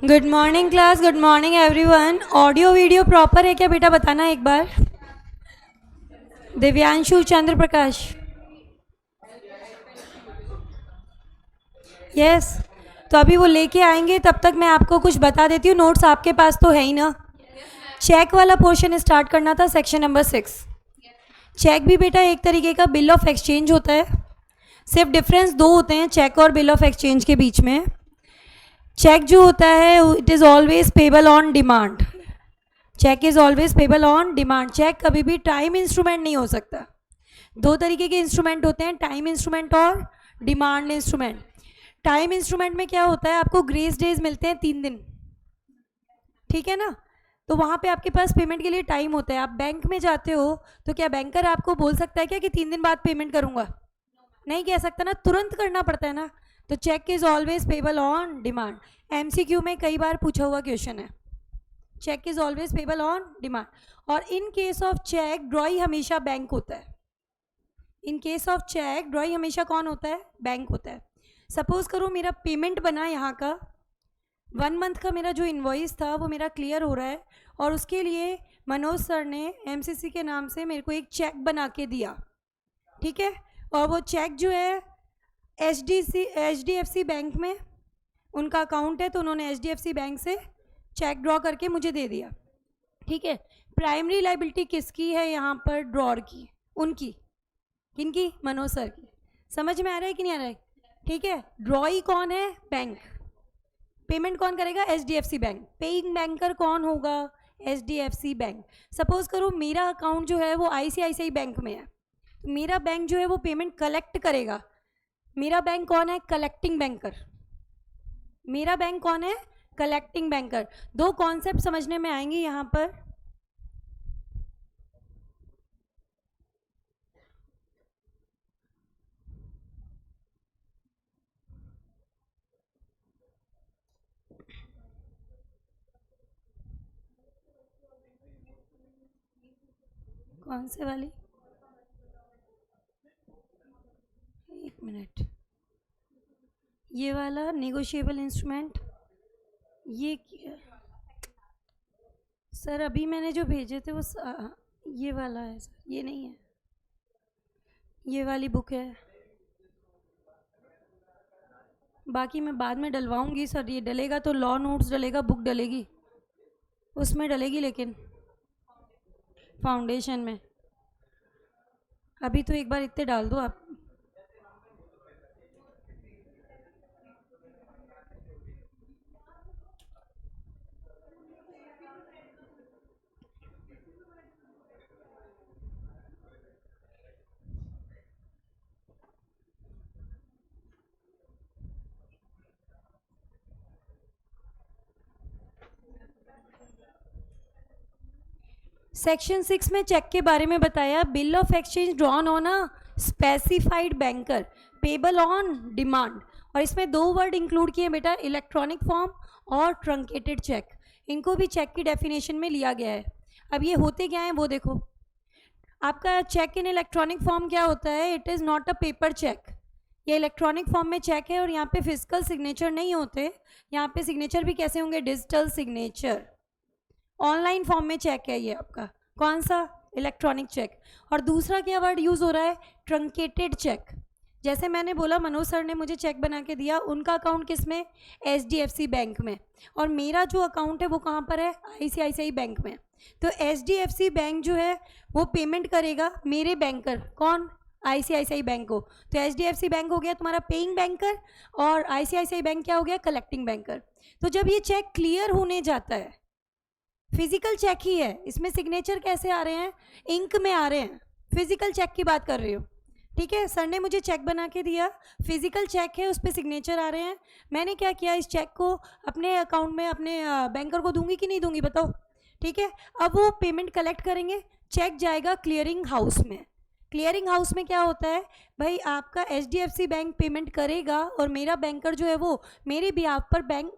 Good morning class, good morning everyone. Audio video proper है क्या बेटा, बताना एक बार। दिव्यांशु, चंद्र प्रकाश, यस। तो अभी वो लेके आएंगे, तब तक मैं आपको कुछ बता देती हूँ। नोट्स आपके पास तो है ही ना। चेक वाला पोर्शन स्टार्ट करना था, सेक्शन नंबर 6। चेक भी बेटा एक तरीके का बिल ऑफ एक्सचेंज होता है, सिर्फ डिफरेंस दो होते हैं चेक और बिल ऑफ एक्सचेंज के बीच में। चेक जो होता है it is always payable on demand. Cheque is always payable on demand. Cheque कभी भी टाइम इंस्ट्रूमेंट नहीं हो सकता। दो तरीके के इंस्ट्रूमेंट होते हैं, टाइम इंस्ट्रूमेंट और डिमांड इंस्ट्रूमेंट। टाइम इंस्ट्रूमेंट में क्या होता है, आपको ग्रेस डेज मिलते हैं 3 दिन, ठीक है ना। तो वहाँ पे आपके पास पेमेंट के लिए टाइम होता है। आप बैंक में जाते हो तो क्या बैंकर आपको बोल सकता है क्या कि 3 दिन बाद पेमेंट करूँगा? नहीं कह सकता ना, तुरंत करना पड़ता है ना। तो cheque is always payable on demand. MCQ में कई बार पूछा हुआ क्वेश्चन है, cheque is always payable on demand. और in case of cheque drawee हमेशा बैंक होता है। In case of cheque drawee हमेशा कौन होता है? बैंक होता है। सपोज करो मेरा पेमेंट बना यहाँ का 1 मंथ का, मेरा जो इन्वॉइस था वो मेरा क्लियर हो रहा है, और उसके लिए मनोज सर ने एमसीसी के नाम से मेरे को एक चेक बना के दिया, ठीक है। और वो चेक जो है एचडीएफसी बैंक में उनका अकाउंट है, तो उन्होंने एचडीएफसी बैंक से चेक ड्रॉ करके मुझे दे दिया, ठीक है। प्राइमरी लाइबिलिटी किसकी है यहाँ पर? ड्रॉर की। उनकी, किनकी? मनोज सर की। समझ में आ रहा है कि नहीं आ रहा है? ठीक है। ड्रॉई कौन है? बैंक। पेमेंट कौन करेगा? HDFC bank. पेइंग बैंकर कौन होगा? HDFC bank. सपोज करो मेरा अकाउंट जो है वो आईसीआईसीआई बैंक में है, तो मेरा बैंक जो है वो पेमेंट कलेक्ट करेगा। मेरा बैंक कौन है? Collecting banker. मेरा बैंक कौन है? Collecting banker. दो कॉन्सेप्ट समझने में आएंगे यहाँ पर। कौन से वाली? एक मिनट। ये वाला नेगोशिएबल इंस्ट्रूमेंट, ये सर अभी मैंने जो भेजे थे वो ये वाला है सर, ये नहीं है। ये वाली बुक है, बाकी मैं बाद में डलवाऊंगी सर। ये डलेगा तो लॉ नोट्स डलेगा, बुक डलेगी, उसमें डलेगी, लेकिन फाउंडेशन में अभी तो एक बार इतने डाल दो आप। सेक्शन 6 में चेक के बारे में बताया, bill of exchange drawn on a specified banker payable on demand. और इसमें दो वर्ड इंक्लूड किए बेटा, इलेक्ट्रॉनिक फॉर्म और ट्रंकेटेड चेक। इनको भी चेक की डेफिनेशन में लिया गया है। अब ये होते क्या हैं वो देखो। आपका चेक इन इलेक्ट्रॉनिक फॉर्म क्या होता है? It is not a paper cheque. ये इलेक्ट्रॉनिक फॉर्म में चेक है, और यहाँ पे फिजिकल सिग्नेचर नहीं होते। यहाँ पे सिग्नेचर भी कैसे होंगे? Digital signature. ऑनलाइन फॉर्म में चेक है ये आपका, कौन सा? Electronic cheque. और दूसरा क्या वर्ड यूज़ हो रहा है? Truncated cheque. जैसे मैंने बोला मनोज सर ने मुझे चेक बना के दिया, उनका अकाउंट किस में? एचडीएफसी बैंक में। और मेरा जो अकाउंट है वो कहाँ पर है? आईसीआईसीआई बैंक में। तो एचडीएफसी बैंक जो है वो पेमेंट करेगा मेरे बैंकर, कौन? आईसीआईसीआई बैंक को। तो एचडीएफसी बैंक हो गया तुम्हारा पेइंग बैंकर, और आईसीआईसीआई बैंक क्या हो गया? Collecting banker. तो जब ये चेक क्लियर होने जाता है, फिजिकल चेक ही है, इसमें सिग्नेचर कैसे आ रहे हैं? इंक में आ रहे हैं। फिजिकल चेक की बात कर रही हूँ, ठीक है। सर ने मुझे चेक बना के दिया, फिजिकल चेक है, उस पर सिग्नेचर आ रहे हैं। मैंने क्या किया, इस चेक को अपने अकाउंट में अपने बैंकर को दूंगी कि नहीं दूंगी, बताओ, ठीक है। अब वो पेमेंट कलेक्ट करेंगे, चेक जाएगा क्लियरिंग हाउस में। क्लियरिंग हाउस में क्या होता है भाई? आपका एचडीएफसी बैंक पेमेंट करेगा, और मेरा बैंकर जो है वो मेरे बिहाफ पर बैंक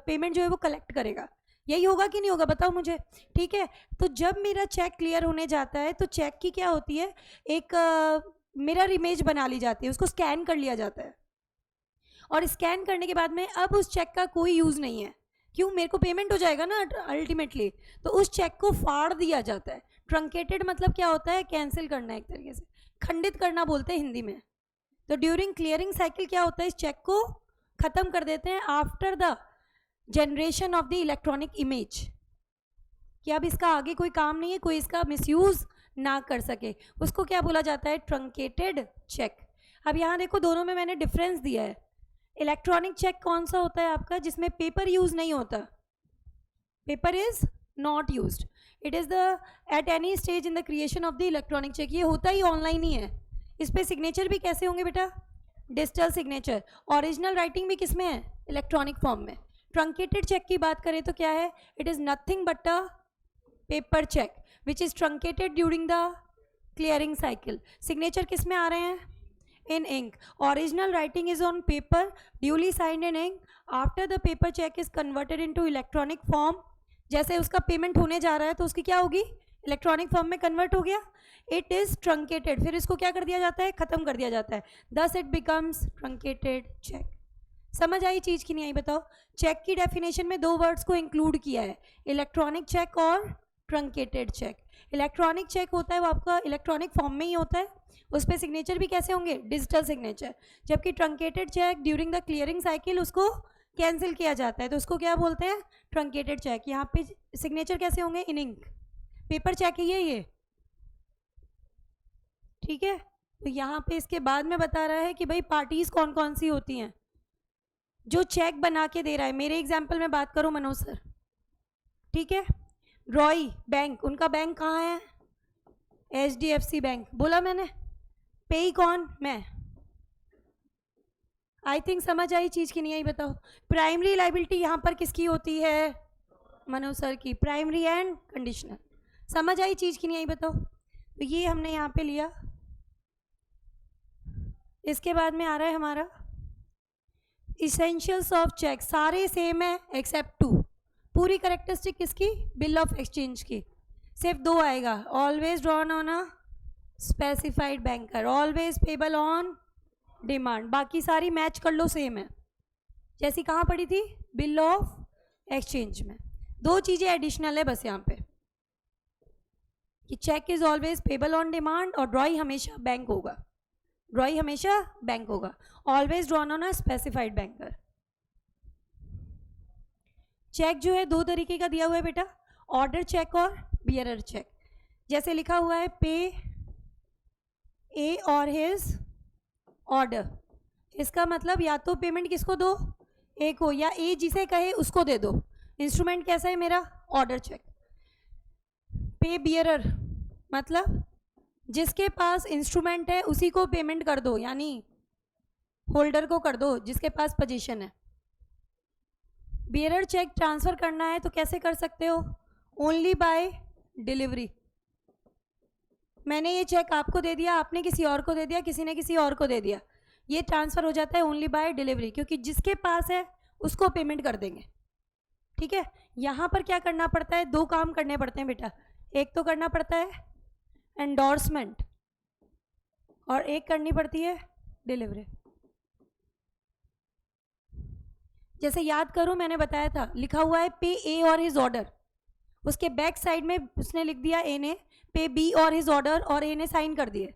पेमेंट जो है वो कलेक्ट करेगा। यही होगा कि नहीं होगा, बताओ मुझे, ठीक है। तो जब मेरा चेक क्लियर होने जाता है तो चेक की क्या होती है? एक मिरर इमेज बना ली जाती है, उसको स्कैन कर लिया जाता है, और स्कैन करने के बाद में अब उस चेक का कोई यूज़ नहीं है। क्यों? मेरे को पेमेंट हो जाएगा ना अल्टीमेटली, तो उस चेक को फाड़ दिया जाता है। ट्रंकेटेड मतलब क्या होता है? कैंसिल करना, एक तरीके से खंडित करना बोलते हैं हिंदी में। तो ड्यूरिंग क्लियरिंग साइकिल क्या होता है? इस चेक को खत्म कर देते हैं after the generation of the electronic image, कि अब इसका आगे कोई काम नहीं है, कोई इसका मिसयूज ना कर सके, उसको क्या बोला जाता है? Truncated check. अब यहाँ देखो दोनों में मैंने डिफरेंस दिया है। इलेक्ट्रॉनिक चेक कौन सा होता है आपका? जिसमें पेपर यूज नहीं होता, paper is not used, it is the at any stage in the creation of the electronic cheque. ये होता ही ऑनलाइन ही है। इस पर सिग्नेचर भी कैसे होंगे बेटा? Digital signature. ओरिजिनल राइटिंग भी किस में है? इलेक्ट्रॉनिक फॉर्म में। ट्रंकेटेड चेक की बात करें तो क्या है? It is nothing but a paper cheque which is truncated during the clearing cycle. Signature किस में आ रहे हैं? in ink. Original writing is on paper, duly signed in ink. After the paper check is converted into electronic form, जैसे उसका payment होने जा रहा है तो उसकी क्या होगी? इलेक्ट्रॉनिक फॉर्म में कन्वर्ट हो गया, इट इज़ ट्रंकेटेड। फिर इसको क्या कर दिया जाता है? ख़त्म कर दिया जाता है, thus it becomes truncated check. समझ आई चीज़ की नहीं आई बताओ? चेक की डेफिनेशन में दो वर्ड्स को इंक्लूड किया है, इलेक्ट्रॉनिक चेक और ट्रंकेटेड चेक। इलेक्ट्रॉनिक चेक होता है वो आपका इलेक्ट्रॉनिक फॉर्म में ही होता है, उस पर सिग्नेचर भी कैसे होंगे? Digital signature. जबकि truncated cheque during the clearing cycle उसको कैंसिल किया जाता है, तो उसको क्या बोलते हैं? Truncated cheque. यहाँ पे सिग्नेचर कैसे होंगे? In ink. पेपर चेक ही है ये, ठीक है। तो यहाँ पे इसके बाद में बता रहा है कि भाई पार्टीज कौन कौन सी होती हैं। जो चेक बना के दे रहा है, मेरे एग्जाम्पल में बात करो मनोज सर, ठीक है। रॉय बैंक, उनका बैंक कहाँ है? HDFC बैंक, बोला मैंने। पेई कौन? मैं। आई थिंक समझ आई चीज़ की नहीं आई बताओ? प्राइमरी लाइबिलिटी यहाँ पर किसकी होती है? मनोज सर की। Primary and conditional. समझ आई चीज़ की नहीं आई बताओ? तो ये हमने यहाँ पे लिया। इसके बाद में आ रहा है हमारा इसेंशियल्स ऑफ चेक। सारे सेम है एक्सेप्ट 2। पूरी करेक्टरिस्टिक किसकी? बिल ऑफ एक्सचेंज की। सिर्फ 2 आएगा, always drawn on a specified banker, always payable on demand. बाकी सारी मैच कर लो, सेम है जैसी कहाँ पड़ी थी? बिल ऑफ एक्सचेंज में। 2 चीज़ें एडिशनल है बस यहाँ पे, कि cheque is always payable on demand और ड्रॉई हमेशा बैंक होगा, ड्रॉई हमेशा बैंक होगा, always drawn on a specified banker. Cheque जो है 2 तरीके का दिया हुआ है बेटा, ऑर्डर चेक और बियरर चेक। जैसे लिखा हुआ है पे ए और हिज ऑर्डर, इसका मतलब या तो पेमेंट किसको दो? ए को, या ए जिसे कहे उसको दे दो। इंस्ट्रूमेंट कैसा है मेरा? Order check. पे बियरर मतलब जिसके पास इंस्ट्रूमेंट है उसी को पेमेंट कर दो, यानी होल्डर को कर दो जिसके पास पोजीशन है। बियरर चेक ट्रांसफ़र करना है तो कैसे कर सकते हो? Only by delivery. मैंने ये चेक आपको दे दिया, आपने किसी और को दे दिया, किसी ने किसी और को दे दिया, ये ट्रांसफ़र हो जाता है ओनली बाय डिलीवरी, क्योंकि जिसके पास है उसको पेमेंट कर देंगे, ठीक है। यहाँ पर क्या करना पड़ता है? 2 काम करने पड़ते हैं बेटा। एक तो करना पड़ता है एंडोर्समेंट और एक करनी पड़ती है डिलीवरी। जैसे याद करो, मैंने बताया था, लिखा हुआ है पे ए और हिज ऑर्डर, उसके बैक साइड में उसने लिख दिया ए ने पे बी और हिज ऑर्डर, और ए ने साइन कर दिए,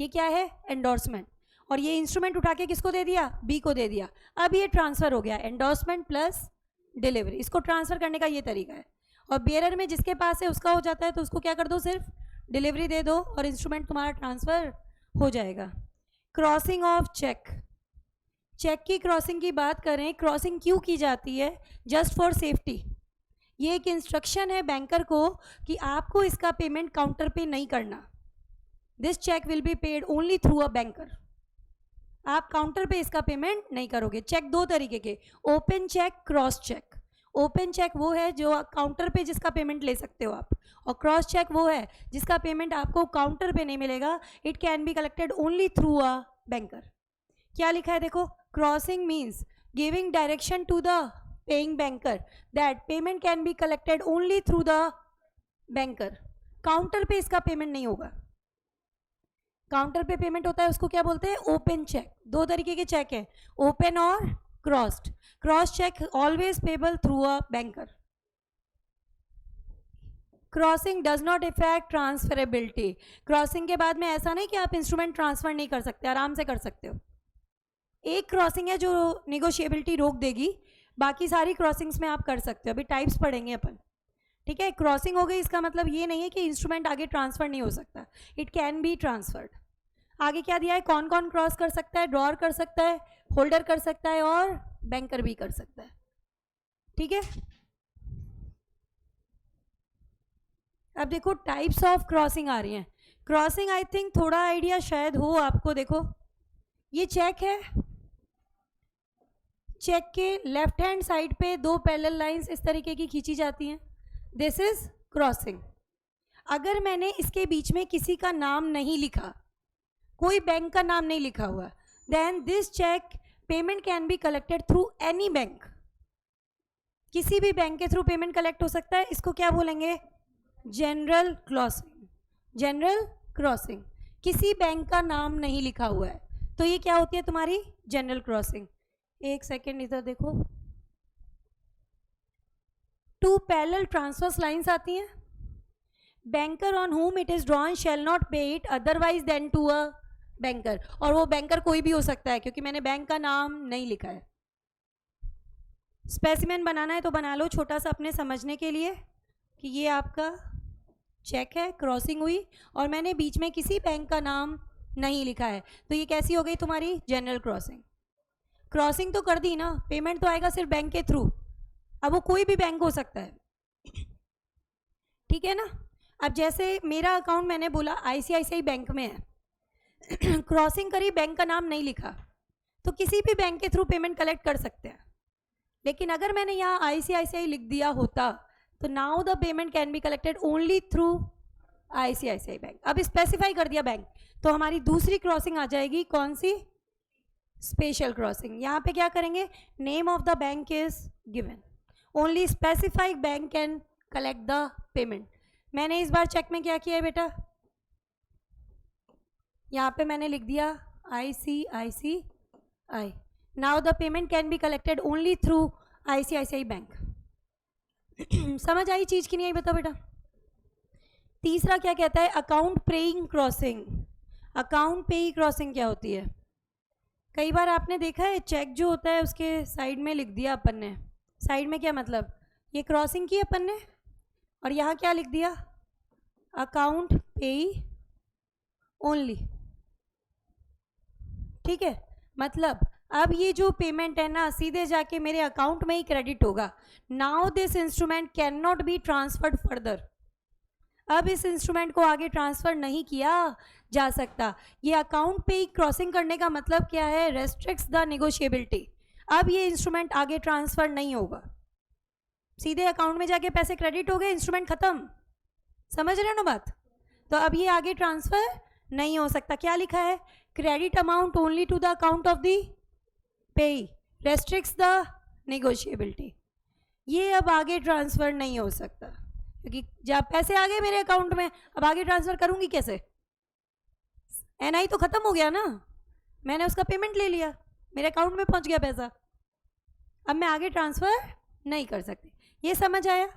ये क्या है? एंडोर्समेंट। और ये इंस्ट्रूमेंट उठा के किसको दे दिया? बी को दे दिया। अब ये ट्रांसफ़र हो गया, एंडोर्समेंट प्लस डिलीवरी। इसको ट्रांसफ़र करने का ये तरीका है। और बियरर में जिसके पास है उसका हो जाता है, तो उसको क्या कर दो? सिर्फ डिलीवरी दे दो और इंस्ट्रूमेंट तुम्हारा ट्रांसफ़र हो जाएगा। Crossing of cheque. चेक की क्रॉसिंग की बात करें, क्रॉसिंग क्यों की जाती है? Just for safety. ये एक इंस्ट्रक्शन है बैंकर को कि आपको इसका पेमेंट काउंटर पे नहीं करना। This cheque will be paid only through a banker. आप काउंटर पे इसका पेमेंट नहीं करोगे। चेक 2 तरीके के, open cheque, cross cheque. Open cheque वो है जो काउंटर पे जिसका पेमेंट ले सकते हो आप, और क्रॉस चेक वो है जिसका पेमेंट आपको काउंटर पे नहीं मिलेगा। It can be collected only through a banker. क्या लिखा है देखो? Crossing means giving direction to the paying banker that payment can be collected only through the banker. Counter पे इसका पेमेंट नहीं होगा। काउंटर पे पेमेंट होता है उसको क्या बोलते हैं? Open cheque. दो तरीके के चेक है, ओपन और crossed. Cross cheque always payable through a banker. Crossing does not effect transferability. Crossing के बाद में ऐसा नहीं कि आप इंस्ट्रूमेंट ट्रांसफर नहीं कर सकते, आराम से कर सकते हो। एक क्रॉसिंग है जो निगोशिएबिलिटी रोक देगी, बाकी सारी क्रॉसिंग्स में आप कर सकते हो। अभी टाइप्स पढ़ेंगे अपन, ठीक है। क्रॉसिंग हो गई, इसका मतलब ये नहीं है कि इंस्ट्रूमेंट आगे ट्रांसफर नहीं हो सकता, इट कैन बी ट्रांसफर्ड। आगे क्या दिया है? कौन कौन क्रॉस कर सकता है? ड्रॉअर कर सकता है, होल्डर कर सकता है और बैंकर भी कर सकता है, ठीक है। अब देखो टाइप्स ऑफ क्रॉसिंग आ रही हैं। क्रॉसिंग आई थिंक थोड़ा आइडिया शायद हो आपको। देखो ये चेक है, चेक के लेफ्ट हैंड साइड पे दो पैरेलल लाइंस इस तरीके की खींची जाती हैं, दिस इज क्रॉसिंग। अगर मैंने इसके बीच में किसी का नाम नहीं लिखा, कोई बैंक का नाम नहीं लिखा हुआ, then this cheque payment can be collected through any bank. किसी भी बैंक के थ्रू पेमेंट कलेक्ट हो सकता है। इसको क्या बोलेंगे? General crossing. जनरल क्रॉसिंग, किसी बैंक का नाम नहीं लिखा हुआ है तो ये क्या होती है तुम्हारी? General crossing. एक सेकेंड इधर देखो, टू पैरेलल ट्रांसवर्स लाइंस आती हैं। Banker on whom it is drawn shall not pay it otherwise than to a banker. और वो बैंकर कोई भी हो सकता है क्योंकि मैंने बैंक का नाम नहीं लिखा है। स्पेसिमेन बनाना है तो बना लो छोटा सा अपने समझने के लिए कि ये आपका चेक है, क्रॉसिंग हुई और मैंने बीच में किसी बैंक का नाम नहीं लिखा है, तो ये कैसी हो गई तुम्हारी? General crossing. क्रॉसिंग तो कर दी ना, पेमेंट तो आएगा सिर्फ बैंक के थ्रू। अब वो कोई भी बैंक हो सकता है, ठीक है ना। अब जैसे मेरा अकाउंट मैंने बोला आईसीआईसीआई बैंक में है क्रॉसिंग करी, बैंक का नाम नहीं लिखा, तो किसी भी बैंक के थ्रू पेमेंट कलेक्ट कर सकते हैं। लेकिन अगर मैंने यहाँ आईसीआईसीआई लिख दिया होता तो now the payment can be collected only through ICICI bank. अब स्पेसिफाई कर दिया बैंक, तो हमारी दूसरी क्रॉसिंग आ जाएगी, कौन सी? Special crossing. यहाँ पे क्या करेंगे? Name of the bank is given, only specified bank can collect the payment. मैंने इस बार चेक में क्या किया है बेटा? यहाँ पे मैंने लिख दिया ICICI। Now the payment can be collected only through ICICI bank. समझ आई चीज की नहीं आई? बताओ बेटा। तीसरा क्या कहता है? Account paying crossing. अकाउंट पेई क्रॉसिंग क्या होती है? कई बार आपने देखा है चेक जो होता है उसके साइड में लिख दिया अपन ने, साइड में क्या मतलब? ये क्रॉसिंग की अपन ने, और यहाँ क्या लिख दिया? अकाउंट पेई ओनली, ठीक है। मतलब अब ये जो पेमेंट है ना सीधे जाके मेरे अकाउंट में ही क्रेडिट होगा। Now this instrument can not be transferred further. अब इस इंस्ट्रूमेंट को आगे ट्रांसफर नहीं किया जा सकता। ये अकाउंट पे ही क्रॉसिंग करने का मतलब क्या है? Restricts the negotiability. अब ये इंस्ट्रूमेंट आगे ट्रांसफर नहीं होगा, सीधे अकाउंट में जाके पैसे क्रेडिट हो गए, इंस्ट्रूमेंट खत्म। समझ रहे हो ना बात? तो अब ये आगे ट्रांसफर नहीं हो सकता। क्या लिखा है? Credit amount only to the account of the payee, restricts the negotiability. ये अब आगे ट्रांसफर नहीं हो सकता क्योंकि जब पैसे आ गए मेरे अकाउंट में, अब आगे ट्रांसफर करूंगी कैसे? एनआई तो खत्म हो गया ना, मैंने उसका पेमेंट ले लिया, मेरे अकाउंट में पहुंच गया पैसा, अब मैं आगे ट्रांसफर नहीं कर सकती। ये समझ आया?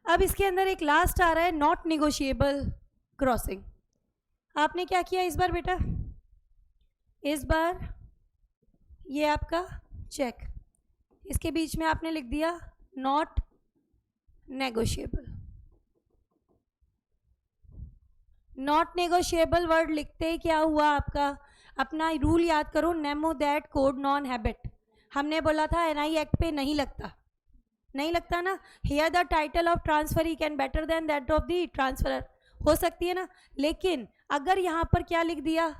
अब इसके अंदर एक लास्ट आ रहा है, नॉट निगोशिएबल क्रॉसिंग। आपने क्या किया इस बार बेटा? इस बार ये आपका चेक, इसके बीच में आपने लिख दिया not negotiable. Not negotiable word लिखते ही क्या हुआ आपका? अपना रूल याद करो, Nemo that code non habit. हमने बोला था एनआई एक्ट पे नहीं लगता, नहीं लगता ना। Here the title of transfer can better than that of the transferor, हो सकती है ना। लेकिन अगर यहाँ पर क्या लिख दिया?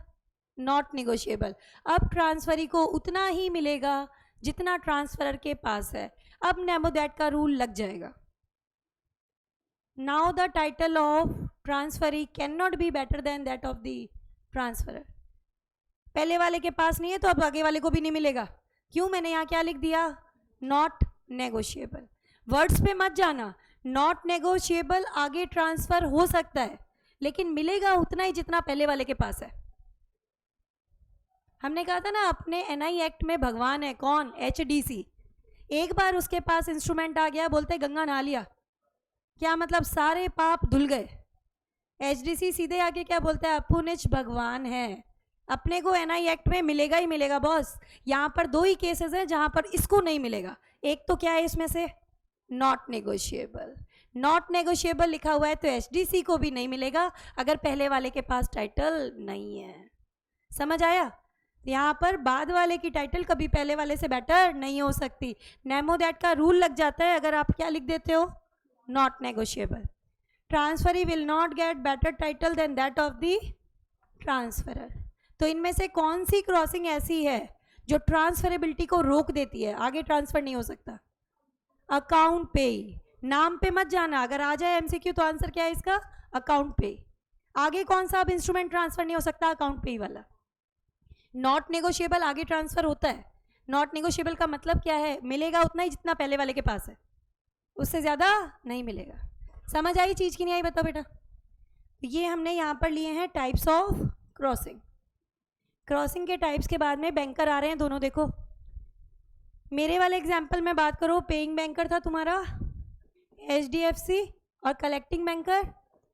नॉट नेगोशिएबल, अब ट्रांसफरी को उतना ही मिलेगा जितना ट्रांसफरर के पास है। अब नेमो दैट का रूल लग जाएगा। Now the title of transferee can not be better than that of the transferor. पहले वाले के पास नहीं है तो अब आगे वाले को भी नहीं मिलेगा। क्यों? मैंने यहाँ क्या लिख दिया? Not negotiable. वर्ड्स पे मत जाना, नॉट नेगोशिएबल आगे ट्रांसफर हो सकता है लेकिन मिलेगा उतना ही जितना पहले वाले के पास है। हमने कहा था ना अपने एनआई एक्ट में भगवान है, कौन? एचडीसी। एक बार उसके पास इंस्ट्रूमेंट आ गया, बोलते गंगा नहा लिया, क्या मतलब सारे पाप धुल गए। एचडीसी सीधे आके क्या बोलता है? अपुनिच भगवान है, अपने को एनआई एक्ट में मिलेगा ही मिलेगा बॉस। यहाँ पर दो ही केसेस है जहां पर इसको नहीं मिलेगा। एक तो क्या है इसमें से? Not negotiable. नॉट नेगोशिएबल लिखा हुआ है तो एचडीसी को भी नहीं मिलेगा अगर पहले वाले के पास टाइटल नहीं है। समझ आया? यहाँ पर बाद वाले की टाइटल कभी पहले वाले से बेटर नहीं हो सकती। नेमो दैट का रूल लग जाता है अगर आप क्या लिख देते हो? Not negotiable. Transferee will not get better title than that of the transferor. तो इनमें से कौन सी क्रॉसिंग ऐसी है जो ट्रांसफरेबिलिटी को रोक देती है, आगे ट्रांसफर नहीं हो सकता? अकाउंट पे। नाम पे मत जाना, अगर आ जाए एमसीक्यू तो आंसर क्या है इसका? अकाउंट पे। आगे कौन सा अब इंस्ट्रूमेंट ट्रांसफर नहीं हो सकता? अकाउंट पे वाला। नॉट नेगोशिएबल आगे ट्रांसफर होता है। नॉट नेगोशिएबल का मतलब क्या है? मिलेगा उतना ही जितना पहले वाले के पास है, उससे ज़्यादा नहीं मिलेगा। समझ आई चीज़ की नहीं आई? बताओ बेटा। ये हमने यहाँ पर लिए हैं टाइप्स ऑफ क्रॉसिंग। क्रॉसिंग के टाइप्स के बाद में बैंकर आ रहे हैं दोनों। देखो मेरे वाले एग्जाम्पल में बात करो, पेइंग बैंकर था तुम्हारा एचडीएफसी और कलेक्टिंग बैंकर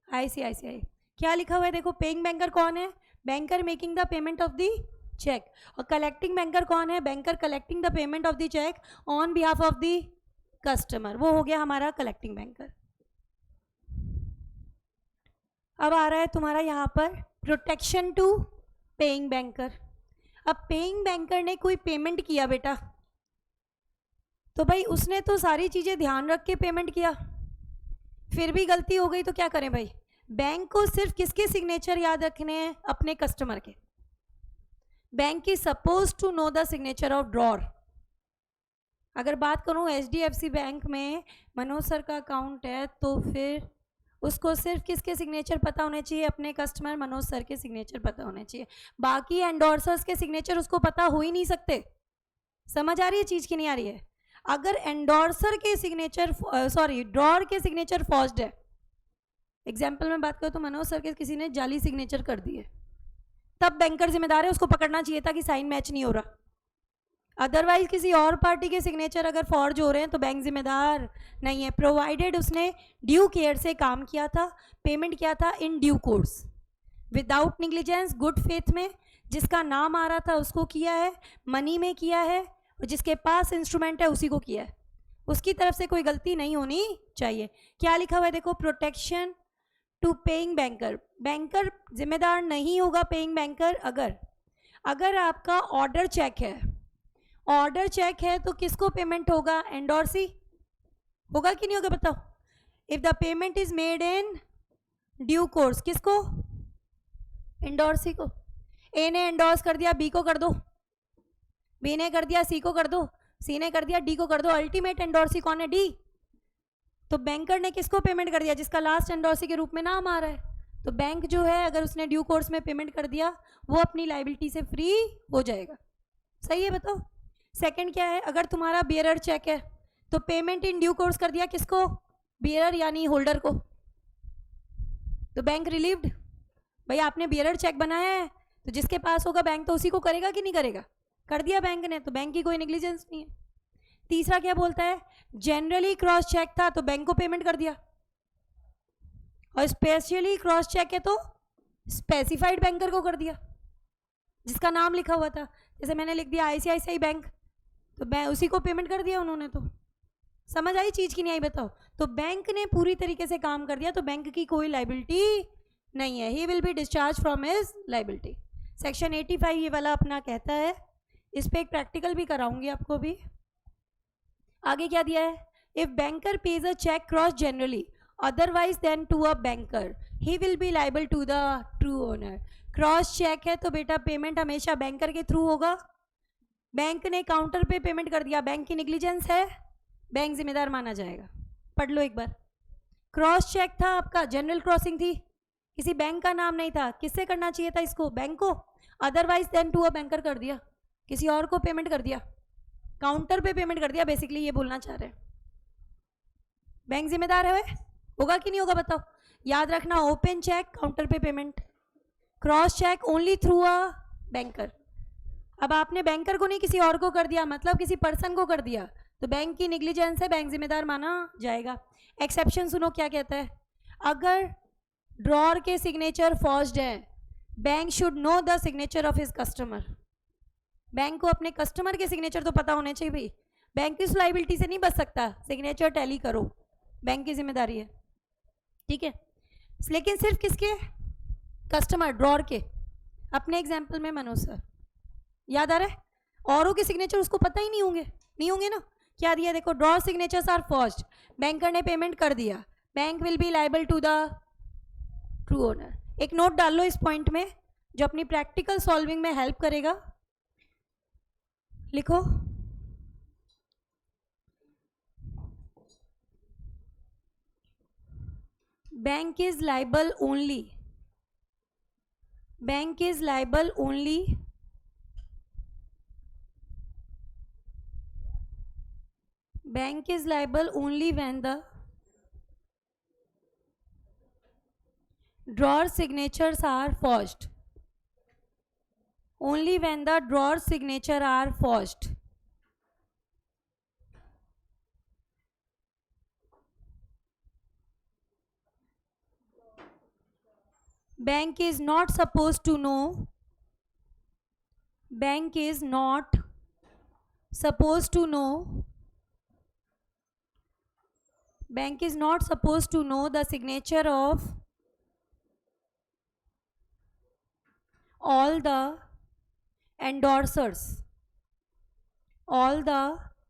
आईसीआईसीआई। क्या लिखा हुआ है देखो? पेइंग बैंकर कौन है? Banker making the payment of the cheque. और कलेक्टिंग बैंकर कौन है? Banker collecting the payment of the cheque on behalf of the customer. वो हो गया हमारा कलेक्टिंग बैंकर। अब आ रहा है तुम्हारा यहाँ पर प्रोटेक्शन टू पेइंग बैंकर। अब पेइंग बैंकर ने कोई पेमेंट किया बेटा, तो भाई उसने तो सारी चीज़ें ध्यान रख के पेमेंट किया, फिर भी गलती हो गई तो क्या करें भाई? बैंक को सिर्फ किसके सिग्नेचर याद रखने हैं? अपने कस्टमर के। Bank is suppose to know the signature of drawer. अगर बात करूं एचडीएफसी बैंक में मनोज सर का अकाउंट है तो फिर उसको सिर्फ किसके सिग्नेचर पता होने चाहिए? अपने कस्टमर मनोज सर के सिग्नेचर पता होने चाहिए। बाकी एंडोर्सर्स के सिग्नेचर उसको पता हो ही नहीं सकते। समझ आ रही है चीज़ की नहीं आ रही है? अगर एंडोर्सर के सिग्नेचर ड्रॉर के सिग्नेचर फॉर्ज्ड है, एग्जाम्पल में बात करो तो मनोज सर के किसी ने जाली सिग्नेचर कर दिए, तब बैंकर जिम्मेदार है, उसको पकड़ना चाहिए था कि साइन मैच नहीं हो रहा। अदरवाइज किसी और पार्टी के सिग्नेचर अगर फॉर्ज हो रहे हैं तो बैंक जिम्मेदार नहीं है, प्रोवाइडेड उसने ड्यू केयर से काम किया था, पेमेंट किया था इन due course, without negligence, good faith में, जिसका नाम आ रहा था उसको किया है, मनी में किया है, और जिसके पास इंस्ट्रूमेंट है उसी को किया है। उसकी तरफ से कोई गलती नहीं होनी चाहिए। क्या लिखा हुआ है देखो? Protection to paying banker. Banker जिम्मेदार नहीं होगा पेइंग बैंकर अगर आपका ऑर्डर चेक है, ऑर्डर चेक है तो किसको पेमेंट होगा? एंडोर्सी होगा कि नहीं होगा? बताओ। If the payment is made in due course, किसको? एंडोर्सी को। ए ने एंडोर्स कर दिया, बी को कर दो, बी ने कर दिया, सी को कर दो, सी ने कर दिया, डी को कर दो। अल्टीमेट एंडोर्सी कौन है? डी। तो बैंकर ने किसको पेमेंट कर दिया? जिसका लास्ट एंडोर्सी के रूप में नाम आ रहा है। तो बैंक जो है अगर उसने ड्यू कोर्स में पेमेंट कर दिया वो अपनी लाइबिलिटी से फ्री हो जाएगा। सही है? बताओ। सेकंड क्या है? अगर तुम्हारा बियरर चेक है तो पेमेंट इन ड्यू कोर्स कर दिया किसको? बियरर यानी होल्डर को, तो बैंक रिलीव्ड। भाई आपने बियरर चेक बनाया है तो जिसके पास होगा बैंक तो उसी को करेगा कि नहीं करेगा? कर दिया बैंक ने, तो बैंक की कोई नेग्लिजेंस नहीं है। तीसरा क्या बोलता है? जनरली क्रॉस चेक था तो बैंक को पेमेंट कर दिया, और स्पेशली क्रॉस चेक है तो स्पेसिफाइड बैंकर को कर दिया जिसका नाम लिखा हुआ था। जैसे मैंने लिख दिया आईसीआईसीआई बैंक, तो उसी को पेमेंट कर दिया उन्होंने। तो समझ आई चीज़ की नहीं आई? बताओ। तो बैंक ने पूरी तरीके से काम कर दिया तो बैंक की कोई लाइबिलिटी नहीं है। ही will be discharge from his liability. Section 85 ये वाला अपना कहता है। इस पर एक प्रैक्टिकल भी कराऊंगी आपको भी। आगे क्या दिया है? If banker pays a cheque crossed generally otherwise than to a banker he will be liable to the true owner. Cross cheque है तो बेटा पेमेंट हमेशा बैंकर के थ्रू होगा। बैंक ने काउंटर पे पेमेंट कर दिया, बैंक की नेग्लिजेंस है, बैंक जिम्मेदार माना जाएगा। पढ़ लो एक बार। क्रॉस चेक था आपका, जनरल क्रॉसिंग थी, किसी बैंक का नाम नहीं था, किससे करना चाहिए था इसको? बैंक को। Otherwise than to a banker कर दिया, किसी और को पेमेंट कर दिया, काउंटर पे पेमेंट कर दिया, बेसिकली ये बोलना चाह रहे हैं। बैंक जिम्मेदार है, होगा कि नहीं होगा? बताओ। याद रखना, ओपन चेक काउंटर पे payment, cross cheque only through a banker. अब आपने बैंकर को नहीं किसी और को कर दिया, मतलब किसी पर्सन को कर दिया, तो बैंक की निग्लिजेंस है, बैंक जिम्मेदार माना जाएगा। एक्सेप्शन सुनो क्या कहता है, अगर ड्रॉर के सिग्नेचर फॉर्ज्ड हैं, bank should know the signature of his customer. Bank को अपने कस्टमर के सिग्नेचर तो पता होने चाहिए भाई, बैंक इस लाइबिलिटी से नहीं बच सकता, सिग्नेचर टैली करो, बैंक की जिम्मेदारी है, ठीक है। लेकिन सिर्फ किसके, कस्टमर ड्रॉर के। अपने एग्जाम्पल में मनोज सर याद आ रहा है, औरों के सिग्नेचर उसको पता ही नहीं होंगे ना। क्या दिया देखो, draw signatures are first, banker ने पेमेंट कर दिया, bank will be liable to the true owner. एक नोट डाल लो इस पॉइंट में जो अपनी प्रैक्टिकल सॉल्विंग में हेल्प करेगा, लिखो bank is liable only, bank is liable only bank is liable only when the drawer signatures are forged, only when the drawer signature are forged. Bank is not supposed to know, bank is not supposed to know, bank is not supposed to know the signature of all the endorsers, all the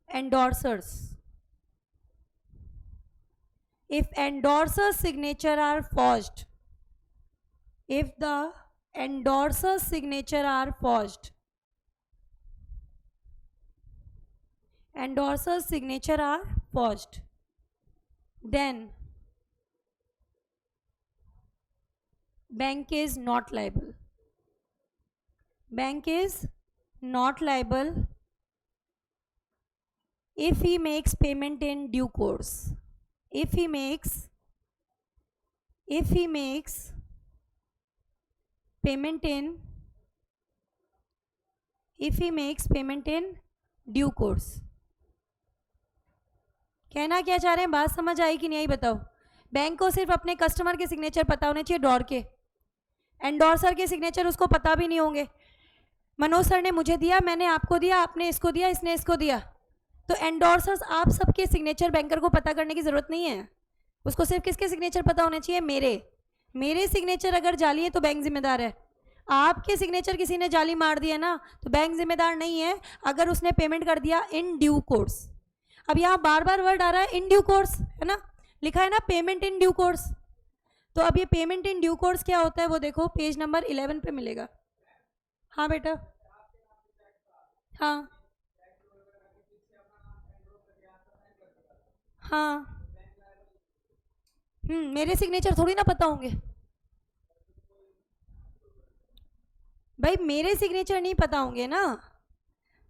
endorsers. If endorsers signature are forged, if the endorsers signature are forged, endorsers signature are forged, then bank is not liable, bank is not liable if he makes payment in due course, if he makes payment in, if he makes payment in due course। कहना क्या चाह रहे हैं, बात समझ आई कि नहीं आई बताओ। बैंक को सिर्फ अपने कस्टमर के सिग्नेचर पता होने चाहिए, ड्रॉर के, एंडोर्सर के सिग्नेचर उसको पता भी नहीं होंगे। मनोज सर ने मुझे दिया, मैंने आपको दिया, आपने इसको दिया, इसने इसको दिया, तो एंडोर्सर्स आप सबके सिग्नेचर बैंकर को पता करने की जरूरत नहीं है, उसको सिर्फ किसके सिग्नेचर पता होने चाहिए, मेरे सिग्नेचर अगर जाली है तो बैंक जिम्मेदार है। आपके सिग्नेचर किसी ने जाली मार दिया ना तो बैंक जिम्मेदार नहीं है, अगर उसने पेमेंट कर दिया इन ड्यू कोर्स। अब यहाँ बार बार वर्ड आ रहा है इन ड्यू कोर्स, है ना, लिखा है ना पेमेंट इन ड्यू कोर्स। तो अब ये पेमेंट इन ड्यू कोर्स क्या होता है वो देखो, पेज नंबर 11 पे मिलेगा। हाँ बेटा, हाँ हाँ, मेरे सिग्नेचर थोड़ी ना पता होंगे भाई, मेरे सिग्नेचर नहीं पता होंगे ना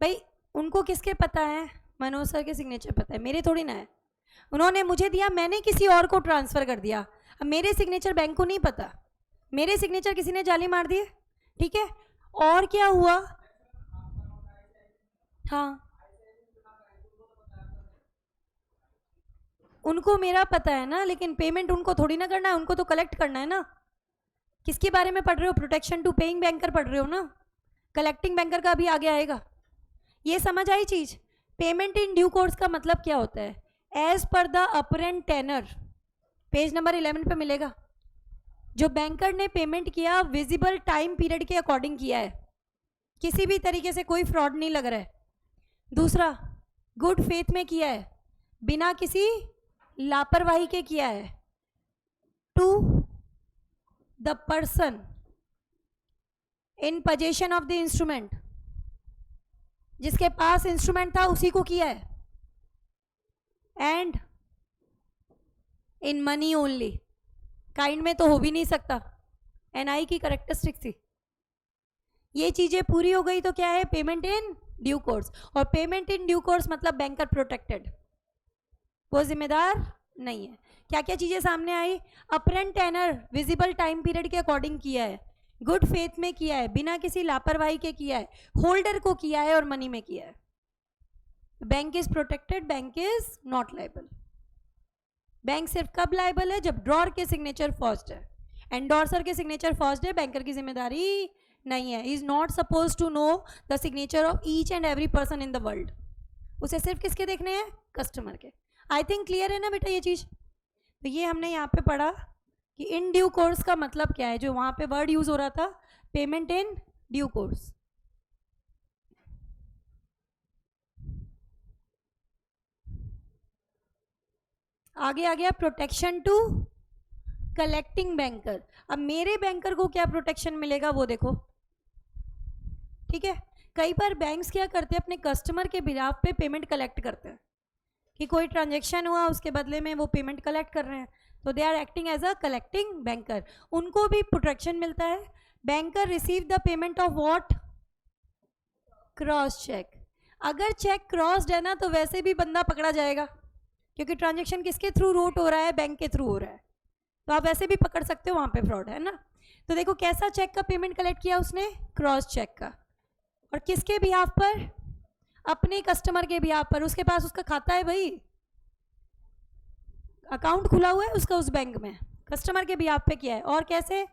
भाई, उनको किसके पता है, मनोज सर के सिग्नेचर पता है, मेरे थोड़ी ना है। उन्होंने मुझे दिया, मैंने किसी और को ट्रांसफ़र कर दिया, अब मेरे सिग्नेचर बैंक को नहीं पता, मेरे सिग्नेचर किसी ने जाली मार दिए, ठीक है। और क्या हुआ, हाँ उनको मेरा पता है ना, लेकिन पेमेंट उनको थोड़ी ना करना है, उनको तो कलेक्ट करना है ना। किसके बारे में पढ़ रहे हो, प्रोटेक्शन टू पेइंग बैंकर पढ़ रहे हो ना, कलेक्टिंग बैंकर का भी आगे आएगा। ये समझ आई चीज, पेमेंट इन ड्यू कोर्स का मतलब क्या होता है, as per the apparent tenor, page number 11 पे मिलेगा। जो बैंकर ने पेमेंट किया विजिबल टाइम पीरियड के अकॉर्डिंग किया है, किसी भी तरीके से कोई फ्रॉड नहीं लग रहा है। दूसरा, गुड फेथ में किया है, बिना किसी लापरवाही के किया है। To the person in possession of the instrument, जिसके पास इंस्ट्रूमेंट था उसी को किया है। And in money only, kind में तो हो भी नहीं सकता, एनआई की करेक्टरिस्टिक थी। ये चीजें पूरी हो गई तो क्या है, पेमेंट इन ड्यू कोर्स। और पेमेंट इन ड्यू कोर्स मतलब बैंकर प्रोटेक्टेड, वो जिम्मेदार नहीं है। क्या क्या चीजें सामने आई, apparent tenor visible time period के अकॉर्डिंग किया है, गुड फेथ में किया है, बिना किसी लापरवाही के किया है, होल्डर को किया है और मनी में किया है, bank is protected, bank is not liable. Bank सिर्फ कब लाइबल है? जब ड्रॉर के सिग्नेचर फर्स्ट है, एंडोर्सर के सिग्नेचर फर्स्ट है, बैंकर की जिम्मेदारी नहीं है। Is not suppose to know the signature of each and every person in the world. उसे सिर्फ किसके देखने हैं? कस्टमर के। आई थिंक क्लियर है ना बेटा ये चीज? तो ये हमने यहाँ पे पढ़ा कि इन ड्यू कोर्स का मतलब क्या है, जो वहां पे वर्ड यूज हो रहा था, पेमेंट इन ड्यू कोर्स। आगे आ गया प्रोटेक्शन टू कलेक्टिंग बैंकर। अब मेरे बैंकर को क्या प्रोटेक्शन मिलेगा वो देखो, ठीक है। कई बार बैंक्स क्या करते हैं, अपने कस्टमर के बिहाफ पे पेमेंट कलेक्ट करते हैं, कि कोई ट्रांजैक्शन हुआ उसके बदले में वो पेमेंट कलेक्ट कर रहे हैं, तो they are acting as a collecting banker, उनको भी प्रोटेक्शन मिलता है। Banker receive the payment of what? Cross cheque. अगर चेक क्रॉस्ड है ना तो वैसे भी बंदा पकड़ा जाएगा, क्योंकि ट्रांजैक्शन किसके थ्रू रूट हो रहा है? बैंक के थ्रू हो रहा है, तो आप वैसे भी पकड़ सकते हो, वहां पे फ्रॉड है ना। तो देखो कैसा चेक का पेमेंट कलेक्ट किया उसने? क्रॉस चेक का। और किसके बिहाफ पर? अपने कस्टमर के बिहाफ पर। उसके पास उसका खाता है भाई, अकाउंट खुला हुआ है उसका उस बैंक में, कस्टमर के बिहाफ पे किया है। और कैसे?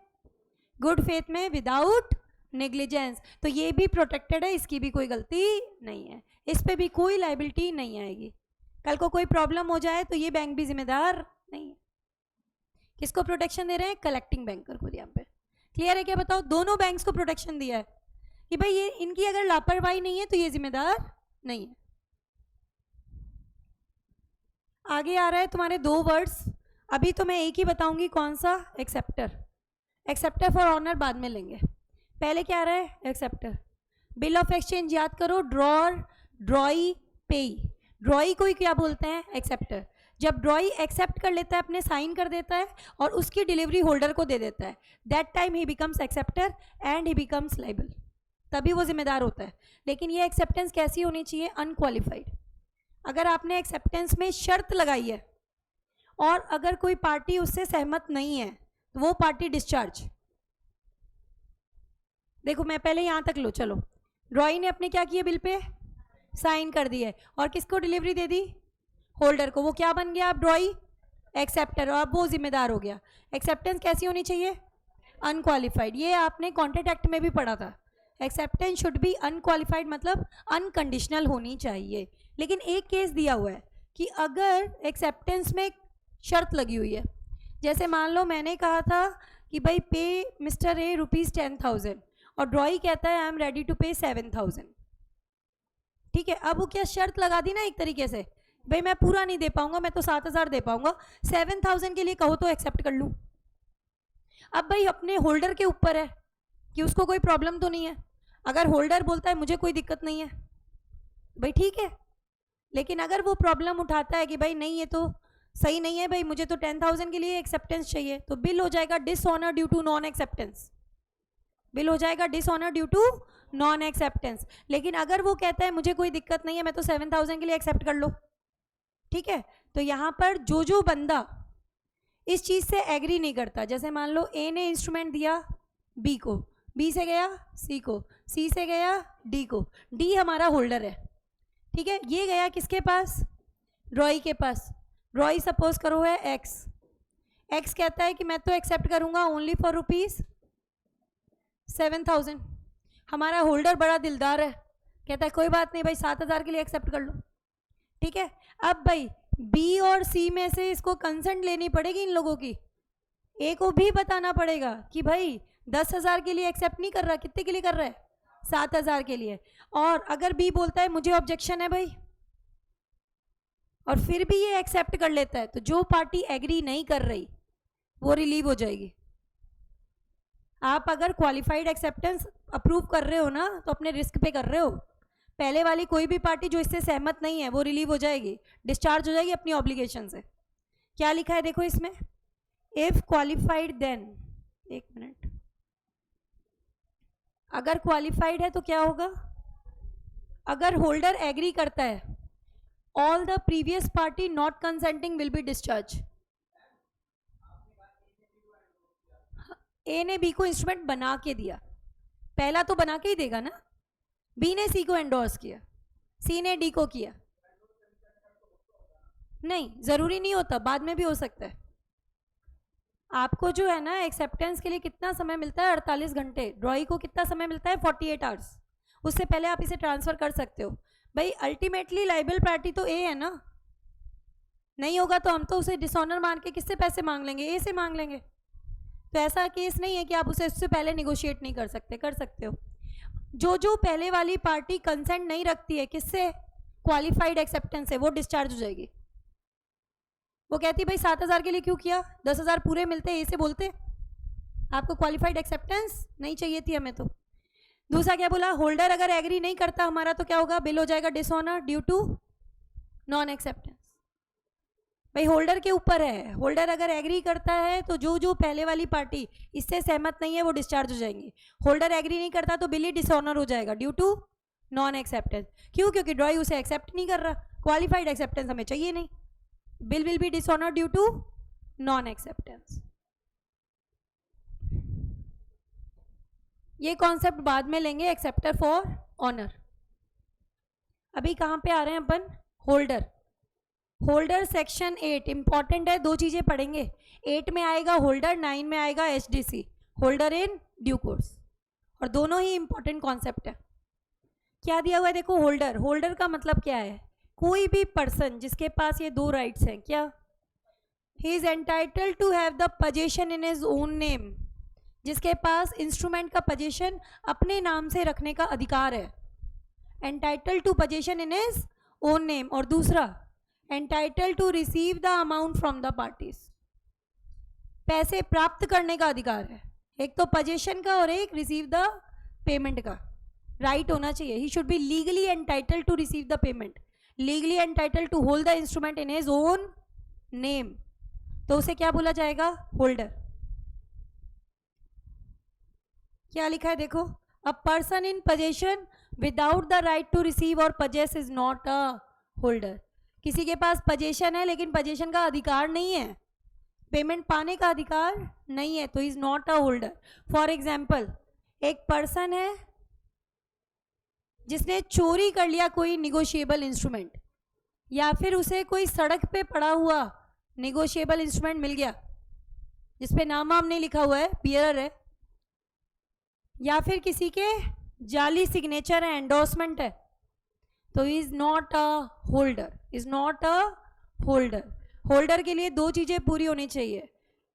गुड फेथ में, विदाउट नेग्लिजेंस। तो ये भी प्रोटेक्टेड है, इसकी भी कोई गलती नहीं है, इस पे भी कोई लाइबिलिटी नहीं आएगी। कल को कोई प्रॉब्लम हो जाए तो ये बैंक भी जिम्मेदार नहीं है। किसको प्रोटेक्शन दे रहे हैं? कलेक्टिंग बैंकर को। यहाँ पे क्लियर है क्या? बताओ, दोनों बैंक्स को प्रोटेक्शन दिया है कि भाई ये इनकी अगर लापरवाही नहीं है तो ये जिम्मेदार नहीं है। आगे आ रहा है तुम्हारे दो वर्ड्स, अभी तो मैं एक ही बताऊंगी, कौन सा? एक्सेप्टर। एक्सेप्टर फॉर ऑनर बाद में लेंगे, पहले क्या आ रहा है? एक्सेप्टर। बिल ऑफ एक्सचेंज याद करो, ड्रॉर, ड्रॉई, पेई। ड्रॉई को ही क्या बोलते हैं? एक्सेप्टर। जब ड्रॉई एक्सेप्ट कर लेता है, अपने साइन कर देता है और उसकी डिलीवरी होल्डर को दे देता है, that time he becomes acceptor and he becomes liable, तभी वो जिम्मेदार होता है। लेकिन ये एक्सेप्टेंस कैसी होनी चाहिए? अनक्वालिफाइड। अगर आपने एक्सेप्टेंस में शर्त लगाई है और अगर कोई पार्टी उससे सहमत नहीं है तो वो पार्टी डिस्चार्ज। देखो मैं पहले यहां तक लो, चलो। ड्रॉई ने अपने क्या किए? बिल पे साइन कर दिए और किसको डिलीवरी दे दी? होल्डर को। वो क्या बन गया? अब ड्रॉई एक्सेप्टर, और अब वो जिम्मेदार हो गया। एक्सेप्टेंस कैसी होनी चाहिए? अनक्वालिफाइड। ये आपने कॉन्ट्रैक्ट एक्ट में भी पढ़ा था, एक्सेप्टेंस शुड बी अनक्वालिफाइड, मतलब अनकंडीशनल होनी चाहिए। लेकिन एक केस दिया हुआ है कि अगर एक्सेप्टेंस में शर्त लगी हुई है, जैसे मान लो मैंने कहा था कि भाई पे मिस्टर ए ₹10,000 और ड्रॉई कहता है आई एम रेडी टू पे 7,000, ठीक है। अब वो क्या शर्त लगा दी ना एक तरीके से, भाई मैं पूरा नहीं दे पाऊंगा, मैं तो 7,000 दे पाऊंगा, 7,000 के लिए कहो तो एक्सेप्ट कर लूँ। अब भाई अपने होल्डर के ऊपर है कि उसको कोई प्रॉब्लम तो नहीं है। अगर होल्डर बोलता है मुझे कोई दिक्कत नहीं है, भाई ठीक है। लेकिन अगर वो प्रॉब्लम उठाता है कि भाई नहीं ये तो सही नहीं है, भाई मुझे तो 10,000 के लिए एक्सेप्टेंस चाहिए, तो बिल हो जाएगा dishonour due to non acceptance. Bill हो जाएगा dishonour due to non acceptance. लेकिन अगर वो कहता है मुझे कोई दिक्कत नहीं है, मैं तो 7,000 के लिए एक्सेप्ट कर लो, ठीक है। तो यहाँ पर जो बंदा इस चीज से एग्री नहीं करता, जैसे मान लो ए ने इंस्ट्रूमेंट दिया बी को, बी से गया सी को, सी से गया डी को, डी हमारा होल्डर है, ठीक है। ये गया किसके पास? ड्रॉई के पास। ड्रॉई सपोज करो है एक्स, एक्स कहता है कि मैं तो एक्सेप्ट करूंगा ओनली फॉर ₹7,000। हमारा होल्डर बड़ा दिलदार है, कहता है कोई बात नहीं भाई 7,000 के लिए एक्सेप्ट कर लो, ठीक है। अब भाई बी और सी में से इसको कंसेंट लेनी पड़ेगी इन लोगों की, ए को भी बताना पड़ेगा कि भाई 10,000 के लिए एक्सेप्ट नहीं कर रहा, कितने के लिए कर रहा है? 7,000 के लिए। और अगर बी बोलता है मुझे ऑब्जेक्शन है भाई, और फिर भी ये एक्सेप्ट कर लेता है, तो जो पार्टी एग्री नहीं कर रही वो रिलीव हो जाएगी। आप अगर क्वालिफाइड एक्सेप्टेंस अप्रूव कर रहे हो ना तो अपने रिस्क पे कर रहे हो। पहले वाली कोई भी पार्टी जो इससे सहमत नहीं है वो रिलीव हो जाएगी, डिस्चार्ज हो जाएगी अपनी ऑब्लिगेशन से। क्या लिखा है देखो इसमें, इफ क्वालिफाइड देन, एक मिनट, अगर क्वालिफाइड है तो क्या होगा? अगर होल्डर एग्री करता है, all the previous party not consenting will be discharge. A ने बी को इंस्ट्रूमेंट बना के दिया, पहला तो बना के ही देगा ना, बी ने सी को एंडोर्स किया, सी ने डी को किया, नहीं जरूरी नहीं होता, बाद में भी हो सकता है। आपको जो है ना एक्सेप्टेंस के लिए कितना समय मिलता है, 48 घंटे, ड्रॉई को कितना समय मिलता है, 48 आवर्स, उससे पहले आप इसे ट्रांसफर कर सकते हो। भाई अल्टीमेटली लाइबल पार्टी तो ए है ना, नहीं होगा तो हम तो उसे डिसऑनर मान के किससे पैसे मांग लेंगे, ए से मांग लेंगे। तो ऐसा केस नहीं है कि आप उसे उससे पहले निगोशिएट नहीं कर सकते, कर सकते हो। जो पहले वाली पार्टी कंसेंट नहीं रखती है किससे, क्वालिफाइड एक्सेप्टेंस है, वो डिस्चार्ज हो जाएगी। वो कहती भाई 7,000 के लिए क्यों किया, 10,000 पूरे मिलते, ए से बोलते आपको क्वालिफाइड एक्सेप्टेंस नहीं चाहिए थी हमें। तो दूसरा क्या बोला, होल्डर अगर एग्री नहीं करता हमारा तो क्या होगा, बिल हो जाएगा dishonour due to non acceptance. भाई होल्डर के ऊपर है, होल्डर अगर एग्री करता है तो जो पहले वाली पार्टी इससे सहमत नहीं है वो डिस्चार्ज हो जाएंगी। होल्डर एग्री नहीं करता तो बिल ही डिसऑनर हो जाएगा ड्यू टू नॉन एक्सेप्टेंस। क्यों, क्योंकि ड्रॉई उसे एक्सेप्ट नहीं कर रहा, क्वालिफाइड एक्सेप्टेंस हमें चाहिए नहीं, bill will be dishonour due to non acceptance. ये कॉन्सेप्ट बाद में लेंगे, एक्सेप्टर फॉर ऑनर। अभी कहाँ पे आ रहे हैं अपन, होल्डर। होल्डर सेक्शन 8 इंपॉर्टेंट है, दो चीजें पढ़ेंगे, 8 में आएगा होल्डर, 9 में आएगा HDC, holder in due course, और दोनों ही इंपॉर्टेंट कॉन्सेप्ट है। क्या दिया हुआ है देखो, होल्डर, होल्डर का मतलब क्या है, कोई भी पर्सन जिसके पास ये दो राइट्स हैं, क्या, he is entitled to have the position in his own name, जिसके पास इंस्ट्रूमेंट का पोजीशन अपने नाम से रखने का अधिकार है, entitled to position in his own name. और दूसरा entitled to receive the amount from the parties, पैसे प्राप्त करने का अधिकार है, एक तो पोजीशन का और एक रिसीव द पेमेंट का राइट होना चाहिए। He should be legally entitled to receive the payment, legally entitled to hold the instrument in his own name, तो उसे क्या बोला जाएगा, होल्डर। क्या लिखा है देखो, a person in possession without the right to receive और possess is not a holder. किसी के पास पोजेशन है लेकिन पोजेशन का अधिकार नहीं है, पेमेंट पाने का अधिकार नहीं है, तो is not a holder. For example, एक पर्सन है जिसने चोरी कर लिया कोई निगोशिएबल इंस्ट्रूमेंट, या फिर उसे कोई सड़क पे पड़ा हुआ निगोशिएबल इंस्ट्रूमेंट मिल गया जिसपे नाम वाम नहीं लिखा हुआ है, बियरर है, या फिर किसी के जाली सिग्नेचर है, एंडोर्समेंट है, तो is not a holder, is not a holder. Holder के लिए दो चीजें पूरी होनी चाहिए,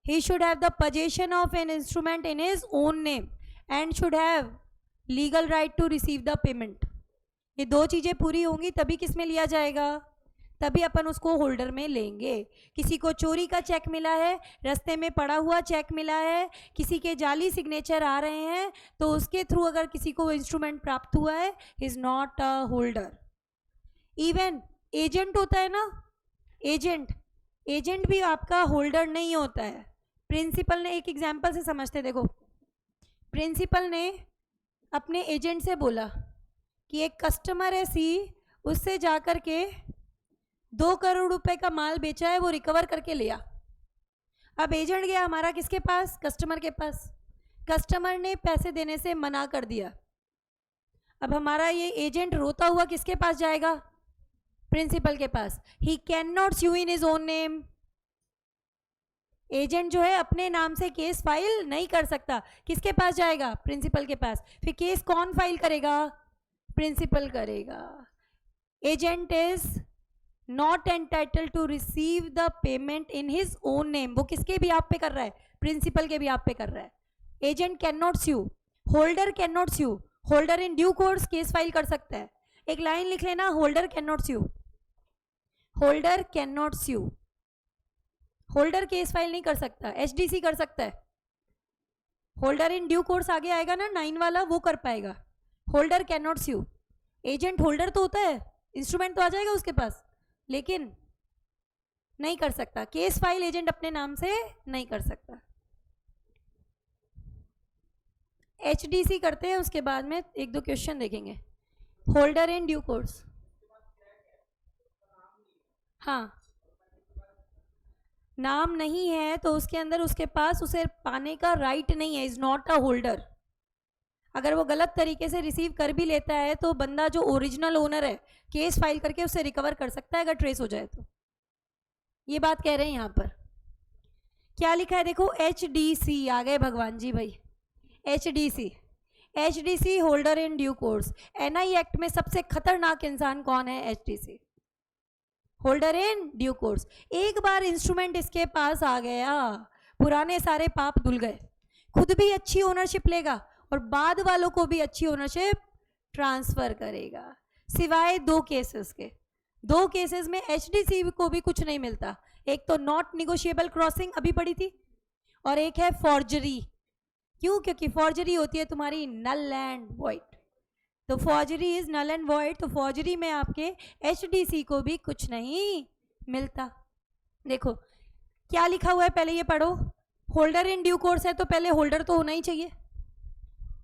he should have the position of an instrument in his own name and should have legal right to receive the payment. ये दो चीजें पूरी होंगी तभी किस में लिया जाएगा, तभी अपन उसको होल्डर में लेंगे। किसी को चोरी का चेक मिला है, रास्ते में पड़ा हुआ चेक मिला है, किसी के जाली सिग्नेचर आ रहे हैं, तो उसके थ्रू अगर किसी को इंस्ट्रूमेंट प्राप्त हुआ है, is not a holder. Even agent होता है ना, एजेंट, एजेंट भी आपका होल्डर नहीं होता है। प्रिंसिपल ने, एक एग्जाम्पल से समझते, देखो प्रिंसिपल ने अपने एजेंट से बोला कि एक कस्टमर है सी, उससे जाकर के 2 करोड़ रुपए का माल बेचा है, वो रिकवर करके लिया। अब एजेंट गया हमारा किसके पास, कस्टमर के पास, कस्टमर ने पैसे देने से मना कर दिया। अब हमारा ये एजेंट रोता हुआ किसके पास जाएगा, प्रिंसिपल के पास। He can not sue in his own name, agent जो है अपने नाम से केस फाइल नहीं कर सकता, किसके पास जाएगा, प्रिंसिपल के पास। फिर केस कौन फाइल करेगा, प्रिंसिपल करेगा। Agent is not entitled to receive the payment in his own name, वो किसके भी आप पे कर रहा है, प्रिंसिपल के भी आप पे कर रहा है। Agent can not sue, holder can not sue, holder in due course case file कर सकता है। एक लाइन लिख लेना, holder can not sue, holder can not sue, holder case file नहीं कर सकता, HDC कर सकता है। होल्डर इन ड्यू कोर्स आगे आएगा ना 9 वाला, वो कर पाएगा। Holder can not sue, agent holder तो होता है, इंस्ट्रूमेंट तो आ जाएगा उसके पास, लेकिन नहीं कर सकता, केस फाइल एजेंट अपने नाम से नहीं कर सकता। HDC करते हैं, उसके बाद में 1-2 क्वेश्चन देखेंगे। होल्डर इन ड्यू कोर्स, हाँ नाम नहीं है तो उसके अंदर उसके पास उसे पाने का राइट नहीं है, इज नॉट अ होल्डर। अगर वो गलत तरीके से रिसीव कर भी लेता है तो बंदा जो ओरिजिनल ओनर है केस फाइल करके उससे रिकवर कर सकता है अगर ट्रेस हो जाए तो। ये बात कह रहे हैं यहाँ पर। क्या लिखा है देखो, HDC आ गए भगवान जी भाई। HDC holder in due course. NI act में सबसे खतरनाक इंसान कौन है? HDC, holder in due course. एक बार इंस्ट्रूमेंट इसके पास आ गया, पुराने सारे पाप धुल गए, खुद भी अच्छी ओनरशिप लेगा और बाद वालों को भी अच्छी ओनरशिप ट्रांसफर करेगा, सिवाय 2 केसेस के। 2 केसेस में HDC को भी कुछ नहीं मिलता। एक तो नॉट निगोशिएबल क्रॉसिंग अभी पड़ी थी, और एक है फॉर्जरी। क्यों? क्योंकि फॉर्जरी होती है तुम्हारी नल एंड वॉइड। तो forgery is null and void, तो फॉर्जरी में आपके HDC को भी कुछ नहीं मिलता। देखो क्या लिखा हुआ है, पहले ये पढ़ो। होल्डर इन ड्यू कोर्स है तो पहले होल्डर तो होना ही चाहिए।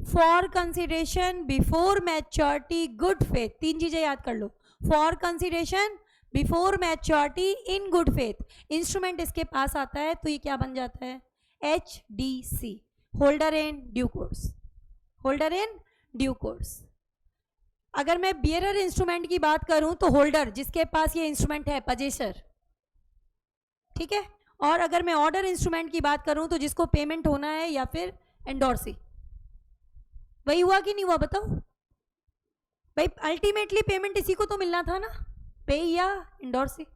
For consideration before maturity good faith, 3 चीजें याद कर लो। For consideration before maturity in good faith, instrument इसके पास आता है तो ये क्या बन जाता है? HDC, holder in due course. Holder in due course. अगर मैं बियरर इंस्ट्रूमेंट की बात करूं तो होल्डर जिसके पास ये इंस्ट्रूमेंट है, पजेसर, ठीक है। और अगर मैं ऑर्डर इंस्ट्रूमेंट की बात करूं तो जिसको पेमेंट होना है या फिर एंडोर्सी। वही हुआ कि नहीं हुआ बताओ भाई? अल्टीमेटली पेमेंट इसी को तो मिलना था ना, पे या एंडोर्सी।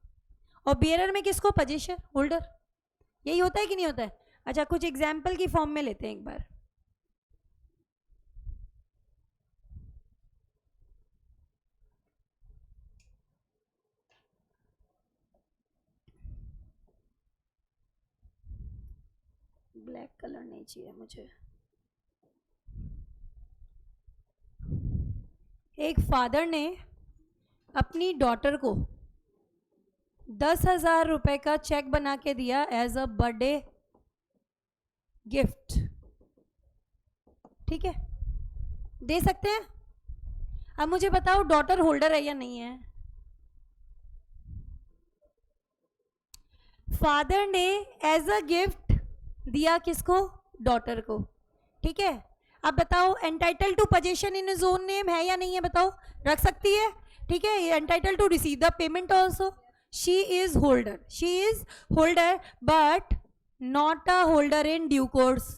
और बियरर में किसको? Possessor, holder. यही होता है कि नहीं होता है? अच्छा, कुछ एग्जाम्पल की फॉर्म में लेते हैं एक बार। ब्लैक कलर नहीं चाहिए मुझे। एक फादर ने अपनी डॉटर को 10,000 रुपए का चेक बना के दिया एज अ बर्थडे गिफ्ट, ठीक है, दे सकते हैं। अब मुझे बताओ डॉटर होल्डर है या नहीं है? फादर ने एज अ गिफ्ट दिया किसको? डॉटर को, ठीक है। अब बताओ entitle to position in his own name है या नहीं है? बताओ, रख सकती है, ठीक है। Entitle to receive the payment also. She is holder, she is holder but not a holder in due course.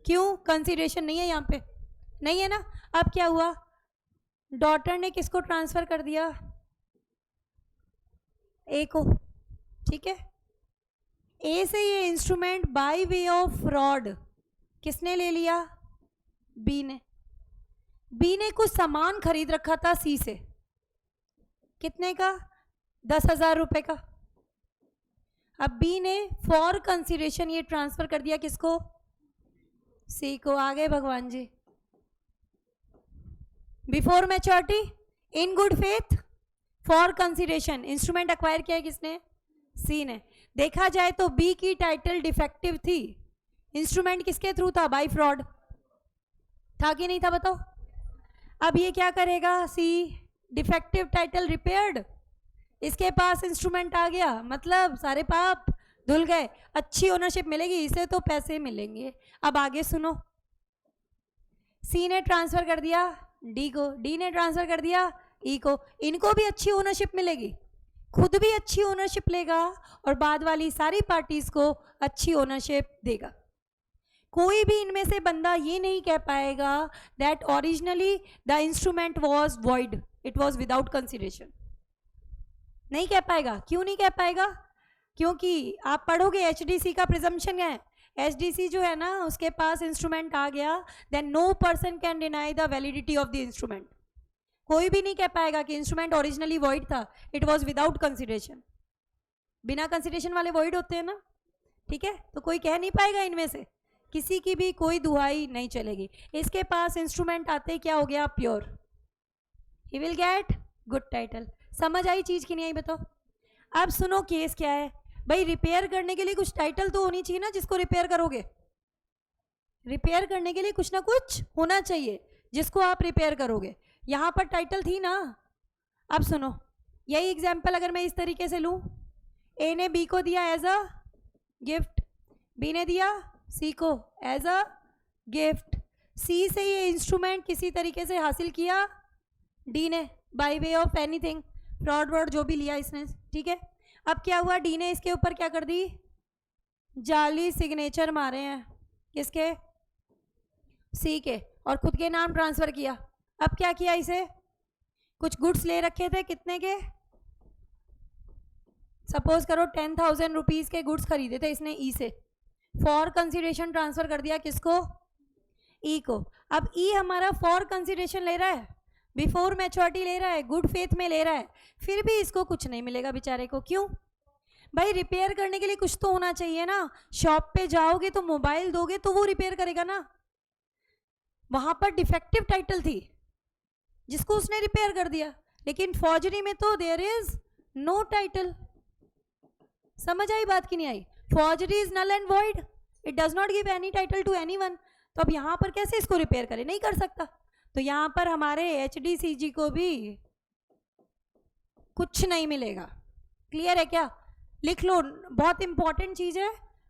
क्यों? कंसिडरेशन नहीं है यहाँ पे, नहीं है ना। अब क्या हुआ? डॉटर ने किसको ट्रांसफर कर दिया? ए को, ठीक है। ए से ये instrument bye way of fraud किसने ले लिया? बी ने। बी ने कुछ सामान खरीद रखा था सी से, कितने का? 10,000 रुपए का। अब बी ने फॉर कंसिडरेशन ये ट्रांसफर कर दिया किसको? सी को। आ गए भगवान जी। Before maturity in good faith for consideration, instrument acquire किया है किसने? सी ने। देखा जाए तो बी की टाइटल डिफेक्टिव थी, इंस्ट्रूमेंट किसके थ्रू था? Bye fraud. था कि नहीं था बताओ? अब ये क्या करेगा? सी, डिफेक्टिव टाइटल रिपेयर्ड, इसके पास इंस्ट्रूमेंट आ गया, मतलब सारे पाप धुल गए, अच्छी ओनरशिप मिलेगी, इसे तो पैसे मिलेंगे। अब आगे सुनो, सी ने ट्रांसफर कर दिया डी को, डी ने ट्रांसफर कर दिया ई को, इनको भी अच्छी ओनरशिप मिलेगी, खुद भी अच्छी ओनरशिप लेगा और बाद वाली सारी पार्टीज को अच्छी ओनरशिप देगा। कोई भी इनमें से बंदा ये नहीं कह पाएगा that originally the instrument was void, it was without consideration. नहीं कह पाएगा। क्यों नहीं कह पाएगा? क्योंकि आप पढ़ोगे HDC का प्रिजम्पशन है, HDC जो है ना उसके पास इंस्ट्रूमेंट आ गया, then no person can deny the validity of the instrument. कोई भी नहीं कह पाएगा कि इंस्ट्रूमेंट ओरिजिनली वॉइड था, इट वाज विदाउट कंसिडरेशन। बिना कंसिडरेशन वाले वॉइड होते हैं ना, ठीक है। तो कोई कह नहीं पाएगा, इनमें से किसी की भी कोई दुहाई नहीं चलेगी। इसके पास इंस्ट्रूमेंट आते ही क्या हो गया? Pure, he will get good title. समझ आई चीज की नहीं आई बताओ? अब सुनो केस क्या है भाई। रिपेयर करने के लिए कुछ टाइटल तो होनी चाहिए ना, जिसको रिपेयर करोगे। रिपेयर करने के लिए कुछ ना कुछ होना चाहिए जिसको आप रिपेयर करोगे। यहां पर टाइटल थी ना। अब सुनो, यही एग्जाम्पल अगर मैं इस तरीके से लूं, ए ने बी को दिया एज अ गिफ्ट, बी ने दिया सी को एज अ गिफ्ट, सी से ये इंस्ट्रूमेंट किसी तरीके से हासिल किया डी ने bye way of anything, fraud word जो भी लिया इसने, ठीक है। अब क्या हुआ, डी ने इसके ऊपर क्या कर दी, जाली सिग्नेचर मारे हैं, किसके, सी के, और खुद के नाम ट्रांसफर किया। अब क्या किया, इसे कुछ गुड्स ले रखे थे, कितने के, सपोज करो 10,000 रुपीज के गुड्स खरीदे थे इसने ई से, फॉर कंसिडरेशन ट्रांसफर कर दिया किसको, ई को। अब ई हमारा फॉर कंसिडरेशन ले रहा है, बिफोर मैच्योरिटी ले रहा है, गुड फेथ में ले रहा है, फिर भी इसको कुछ नहीं मिलेगा बेचारे को। क्यों भाई, रिपेयर करने के लिए कुछ तो होना चाहिए ना। शॉप पे जाओगे तो मोबाइल दोगे तो वो रिपेयर करेगा ना, वहां पर डिफेक्टिव टाइटल थी जिसको उसने रिपेयर कर दिया, लेकिन फॉर्जरी में तो देयर इज नो टाइटल। समझ आई बात कि नहीं आई, forgery is null and void, it does not give any title to anyone. तो अब यहां पर कैसे इसको रिपेयर करे, नहीं कर सकता। तो यहां पर हमारे एचडीसीजी को भी कुछ नहीं मिलेगा। क्लियर है क्या, लिख लो, बहुत इंपॉर्टेंट चीज है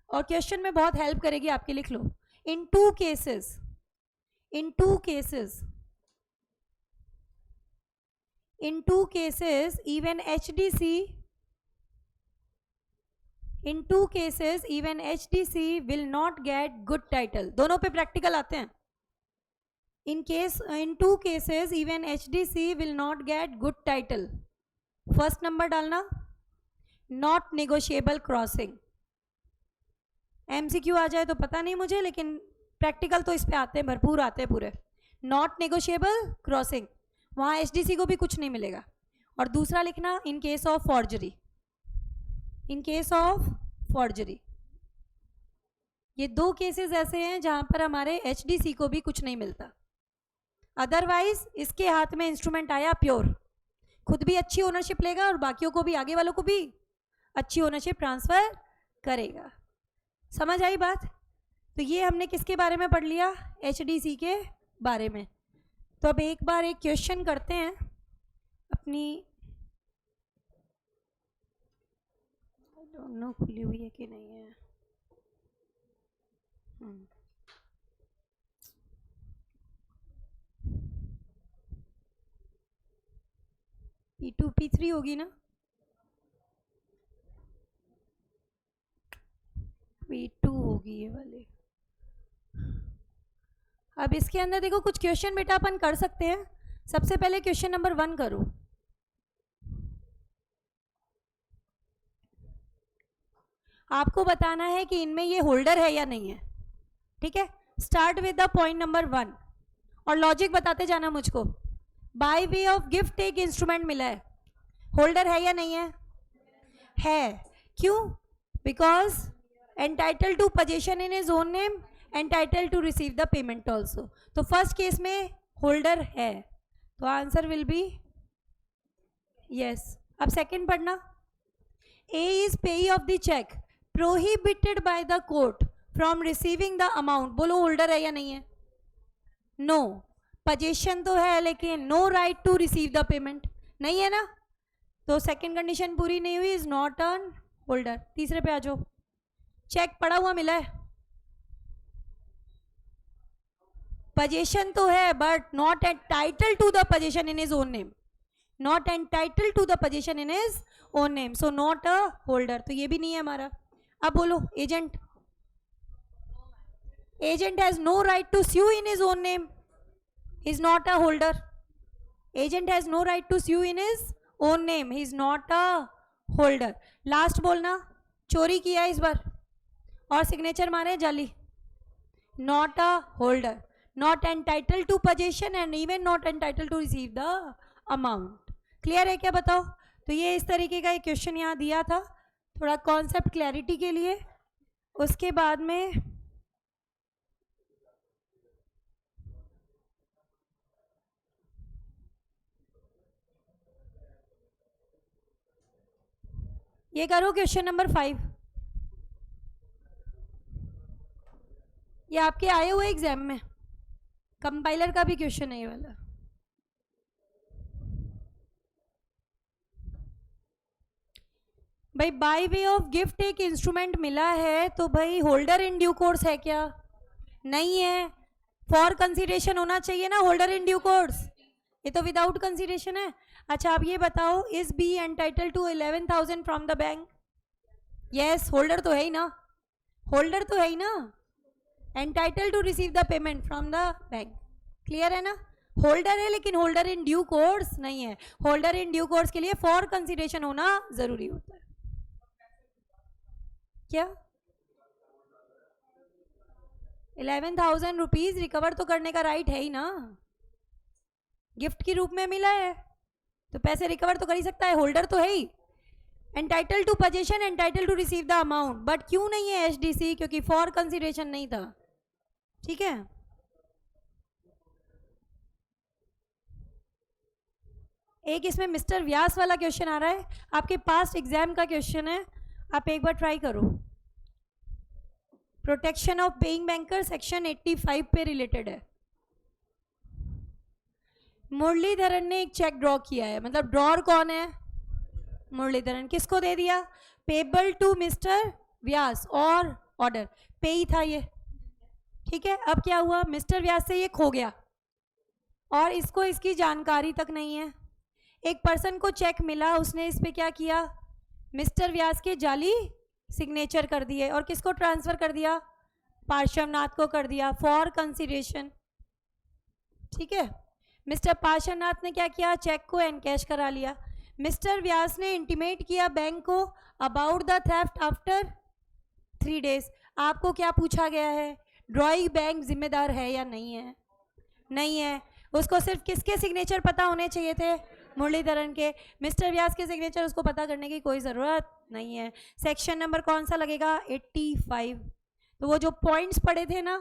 और क्वेश्चन में बहुत हेल्प करेगी आपके, लिख लो। In two cases, in two cases even HDC will not get good title। दोनों पे प्रैक्टिकल आते हैं। in two cases even HDC will not get good title। First number डालना, नॉट नेगोशिएबल क्रॉसिंग। MCQ आ जाए तो पता नहीं मुझे, लेकिन प्रैक्टिकल तो इस पे आते हैं, भरपूर आते हैं पूरे। नॉट नेगोशिएबल क्रॉसिंग, वहाँ HDC को भी कुछ नहीं मिलेगा। और दूसरा लिखना, इन case of forgery, in case of forgery. ये दो केसेस ऐसे हैं जहाँ पर हमारे HDC को भी कुछ नहीं मिलता। अदरवाइज इसके हाथ में इंस्ट्रूमेंट आया प्योर, खुद भी अच्छी ओनरशिप लेगा और बाकियों को भी, आगे वालों को भी अच्छी ओनरशिप ट्रांसफर करेगा। समझ आई बात। तो ये हमने किसके बारे में पढ़ लिया, HDC के बारे में। तो अब एक बार एक क्वेश्चन करते हैं अपनी, आई डोंट नो खुली हुई है कि नहीं है। P2 P3 होगी ना, P2 होगी ये वाली। अब इसके अंदर देखो कुछ क्वेश्चन बेटा अपन कर सकते हैं। सबसे पहले क्वेश्चन नंबर 1 करो। आपको बताना है कि इनमें ये होल्डर है या नहीं है, ठीक है। Start with the point number 1 और लॉजिक बताते जाना मुझको। बाय वे ऑफ गिफ्ट एक इंस्ट्रूमेंट मिला है, होल्डर है या नहीं है, है। क्यों, because entitle to position in his own name, entitle to receive the payment also. तो फर्स्ट केस में होल्डर है, तो आंसर विल बी यस। अब सेकंड पढ़ना, A is payee of the cheque prohibited by the court from receiving the amount. बोलो holder है या नहीं है, नो। पोजीशन तो है लेकिन no right to receive the payment, नहीं है ना। तो सेकंड कंडीशन पूरी नहीं हुई, इज नॉट एन होल्डर। तीसरे पे आ जाओ, चेक पड़ा हुआ मिला है, पोजीशन तो है but not entitled to the position in his own name, not entitled to the position in his own name, so not a holder. तो ये भी नहीं है हमारा। अब बोलो agent, agent has no right to sue in his own name, is not a holder. Agent has no right to sue in his own name, he is not a holder. Last बोलना, चोरी किया इस बार और signature मारे जाली, not a holder, not entitled to position and even not entitled to receive the amount. Clear है क्या, बताओ। तो ये इस तरीके का एक क्वेश्चन यहाँ दिया था, थोड़ा कॉन्सेप्ट क्लैरिटी के लिए। उसके बाद में ये करो क्वेश्चन नंबर 5, ये आपके आए हुए एग्जाम में, कंपाइलर का भी क्वेश्चन है ये वाला। भाई बाय वे ऑफ गिफ्ट एक इंस्ट्रूमेंट मिला है तो भाई होल्डर इन ड्यू कोर्स है क्या? नहीं है। फॉर कंसीडरेशन होना चाहिए ना होल्डर इन ड्यू कोर्स, ये तो विदाउट कंसीडरेशन है। अच्छा आप ये बताओ, is B entitle to 11,000 from the bank? Yes, holder तो है ही ना, होल्डर तो है ही ना, entitle to receive the payment from the bank. Clear है ना? होल्डर है लेकिन होल्डर इन ड्यू कोर्स नहीं है। होल्डर इन ड्यू कोर्स के लिए फॉर कंसीडरेशन होना जरूरी होता है। क्या 11,000 रुपीज रिकवर तो करने का राइट है ही ना, गिफ्ट के रूप में मिला है तो पैसे रिकवर तो कर ही सकता है, होल्डर तो है ही। Entitle to position, entitle to receive the amount, but क्यों नहीं है एचडीसी? क्योंकि फॉर कंसीडरेशन नहीं था। ठीक है, एक इसमें मिस्टर व्यास वाला क्वेश्चन आ रहा है, आपके पास्ट एग्जाम का क्वेश्चन है, आप एक बार ट्राई करो। Protection of paying banker section 85 पे रिलेटेड है। मुरलीधरन ने एक चेक ड्रॉ किया है, मतलब ड्रॉर कौन है? मुरलीधरन। किसको दे दिया? पेबल टू मिस्टर व्यास और ऑर्डर पे ही था ये। ठीक है, अब क्या हुआ, मिस्टर व्यास से ये खो गया और इसको इसकी जानकारी तक नहीं है। एक पर्सन को चेक मिला, उसने इस पे क्या किया, मिस्टर व्यास के जाली सिग्नेचर कर दिए और किसको ट्रांसफर कर दिया? पार्श्वनाथ को कर दिया फॉर कंसीडरेशन। ठीक है, मिस्टर पार्श्वनाथ ने क्या किया, चेक को एनकैश करा लिया। मिस्टर व्यास ने इंटीमेट किया बैंक को about the theft after 3 days. आपको क्या पूछा गया है, ड्रॉइंग बैंक जिम्मेदार है या नहीं है? नहीं है। उसको सिर्फ किसके सिग्नेचर पता होने चाहिए थे? मुरलीधरन के। मिस्टर व्यास के सिग्नेचर उसको पता करने की कोई ज़रूरत नहीं है। सेक्शन नंबर कौन सा लगेगा? 85। तो वो जो पॉइंट्स पढ़े थे ना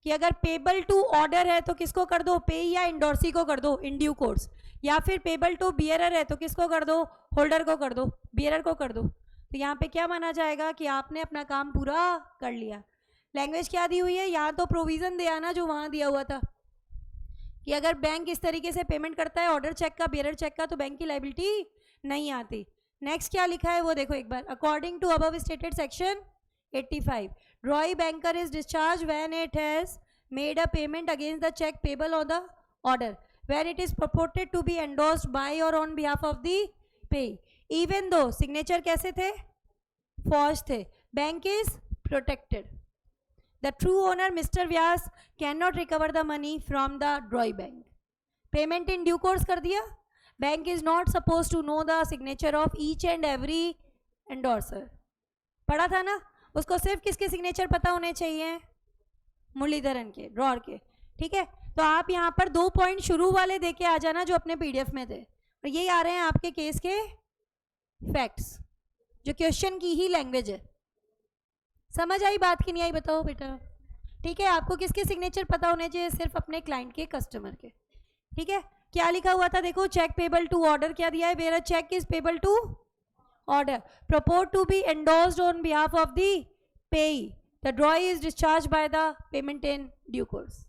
कि अगर पेबल टू ऑर्डर है तो किसको कर दो, पे या इंडोर्सी को कर दो इन ड्यू कोर्स, या फिर पेबल टू बियरर है तो किसको कर दो, होल्डर को कर दो, बियरर को कर दो। तो यहाँ पे क्या माना जाएगा कि आपने अपना काम पूरा कर लिया। लैंग्वेज क्या दी हुई है, यहाँ तो प्रोविज़न दिया ना जो वहाँ दिया हुआ था कि अगर बैंक इस तरीके से पेमेंट करता है ऑर्डर चेक का, बियरर चेक का, तो बैंक की लाइबिलिटी नहीं आती। नेक्स्ट क्या लिखा है वो देखो एक बार, according to above stated section 85, drawee banker is discharge when it has made a payment against the cheque payable on the order when it is purported to be endorsed by or on behalf of the pay, even though signature कैसे थे, forge थे, bank is protected. The true owner, Mr. Vyas, cannot recover the money from the drawing bank. Payment in due course कर दिया. Bank is not supposed to know the signature of each and every endorser. पढ़ा था ना, उसको सिर्फ किसके signature पता होने चाहिए? मुरलीधरन के, ड्रॉर के। ठीक है, तो आप यहाँ पर 2 पॉइंट शुरू वाले दे के आ जाना जो अपने पीडीएफ में थे, और ये आ रहे हैं आपके केस के फैक्ट्स, जो क्वेश्चन की ही लैंग्वेज है। समझ आई बात की नहीं आई बताओ बेटा? ठीक है, आपको किसके सिग्नेचर पता होने चाहिए? सिर्फ अपने क्लाइंट के, कस्टमर के। ठीक है, क्या लिखा हुआ था देखो, चेक पेबल टू ऑर्डर क्या दिया है, where cheque is payable to order propose to be endorsed on behalf of the payee, the drawee is discharge by the payment in due course.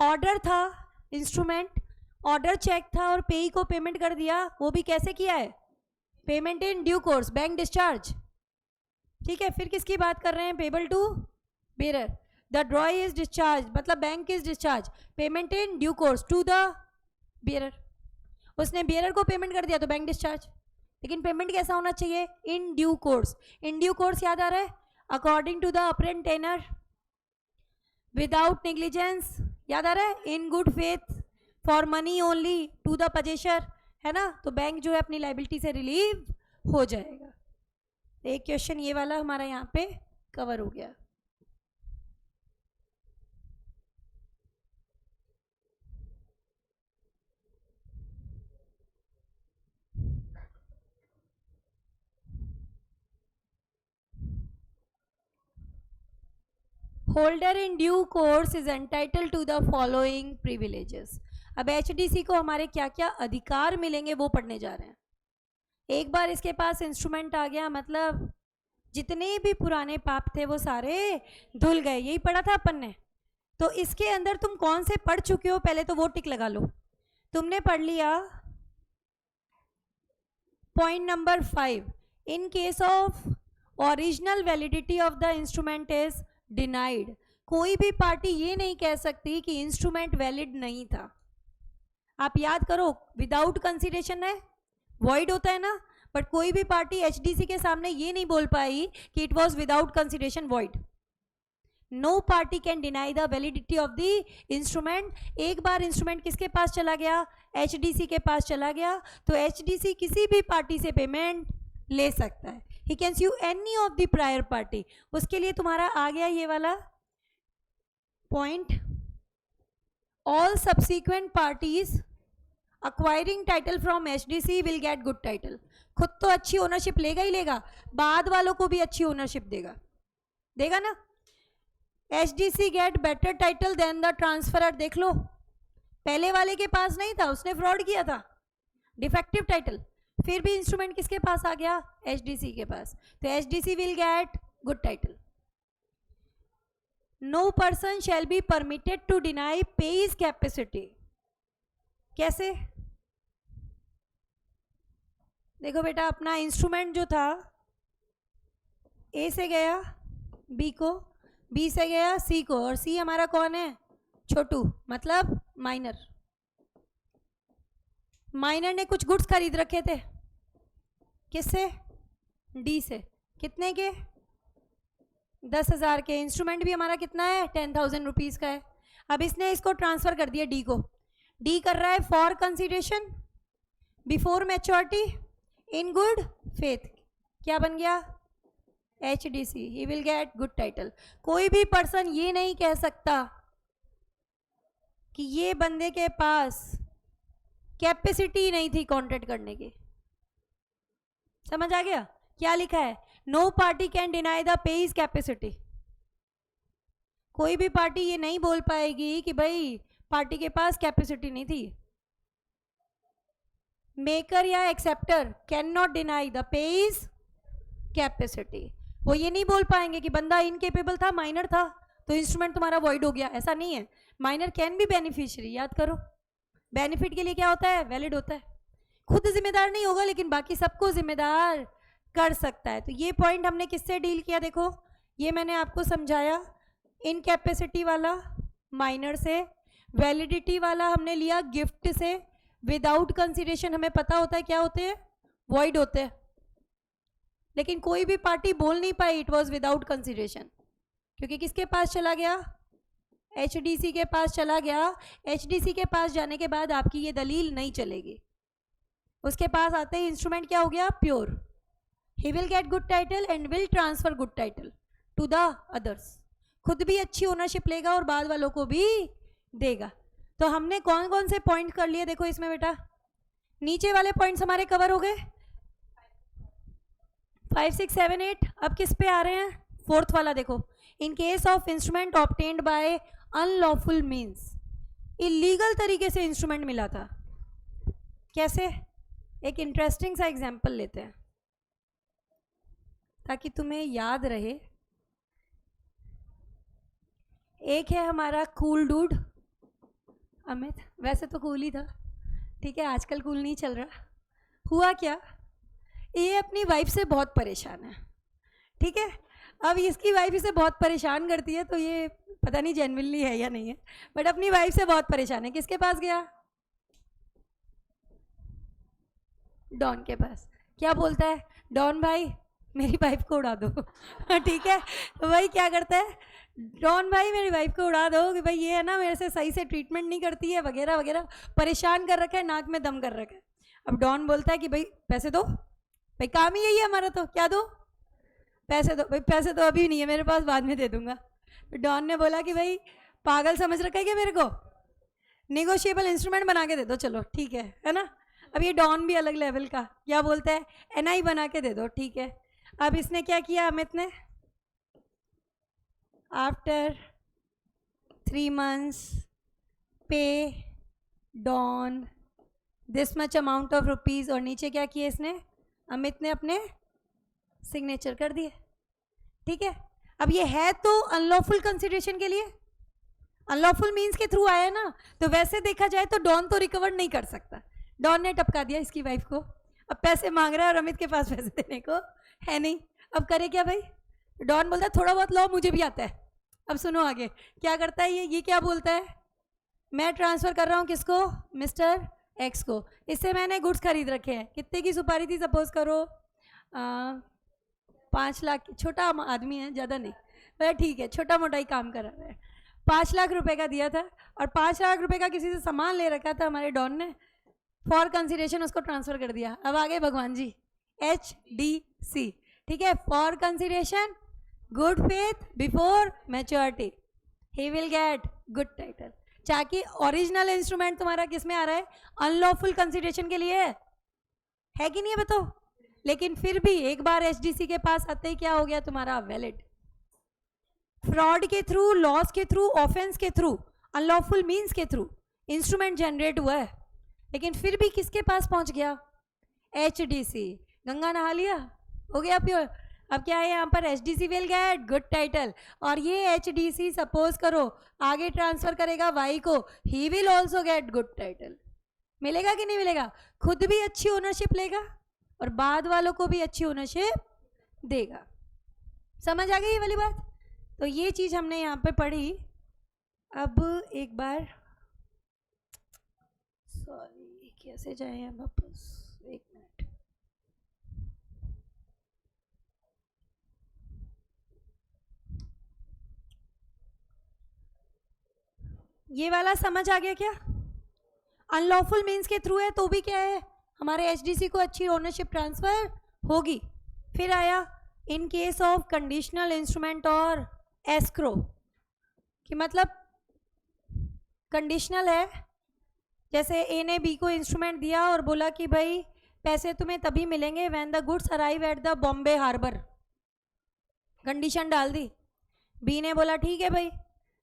Order था इंस्ट्रूमेंट, ऑर्डर चेक था और पेई को payment कर दिया, वो भी कैसे किया है? Payment in due course, bank discharge. ठीक है, फिर किसकी बात कर रहे हैं? Payable to bearer, the drawee is discharge, मतलब bank is discharge, payment in due course to the bearer. उसने बेरर को पेमेंट कर दिया तो बैंक डिस्चार्ज, लेकिन पेमेंट कैसा होना चाहिए? In due course. In due course याद आ रहा है, according to the apparent tenor, without negligence, याद आ रहा है, in good faith, for money only to the possessor, है ना? तो बैंक जो है अपनी लाइबिलिटी से रिलीव हो जाएगा। एक क्वेश्चन ये वाला हमारा यहाँ पे कवर हो गया। Holder in due course is entitle to the following privileges. अब एचडीसी को हमारे क्या क्या अधिकार मिलेंगे वो पढ़ने जा रहे हैं। एक बार इसके पास इंस्ट्रूमेंट आ गया, मतलब जितने भी पुराने पाप थे वो सारे धुल गए, यही पढ़ा था अपन ने। तो इसके अंदर तुम कौन से पढ़ चुके हो पहले तो वो टिक लगा लो। तुमने पढ़ लिया point number 5, in case of original validity of the instrument is denied. कोई भी पार्टी ये नहीं कह सकती कि इंस्ट्रूमेंट वैलिड नहीं था। आप याद करो, विदाउट कंसीडरेशन है, वॉइड होता है ना, बट कोई भी पार्टी एचडीसी के सामने ये नहीं बोल पाई कि it was without consideration void. No party can deny the validity of the instrument. एक बार इंस्ट्रूमेंट किसके पास चला गया, एचडीसी के पास चला गया, तो एचडीसी किसी भी पार्टी से पेमेंट ले सकता है। He can sue any of the prior party. उसके लिए तुम्हारा आ गया ये वाला point, all subsequent parties acquiring title from HDC will get good title. खुद तो अच्छी ओनरशिप लेगा ही लेगा, बाद वालों को भी अच्छी ओनरशिप देगा, देगा ना। HDC get better title than the transferor. देख लो, पहले वाले के पास नहीं था, उसने फ्रॉड किया था, डिफेक्टिव टाइटल, फिर भी इंस्ट्रूमेंट किसके पास आ गया, एचडीसी के पास, तो HDC will get good title. No person shall be permitted to deny payee's capacity. कैसे, देखो बेटा, अपना इंस्ट्रूमेंट जो था ए से गया बी को, बी से गया सी को, और सी हमारा कौन है, छोटू, मतलब माइनर। माइनर ने कुछ गुड्स खरीद रखे थे, किससे, डी से, कितने के, 10,000 के। इंस्ट्रूमेंट भी हमारा कितना है, 10,000 रुपीज़ का है। अब इसने इसको ट्रांसफ़र कर दिया डी को, डी कर रहा है for consideration before maturity in good faith. क्या बन गया, H D C, he will get good title. कोई भी पर्सन ये नहीं कह सकता कि ये बंदे के पास कैपेसिटी नहीं थी कॉन्ट्रैक्ट करने की। समझ आ गया, क्या लिखा है, no party can deny the payee's capacity. कोई भी पार्टी ये नहीं बोल पाएगी कि भाई पार्टी के पास कैपेसिटी नहीं थी। मेकर या acceptor can not deny the payee's capacity. वो ये नहीं बोल पाएंगे कि बंदा इनकेपेबल था, माइनर था, तो इंस्ट्रूमेंट तुम्हारा वॉइड हो गया, ऐसा नहीं है। माइनर कैन बी बेनिफिशियरी, याद करो, बेनिफिट के लिए क्या होता है, वैलिड होता है। खुद जिम्मेदार नहीं होगा लेकिन बाकी सबको जिम्मेदार कर सकता है। तो ये पॉइंट हमने किससे डील किया, देखो ये मैंने आपको समझाया, इनकैपेसिटी वाला माइनर से, वैलिडिटी वाला हमने लिया गिफ्ट से, विदाउट कंसीडरेशन हमें पता होता है क्या होते हैं, वॉइड होते हैं। लेकिन कोई भी पार्टी बोल नहीं पाई इट वाज विदाउट कंसीडरेशन, क्योंकि किसके पास चला गया, एचडीसी के पास चला गया। एचडीसी के पास जाने के बाद आपकी ये दलील नहीं चलेगी। उसके पास आते ही इंस्ट्रूमेंट क्या हो गया, pure. He will get good title and will transfer good title to the others. खुद भी अच्छी ओनरशिप लेगा और बाद वालों को भी देगा। तो हमने कौन कौन से पॉइंट कर लिए, देखो इसमें बेटा, नीचे वाले पॉइंट्स हमारे कवर हो गए, 5, 6, 7, 8। अब किस पे आ रहे हैं, फोर्थ वाला देखो, in case of instrument obtained by unlawful means. Illegal तरीके से इंस्ट्रूमेंट मिला था, कैसे, एक इंटरेस्टिंग सा एग्जाम्पल लेते हैं ताकि तुम्हें याद रहे। एक है हमारा कूल डूड अमित, वैसे तो कूल ही था, ठीक है, आजकल कूल नहीं चल रहा। हुआ क्या, ये अपनी वाइफ से बहुत परेशान है, ठीक है। अब इसकी वाइफ इसे बहुत परेशान करती है, तो ये पता नहीं जेन्युइनली है या नहीं है, बट अपनी वाइफ से बहुत परेशान है। किसके पास गया, डॉन के पास। क्या बोलता है, डॉन भाई मेरी वाइफ को उड़ा दो ठीक है। तो भाई क्या करता है, डॉन भाई मेरी वाइफ को उड़ा दो कि भाई ये है ना मेरे से सही से ट्रीटमेंट नहीं करती है वगैरह वगैरह, परेशान कर रखा है, नाक में दम कर रखा है। अब डॉन बोलता है कि भाई पैसे दो, भाई काम ही यही है हमारा, तो क्या दो, पैसे दो। भाई पैसे तो अभी नहीं है मेरे पास, बाद में दे दूंगा। तो डॉन ने बोला कि भाई पागल समझ रखा है क्या मेरे को, निगोशिएबल इंस्ट्रूमेंट बना के दे दो, चलो ठीक है ना। अब ये डॉन भी अलग लेवल का, क्या बोलता है, एनआई बना के दे दो, ठीक है। अब इसने क्या किया अमित ने, आफ्टर 3 months पे डॉन this much amount of rupees, और नीचे क्या किया इसने, अमित ने अपने सिग्नेचर कर दिए, ठीक है। अब ये है तो अनलॉफुल कंसिडरेशन के लिए, अनलॉफुल मीन्स के थ्रू आया ना, तो वैसे देखा जाए तो डॉन तो रिकवर नहीं कर सकता। डॉन ने टपका दिया इसकी वाइफ को, अब पैसे मांग रहा है और अमित के पास पैसे देने को है नहीं। अब करे क्या भाई? डॉन बोलता है थोड़ा बहुत लो, मुझे भी आता है। अब सुनो आगे क्या करता है ये क्या बोलता है, मैं ट्रांसफ़र कर रहा हूँ किसको, मिस्टर एक्स को। इससे मैंने गुड्स खरीद रखे हैं। कितने की सुपारी थी, सपोज करो 5 लाख। छोटा आदमी है, ज़्यादा नहीं, पर ठीक है, छोटा मोटा ही काम कर रहा है। 5 लाख रुपए का दिया था और 5 लाख रुपए का किसी से सामान ले रखा था हमारे डॉन ने, फॉर कंसिडरेशन उसको ट्रांसफ़र कर दिया। अब आगे भगवान जी HDC, ठीक है, for consideration good faith before maturity, he will get good title. ताकि ओरिजिनल इंस्ट्रूमेंट तुम्हारा किस में आ रहा है, अनलॉफुल कंसिडरेशन के लिए है कि नहीं है बताओ। लेकिन फिर भी एक बार HDC के पास आते ही क्या हो गया तुम्हारा, वैलिड। फ्रॉड के थ्रू, लॉस के थ्रू, ऑफेंस के थ्रू, अनलॉफुल मीन्स के थ्रू इंस्ट्रूमेंट जनरेट हुआ है, लेकिन फिर भी किसके पास पहुंच गया, HDC। गंगा नहा लिया, हो गया प्योर। अब क्या है यहाँ पर, HDC will get good title, और ये HDC सपोज करो आगे ट्रांसफर करेगा Y को, he will also get good title. मिलेगा कि नहीं मिलेगा, खुद भी अच्छी ओनरशिप लेगा और बाद वालों को भी अच्छी ओनरशिप देगा। समझ आ गई ये वाली बात? तो ये चीज़ हमने यहाँ पे पढ़ी। अब एक बार, सॉरी कैसे जाए अब वापस, एक मिनट। ये वाला समझ आ गया क्या? अनलॉफुल मीन्स के थ्रू है तो भी क्या है, हमारे HDC को अच्छी ओनरशिप ट्रांसफर होगी। फिर आया इन केस ऑफ कंडीशनल इंस्ट्रूमेंट और एस्क्रो, कि मतलब कंडीशनल है, जैसे A ने B को इंस्ट्रूमेंट दिया और बोला कि भाई पैसे तुम्हें तभी मिलेंगे when the goods arrive at the Bombay harbour, condition डाल दी। B ने बोला ठीक है भाई,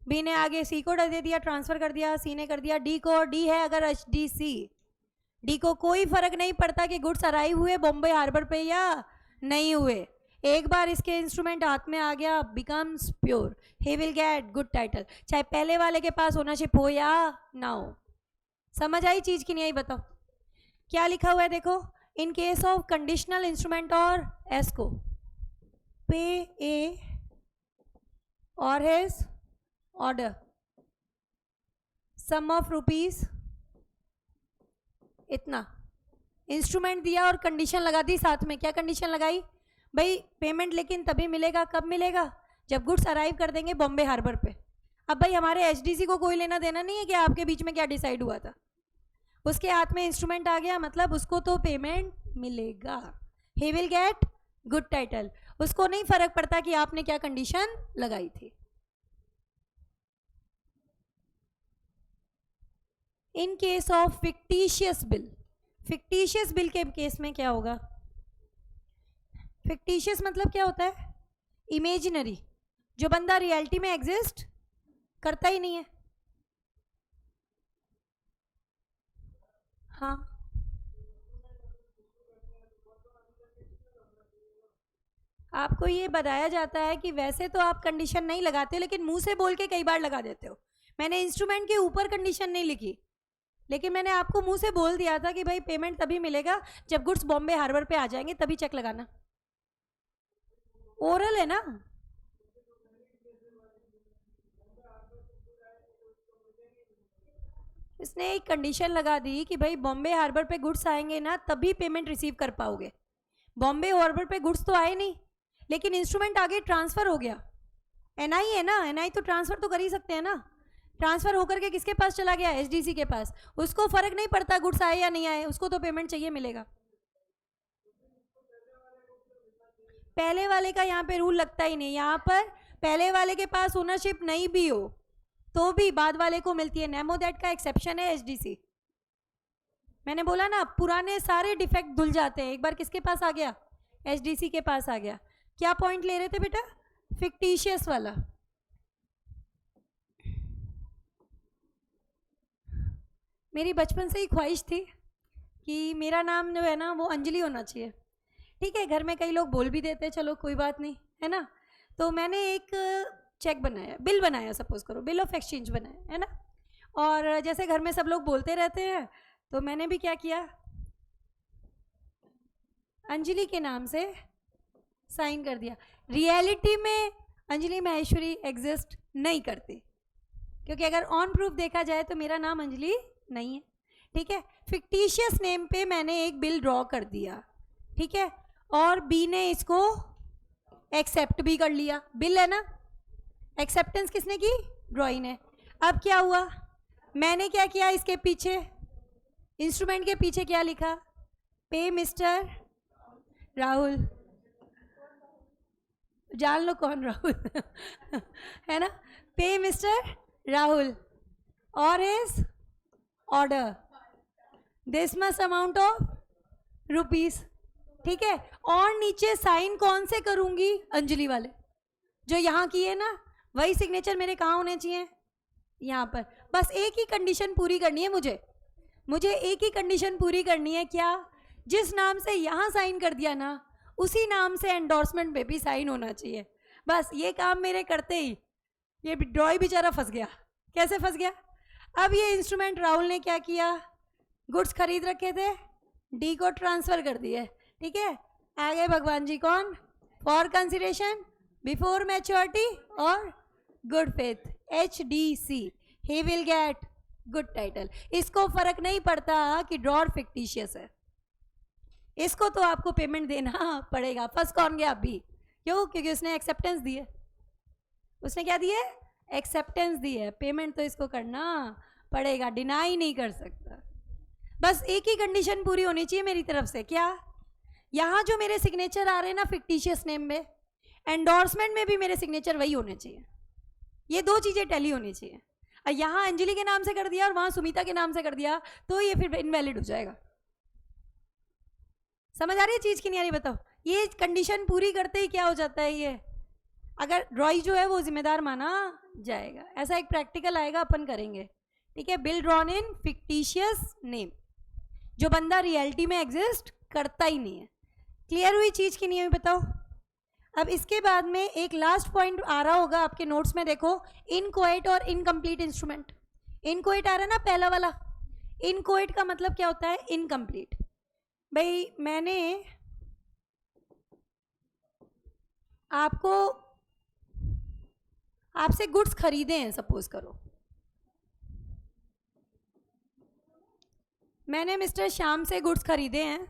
B ने आगे C को दे दिया, ट्रांसफ़र कर दिया, C ने कर दिया D को। D है अगर HDC, D को कोई फर्क नहीं पड़ता कि गुड्स अराइव हुए बॉम्बे हार्बर पे या नहीं हुए, एक बार इसके इंस्ट्रूमेंट हाथ में आ गया, becomes pure, he will get good title, चाहे पहले वाले के पास ओनरशिप हो या ना हो। समझ आई चीज़ की नहीं आई बताओ? क्या लिखा हुआ है देखो, in case of conditional instrument और एस्को, पे ए और his order sum of rupees इतना, इंस्ट्रूमेंट दिया और कंडीशन लगा दी साथ में। क्या कंडीशन लगाई भाई, पेमेंट लेकिन तभी मिलेगा, कब मिलेगा, जब गुड्स अराइव कर देंगे बॉम्बे हार्बर पे। अब भाई हमारे HDC को कोई लेना देना नहीं है कि आपके बीच में क्या डिसाइड हुआ था, उसके हाथ में इंस्ट्रूमेंट आ गया मतलब उसको तो पेमेंट मिलेगा, ही विल गेट गुड टाइटल। उसको नहीं फर्क पड़ता कि आपने क्या कंडीशन लगाई थी। इन case of fictitious bill, fictitious bill के केस में क्या होगा, फिक्टिशियस मतलब क्या होता है, इमेजिनरी, जो बंदा रियलिटी में एग्जिस्ट करता ही नहीं है। हाँ, आपको ये बताया जाता है कि वैसे तो आप कंडीशन नहीं लगाते हो, लेकिन मुंह से बोल के कई बार लगा देते हो। मैंने इंस्ट्रूमेंट के ऊपर कंडीशन नहीं लिखी, लेकिन मैंने आपको मुंह से बोल दिया था कि भाई पेमेंट तभी मिलेगा जब गुड्स बॉम्बे हार्बर पे आ जाएंगे, तभी चेक लगाना। ओरल है ना, इसने एक कंडीशन लगा दी कि भाई बॉम्बे हार्बर पे गुड्स आएंगे ना तभी पेमेंट रिसीव कर पाओगे। बॉम्बे हार्बर पे गुड्स तो आए नहीं, लेकिन इंस्ट्रूमेंट आगे ट्रांसफ़र हो गया। NI है ना, NI तो ट्रांसफ़र तो कर ही सकते हैं ना। ट्रांसफ़र होकर के किसके पास चला गया, HDC के पास। उसको फ़र्क नहीं पड़ता गुड्स आए या नहीं आए, उसको तो पेमेंट चाहिए मिलेगा। पहले वाले का यहाँ पे रूल लगता ही नहीं, यहाँ पर पहले वाले के पास ओनरशिप नहीं भी हो तो भी बाद वाले को मिलती है। नेमो दैट का एक्सेप्शन है HDC। मैंने बोला ना पुराने सारे डिफेक्ट धुल जाते हैं, एक बार किसके पास आ गया, HDC के पास आ गया। क्या पॉइंट ले रहे थे बेटा, फिक्टिशियस वाला। मेरी बचपन से ही ख्वाहिश थी कि मेरा नाम जो है ना वो अंजलि होना चाहिए। ठीक है, घर में कई लोग बोल भी देते, चलो कोई बात नहीं, है ना। तो मैंने एक चेक बनाया, बिल बनाया, सपोज करो बिल ऑफ एक्सचेंज बनाया, है ना। और जैसे घर में सब लोग बोलते रहते हैं तो मैंने भी क्या किया, अंजलि के नाम से साइन कर दिया। रियलिटी में अंजलि माहेश्वरी एग्जिस्ट नहीं करती, क्योंकि अगर ऑन प्रूफ देखा जाए तो मेरा नाम अंजलि नहीं है, ठीक है। फिक्टिशियस नेम पे मैंने एक बिल ड्रॉ कर दिया, ठीक है, और बी ने इसको एक्सेप्ट भी कर लिया। बिल है ना, एक्सेप्टेंस किसने की? ड्रॉई ने। अब क्या हुआ, मैंने क्या किया, इसके पीछे इंस्ट्रूमेंट के पीछे क्या लिखा? पे मिस्टर राहुल। जान लो कौन राहुल है ना। पे मिस्टर राहुल और is order this much amount of rupees, ठीक है। और नीचे साइन कौन से करूंगी? अंजलि वाले जो यहाँ की है ना, वही सिग्नेचर मेरे कहाँ होने चाहिए? यहाँ पर। बस एक ही कंडीशन पूरी करनी है मुझे एक ही कंडीशन पूरी करनी है। क्या? जिस नाम से यहाँ साइन कर दिया ना, उसी नाम से एंडोर्समेंट पे भी साइन होना चाहिए। बस ये काम मेरे करते ही ये ड्रॉई बेचारा फंस गया। कैसे फंस गया? अब ये इंस्ट्रूमेंट राहुल ने क्या किया, गुड्स खरीद रखे थे, डी को ट्रांसफर कर दिए, ठीक है। आगे भगवान जी कौन? फॉर कंसिडरेशन, बिफोर मैच्योरिटी और good faith, HDC, he will get good title. इसको फर्क नहीं पड़ता कि ड्रॉर फिक्टिशियस है, इसको तो आपको पेमेंट देना पड़ेगा। फंस कौन गया अभी? क्यों? क्योंकि उसने एक्सेप्टेंस दी है। उसने क्या दी है? एक्सेप्टेंस दी है। पेमेंट तो इसको करना पड़ेगा, डिनाई नहीं कर सकता। बस एक ही कंडीशन पूरी होनी चाहिए मेरी तरफ से। क्या? यहाँ जो मेरे सिग्नेचर आ रहे हैं ना फिक्टिशियस नेम में, एंडोर्समेंट में भी मेरे सिग्नेचर वही होने चाहिए। ये दो चीज़ें टैली होनी चाहिए। और यहाँ अंजलि के नाम से कर दिया और वहाँ सुमिता के नाम से कर दिया तो ये फिर इनवैलिड हो जाएगा। समझ आ रही है चीज़ की नहीं आ रही? बताओ। ये कंडीशन पूरी करते ही क्या हो जाता है, ये अगर ड्रॉई जो है वो जिम्मेदार माना जाएगा। ऐसा एक प्रैक्टिकल आएगा, अपन करेंगे, ठीक है। Bill drawn in fictitious name, जो बंदा रियलिटी में एग्जिस्ट करता ही नहीं है। क्लियर हुई चीज़ की नहीं हुई? बताओ। अब इसके बाद में एक लास्ट पॉइंट आ रहा होगा आपके नोट्स में, देखो, इनकोएट और इनकम्प्लीट इंस्ट्रूमेंट। इनकोएट आ रहा है ना पहला वाला। इनकोएट का मतलब क्या होता है? इनकम्प्लीट। भाई मैंने आपसे गुड्स खरीदे हैं, सपोज करो मैंने मिस्टर श्याम से गुड्स खरीदे हैं,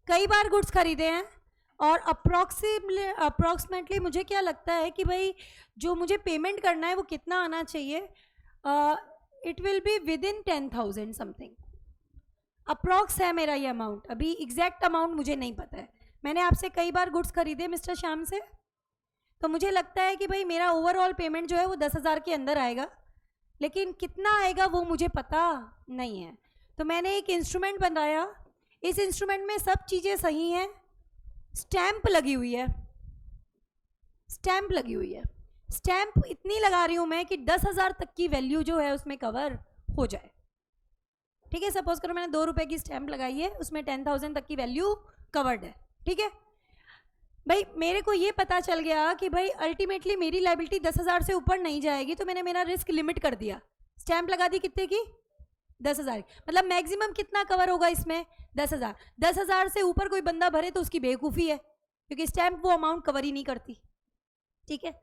कई बार गुड्स खरीदे हैं, और अप्रॉक्सीमेटली मुझे क्या लगता है कि भाई जो मुझे पेमेंट करना है वो कितना आना चाहिए? It will be with in 10,000 something. Approx है मेरा ये अमाउंट, अभी एग्जैक्ट अमाउंट मुझे नहीं पता है। मैंने आपसे कई बार गुड्स खरीदे मिस्टर श्याम से, तो मुझे लगता है कि भाई मेरा ओवरऑल पेमेंट जो है वो 10,000 के अंदर आएगा, लेकिन कितना आएगा वो मुझे पता नहीं है। तो मैंने एक इंस्ट्रूमेंट बनाया, इस इंस्ट्रूमेंट में सब चीज़ें सही हैं, स्टैंप लगी हुई है, स्टैंप लगी हुई है। स्टैंप इतनी लगा रही हूँ मैं कि 10,000 तक की वैल्यू जो है उसमें कवर हो जाए, ठीक है। सपोज करो मैंने 2 रुपए की स्टैंप लगाई है, उसमें 10,000 तक की वैल्यू कवर्ड है, ठीक है। भाई मेरे को ये पता चल गया कि भाई अल्टीमेटली मेरी लायबिलिटी 10,000 से ऊपर नहीं जाएगी, तो मैंने मेरा रिस्क लिमिट कर दिया। स्टैंप लगा दी कितने की? 10,000। मतलब मैक्सिमम कितना कवर होगा इसमें? 10,000। 10,000 से ऊपर कोई बंदा भरे तो उसकी बेवकूफ़ी है, क्योंकि स्टैंप वो अमाउंट कवर ही नहीं करती, ठीक है।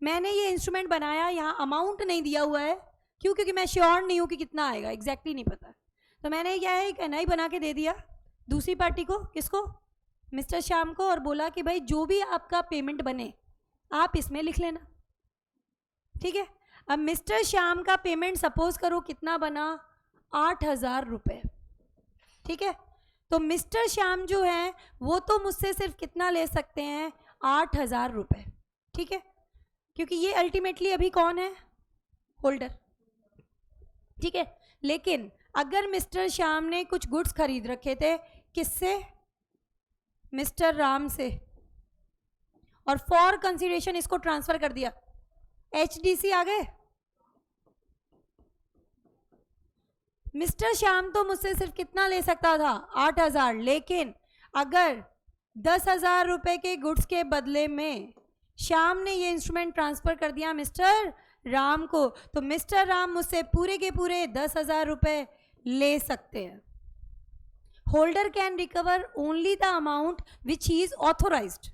मैंने ये इंस्ट्रूमेंट बनाया, यहाँ अमाउंट नहीं दिया हुआ है, क्यों? क्योंकि मैं श्योर नहीं हूँ कि कितना आएगा, एग्जैक्टली नहीं पता। तो मैंने क्या है, एक NI बना के दे दिया दूसरी पार्टी को। किसको? मिस्टर श्याम को। और बोला कि भाई जो भी आपका पेमेंट बने आप इसमें लिख लेना, ठीक है। अब मिस्टर श्याम का पेमेंट सपोज करो कितना बना? 8,000 रुपये, ठीक है। तो मिस्टर श्याम जो है वो तो मुझसे सिर्फ कितना ले सकते हैं? 8,000 रुपये, ठीक है, क्योंकि ये अल्टीमेटली अभी कौन है? होल्डर, ठीक है। लेकिन अगर मिस्टर श्याम ने कुछ गुड्स खरीद रखे थे, किससे? मिस्टर राम से, और फॉर कंसिडरेशन इसको ट्रांसफर कर दिया, HDC आ गए। मिस्टर श्याम तो मुझसे सिर्फ कितना ले सकता था? 8,000। लेकिन अगर 10,000 रुपये के गुड्स के बदले में श्याम ने ये इंस्ट्रूमेंट ट्रांसफर कर दिया मिस्टर राम को, तो मिस्टर राम मुझसे पूरे के पूरे 10,000 रुपये ले सकते हैं। Holder can recover only the amount which he is authorised,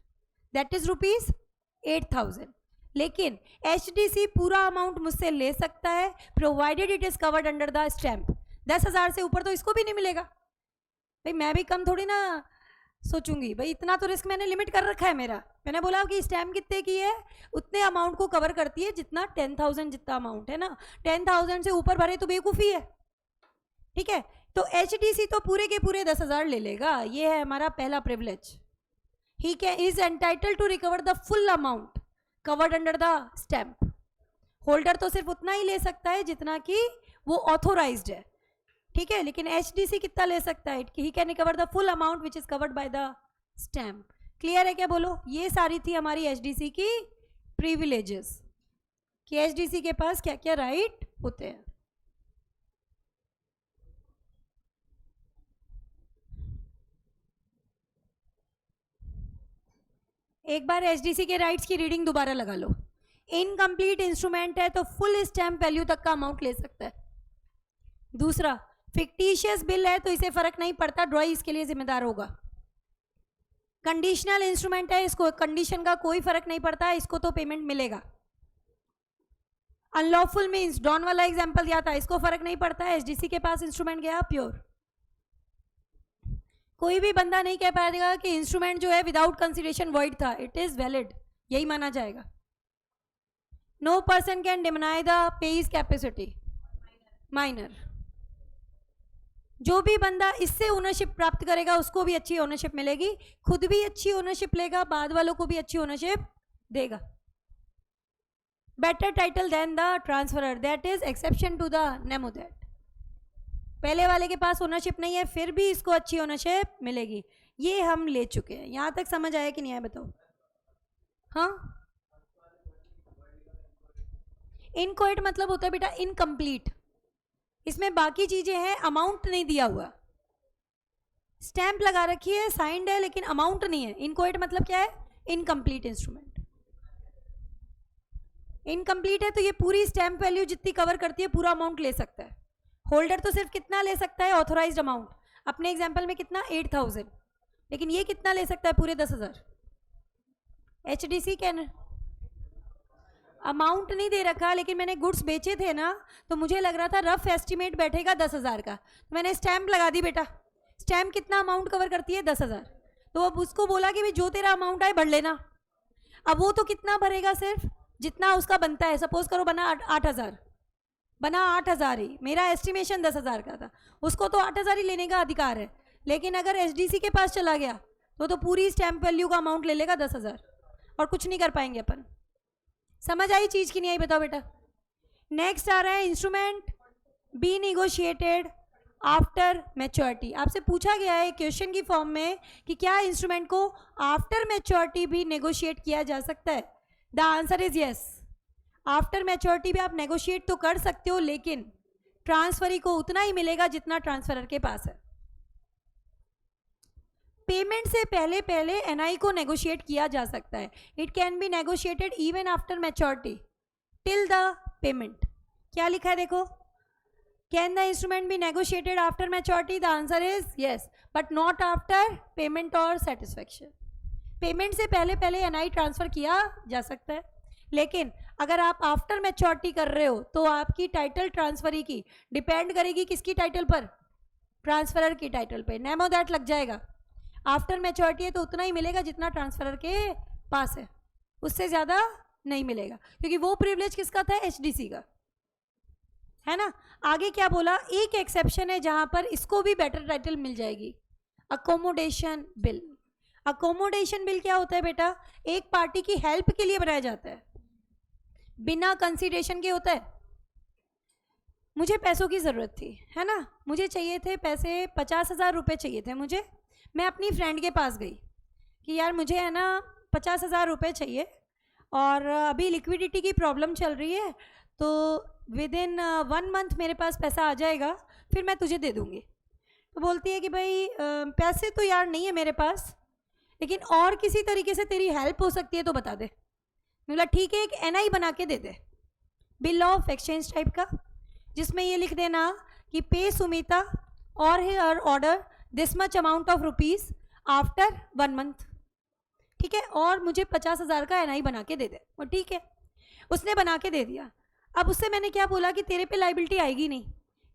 that is ₹8,000। लेकिन HDC पूरा अमाउंट मुझसे ले सकता है provided it is covered under the stamp. 10,000 से ऊपर तो इसको भी नहीं मिलेगा। भाई मैं भी कम थोड़ी ना सोचूंगी, भाई इतना तो रिस्क मैंने लिमिट कर रखा है मेरा। मैंने बोला कि स्टैम्प कितने की है, उतने अमाउंट को कवर करती है जितना 10,000 जितना अमाउंट है ना। 10,000 से ऊपर भरे तो बेवकूफ़ी है, ठीक है। तो HDC तो पूरे के पूरे 10,000 ले लेगा, ये है हमारा पहला privilege. He can is entitle to recover the full amount covered under the stamp. Holder तो सिर्फ उतना ही ले सकता है जितना कि वो ऑथोराइज्ड है, ठीक है। लेकिन HDC कितना ले सकता है, he can recover the full amount which is covered by the stamp. Clear है क्या? बोलो। ये सारी थी हमारी HDC की प्रिविलेजेस कि HDC के पास क्या क्या राइट होते हैं। एक बार HDC के राइट्स की रीडिंग दोबारा लगा लो। इनकम्प्लीट इंस्ट्रूमेंट है तो फुल स्टैम्प वैल्यू तक का अमाउंट ले सकता है। दूसरा, फिक्टिशियस बिल है तो इसे फर्क नहीं पड़ता, ड्रॉई इसके लिए जिम्मेदार होगा। कंडीशनल इंस्ट्रूमेंट है, इसको कंडीशन का कोई फर्क नहीं पड़ता, इसको तो पेमेंट मिलेगा। अनलॉफुल मीन्स डॉन वाला एग्जांपल दिया था, इसको फर्क नहीं पड़ता है, HDC के पास इंस्ट्रूमेंट गया प्योर। कोई भी बंदा नहीं कह पाएगा कि इंस्ट्रूमेंट जो है विदाउट कंसिडरेशन वॉइड था, इट इज वैलिड, यही माना जाएगा। No person can deny the payee's capacity minor. जो भी बंदा इससे ओनरशिप प्राप्त करेगा उसको भी अच्छी ओनरशिप मिलेगी, खुद भी अच्छी ओनरशिप लेगा, बाद वालों को भी अच्छी ओनरशिप देगा। Better title than the transferor, that is exception to the nemo that. पहले वाले के पास ओनरशिप नहीं है फिर भी इसको अच्छी ओनरशिप मिलेगी, ये हम ले चुके हैं। यहां तक समझ आया कि नहीं आया बताओ? हाँ, इनकोएट मतलब होता है बेटा इनकम्प्लीट, इसमें बाकी चीजें हैं, अमाउंट नहीं दिया हुआ, स्टैंप लगा रखी है, साइंड है, लेकिन अमाउंट नहीं है। इनकोएट मतलब क्या है? Incomplete instrument. इनकम्प्लीट है तो ये पूरी स्टैंप वैल्यू जितनी कवर करती है पूरा अमाउंट ले सकता है। होल्डर तो सिर्फ कितना ले सकता है? Authorised amount. अपने एग्जाम्पल में कितना? 8,000, लेकिन ये कितना ले सकता है? पूरे 10,000। HDC कैन अमाउंट नहीं दे रखा, लेकिन मैंने गुड्स बेचे थे ना तो मुझे लग रहा था रफ एस्टिमेट बैठेगा 10,000 का, तो मैंने स्टैंप लगा दी बेटा। स्टैंप कितना अमाउंट कवर करती है? 10,000। तो अब उसको बोला कि भाई जो तेरा अमाउंट आए भर लेना। अब वो तो कितना भरेगा? सिर्फ जितना उसका बनता है। सपोज करो बना 8,000, बना 8,000 ही, मेरा एस्टिमेशन 10,000 का था, उसको तो 8,000 ही लेने का अधिकार है। लेकिन अगर HDC के पास चला गया तो पूरी स्टैंप वैल्यू का अमाउंट ले लेगा 10,000 और कुछ नहीं कर पाएंगे अपन। समझ आई चीज की नहीं आई बताओ बेटा? नेक्स्ट आ रहा है instrument be negotiated after maturity. आपसे पूछा गया है क्वेश्चन की फॉर्म में कि क्या इंस्ट्रूमेंट को आफ्टर मैच्योरिटी भी नेगोशिएट किया जा सकता है? The answer is yes. After maturity भी आप नेगोशिएट तो कर सकते हो, लेकिन ट्रांसफरी को उतना ही मिलेगा जितना ट्रांसफरर के पास है। पेमेंट से पहले पहले NI को नेगोशिएट किया जा सकता है। It can be negotiated even after maturity till the payment. क्या लिखा है देखो? Can the instrument be negotiated after maturity? The answer is yes, but not after payment और सेटिस्फैक्शन। पेमेंट से पहले पहले NI ट्रांसफर किया जा सकता है, लेकिन अगर आप आफ्टर मैच्योरिटी कर रहे हो तो आपकी टाइटल ट्रांसफरी की डिपेंड करेगी किसकी टाइटल पर? ट्रांसफरर की टाइटल पे। नेमो दैट लग जाएगा। आफ्टर मैच्योरिटी है तो उतना ही मिलेगा जितना ट्रांसफरर के पास है, उससे ज़्यादा नहीं मिलेगा, क्योंकि वो प्रिविलेज किसका था? HDC का, है ना। आगे क्या बोला? एक एक्सेप्शन है जहां पर इसको भी बेटर टाइटल मिल जाएगी, अकोमोडेशन बिल। अकोमोडेशन बिल क्या होता है बेटा? एक पार्टी की हेल्प के लिए बनाया जाता है, बिना कंसीडरेशन के होता है। मुझे पैसों की ज़रूरत थी, है ना, मुझे चाहिए थे पैसे, 50,000 रुपये चाहिए थे मुझे। मैं अपनी फ्रेंड के पास गई कि यार मुझे है ना 50,000 रुपये चाहिए और अभी लिक्विडिटी की प्रॉब्लम चल रही है, तो विद इन 1 मंथ मेरे पास पैसा आ जाएगा, फिर मैं तुझे दे दूँगी। तो बोलती है कि भाई पैसे तो यार नहीं है मेरे पास, लेकिन और किसी तरीके से तेरी हेल्प हो सकती है तो बता दे। बोला ठीक है, एक NI बना के दे दे, बिल ऑफ एक्सचेंज टाइप का, जिसमें ये लिख देना कि pay Sumita or her order this much amount of rupees after 1 month, ठीक है, और मुझे 50,000 का एनआई बना के दे दे। और ठीक है, उसने बना के दे दिया। अब उससे मैंने क्या बोला कि तेरे पे लाइबिलिटी आएगी नहीं,